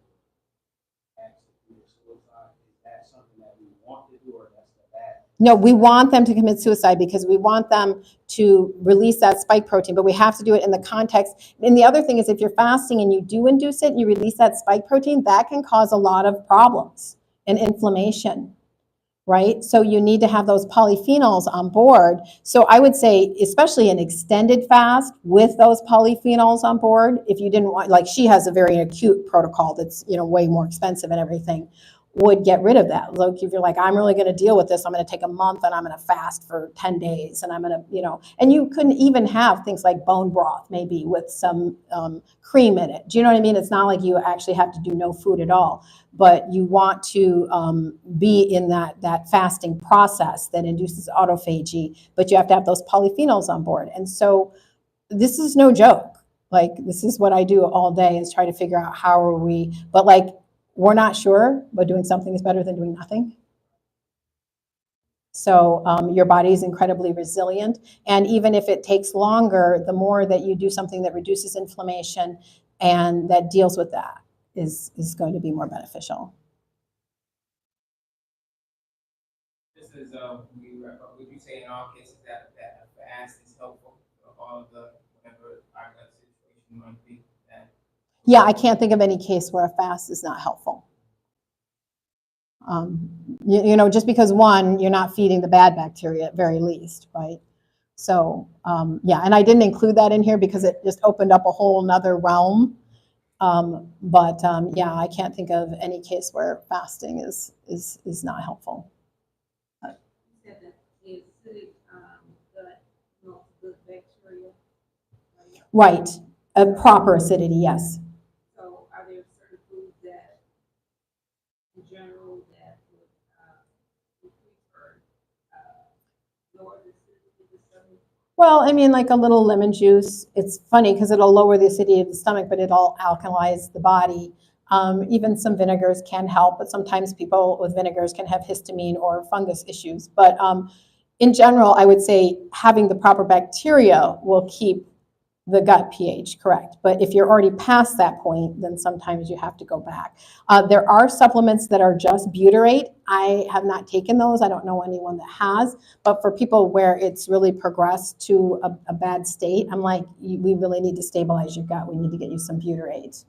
actually commit suicide, is that something that we want to do, or that's the bad? No, we want them to commit suicide because we want them to release that spike protein, but we have to do it in the context. And the other thing is, if you're fasting and you do induce it, you release that spike protein, that can cause a lot of problems and inflammation. Right? So you need to have those polyphenols on board. So I would say, especially an extended fast with those polyphenols on board, if you didn't want, like she has a very acute protocol that's, way more expensive and everything, would get rid of that. Like if you're like, I'm really going to deal with this, I'm going to take a month and I'm going to fast for 10 days and I'm going to, and you couldn't even have things like bone broth maybe with some cream in it. Do you know what I mean? It's not like you actually have to do no food at all, but you want to be in that fasting process that induces autophagy, but you have to have those polyphenols on board. And so this is no joke. Like, this is what I do all day, is try to figure out how are we, but like, we're not sure, but doing something is better than doing nothing. So your body is incredibly resilient. And even if it takes longer, the more that you do something that reduces inflammation and that deals with that is going to be more beneficial. This is, would you say in all cases that a fast is helpful for all of the, whatever our gut situation might be? Yeah, I can't think of any case where a fast is not helpful. Just because you're not feeding the bad bacteria at very least, right? So, yeah, and I didn't include that in here because it just opened up a whole nother realm. Yeah, I can't think of any case where fasting is not helpful. You said that the acidic gut melts good bacteria. Right, a proper acidity, yes. So are there certain foods that, in general, that would increase or lower the acidity of the stomach? Well, I mean, like a little lemon juice. It's funny because it'll lower the acidity of the stomach, but it'll alkalize the body. Even some vinegars can help, but sometimes people with vinegars can have histamine or fungus issues. But in general, I would say having the proper bacteria will keep the gut pH correct. But if you're already past that point, then sometimes you have to go back. There are supplements that are just butyrate. I have not taken those. I don't know anyone that has. But for people where it's really progressed to a bad state, I'm like, we really need to stabilize your gut. We need to get you some butyrate.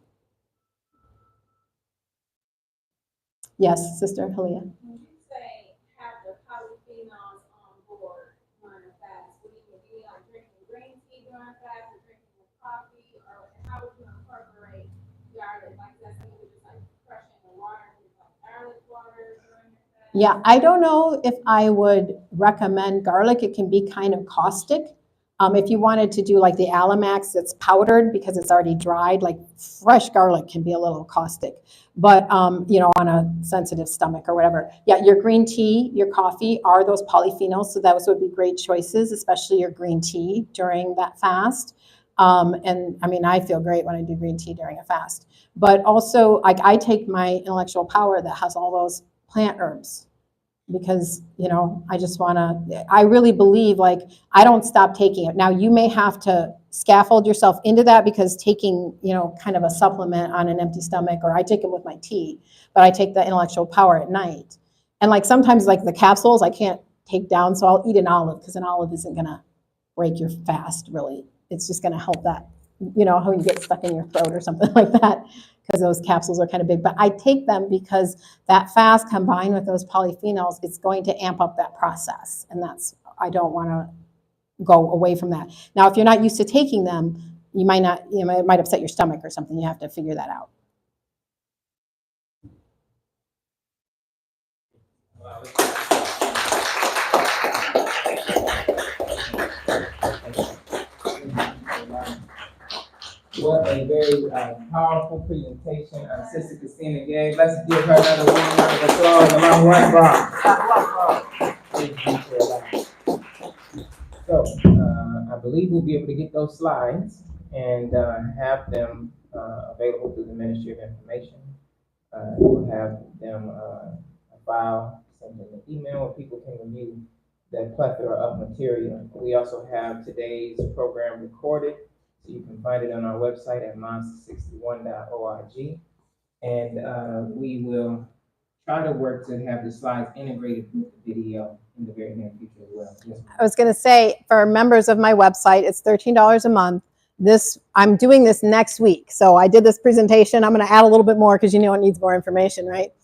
Yes, Sister Halia. When you say have the polyphenols on board during a fast, would you be like drinking green tea during a fast or drinking coffee, or how would you incorporate garlic? Like that's something just like crushing the water with like garlic water during your fast? Yeah, I don't know if I would recommend garlic. It can be kind of caustic. If you wanted to do like the Alamax that's powdered because it's already dried, like fresh garlic can be a little caustic. But on a sensitive stomach or whatever. Yeah, your green tea, your coffee are those polyphenols, so those would be great choices, especially your green tea during that fast. And I mean, I feel great when I do green tea during a fast. But also, like I take my intellectual power that has all those plant herbs because I really believe, like, I don't stop taking it. Now you may have to scaffold yourself into that because taking kind of a supplement on an empty stomach, or I take it with my tea, but I take the intellectual power at night. And like sometimes like the capsules I can't take down, so I'll eat an olive because an olive isn't gonna break your fast really. It's just gonna help that, how you get stuck in your throat or something like that, because those capsules are kind of big. But I take them because that fast combined with those polyphenols, it's going to amp up that process. And I don't want to go away from that. Now, if you're not used to taking them, you might not, it might upset your stomach or something. You have to figure that out. What a very powerful presentation Sister Christina gave. Let's give her another warm round of applause along one bar. So I believe we'll be able to get those slides and have them available through the Ministry of Information. We'll have them a file sent in an email where people can review that plethora of material. We also have today's program recorded, so you can find it on our website at MM61.org. And we will try to work to have the slides integrated with the video in the very near future as well. Yes, I was going to say, for members of my website, it's $13 a month. I'm doing this next week. So I did this presentation. I'm going to add a little bit more because it needs more information, right?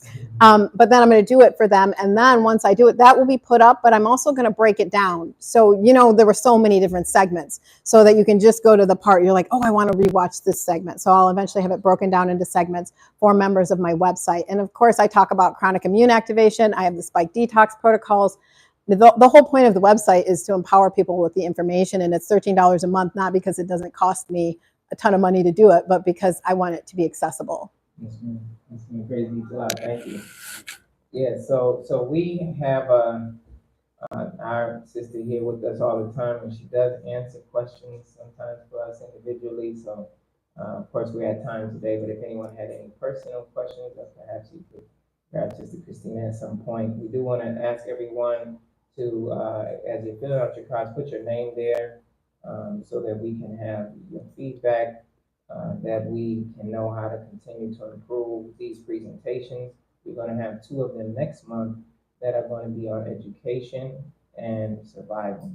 But then I'm going to do it for them. And then once I do it, that will be put up, but I'm also going to break it down. So, there were so many different segments so that you can just go to the part you're like, oh, I want to rewatch this segment. So I'll eventually have it broken down into segments for members of my website. And of course, I talk about chronic immune activation. I have the spike detox protocols. The whole point of the website is to empower people with the information, and it's $13 a month, not because it doesn't cost me a ton of money to do it, but because I want it to be accessible. Yes, ma'am. That's been a great detail. Thank you. Yeah, so we have our sister here with us all the time, and she does answer questions sometimes for us individually. So, of course, we had time today, but if anyone had any personal questions, or perhaps you could grab Sister Christina at some point. We do want to ask everyone to, as you fill out your cards, put your name there so that we can have your feedback, that we can know how to continue to improve these presentations. We're going to have 2 of them next month that are going to be on education and survival.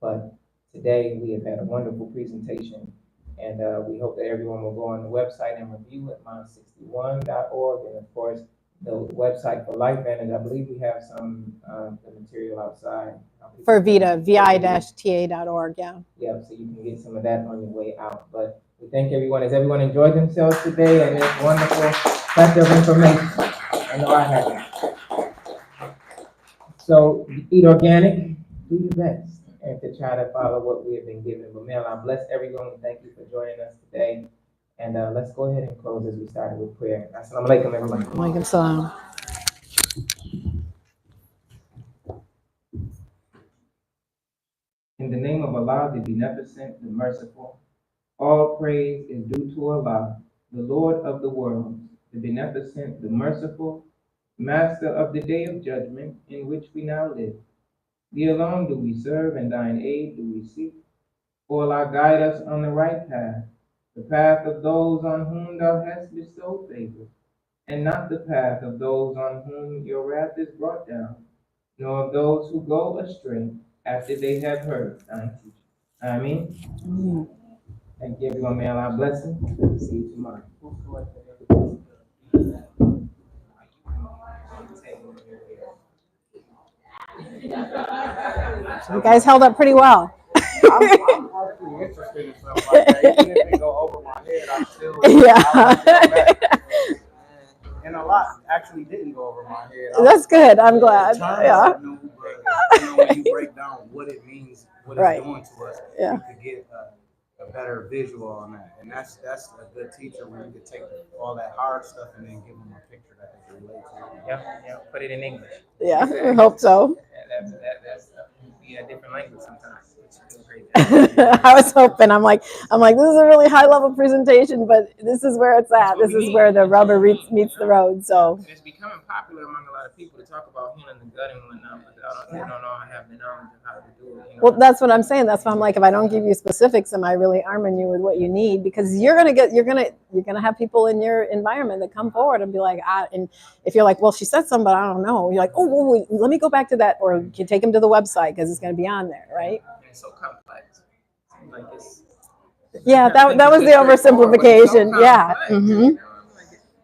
But today we have had a wonderful presentation, and we hope that everyone will go on the website and review at MM61.org, and of course the website for Life Vantage. I believe we have some the material outside. For VITA, vi-ta.org, yeah. Yeah, so you can get some of that on your way out. But we thank everyone. Has everyone enjoyed themselves today and this wonderful plethora of information? I know I have. So eat organic, do your best, and to try to follow what we have been given. But may Allah bless everyone. Thank you for joining us today. And let's go ahead and close as we started with prayer. Assalamu alaikum, everyone. Walaikum salam. In the name of Allah, the Beneficent, the Merciful, all praise is due to Allah, the Lord of the worlds, the beneficent, the merciful, master of the day of judgment in which we now live. Thee alone do we serve, and thine aid do we seek. O Allah, guide us on the right path, the path of those on whom thou hast bestowed favor, and not the path of those on whom your wrath is brought down, nor of those who go astray after they have heard thine teaching. Amen. Thank you, everyone. May Allah bless you. See you tomorrow. You guys held up pretty well. I'm actually interested in stuff like that. Even if it go over my head, I still Yeah. I like to go back. And a lot actually didn't go over my head. That's good. I'm glad. Terms Yeah. I knew, but when you break down what it means, what it's Right. doing to us, Yeah. you could get a better visual on that. And that's a good teacher when you could take all that hard stuff and then give them a picture that they can relate to. Yeah, put it in English. Yeah, I hope so. That's be a different language sometimes. I was hoping. I'm like, this is a really high level presentation, but this is where it's at. This is where the rubber meets the road. So it's becoming popular among a lot of people to talk about healing the gut and whatnot, but they don't know how to have the knowledge of how to do it. well, that's what I'm saying. That's why I'm like, if I don't give you specifics, am I really arming you with what you need? Because you're gonna have people in your environment that come forward and be like, and if you're like, well, she said something, but I don't know. You're like, oh, well, wait, let me go back to that, or you can take them to the website because it's gonna be on there, right? It's so complex. Like yeah, that was the oversimplification. Yeah. Mm-hmm.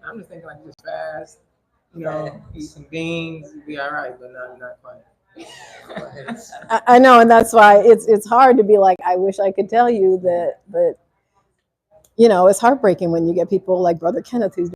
I'm just thinking like just fast, eat some beans, be all right, but not quite. I know, and that's why it's hard to be like, I wish I could tell you that, but it's heartbreaking when you get people like Brother Kenneth who's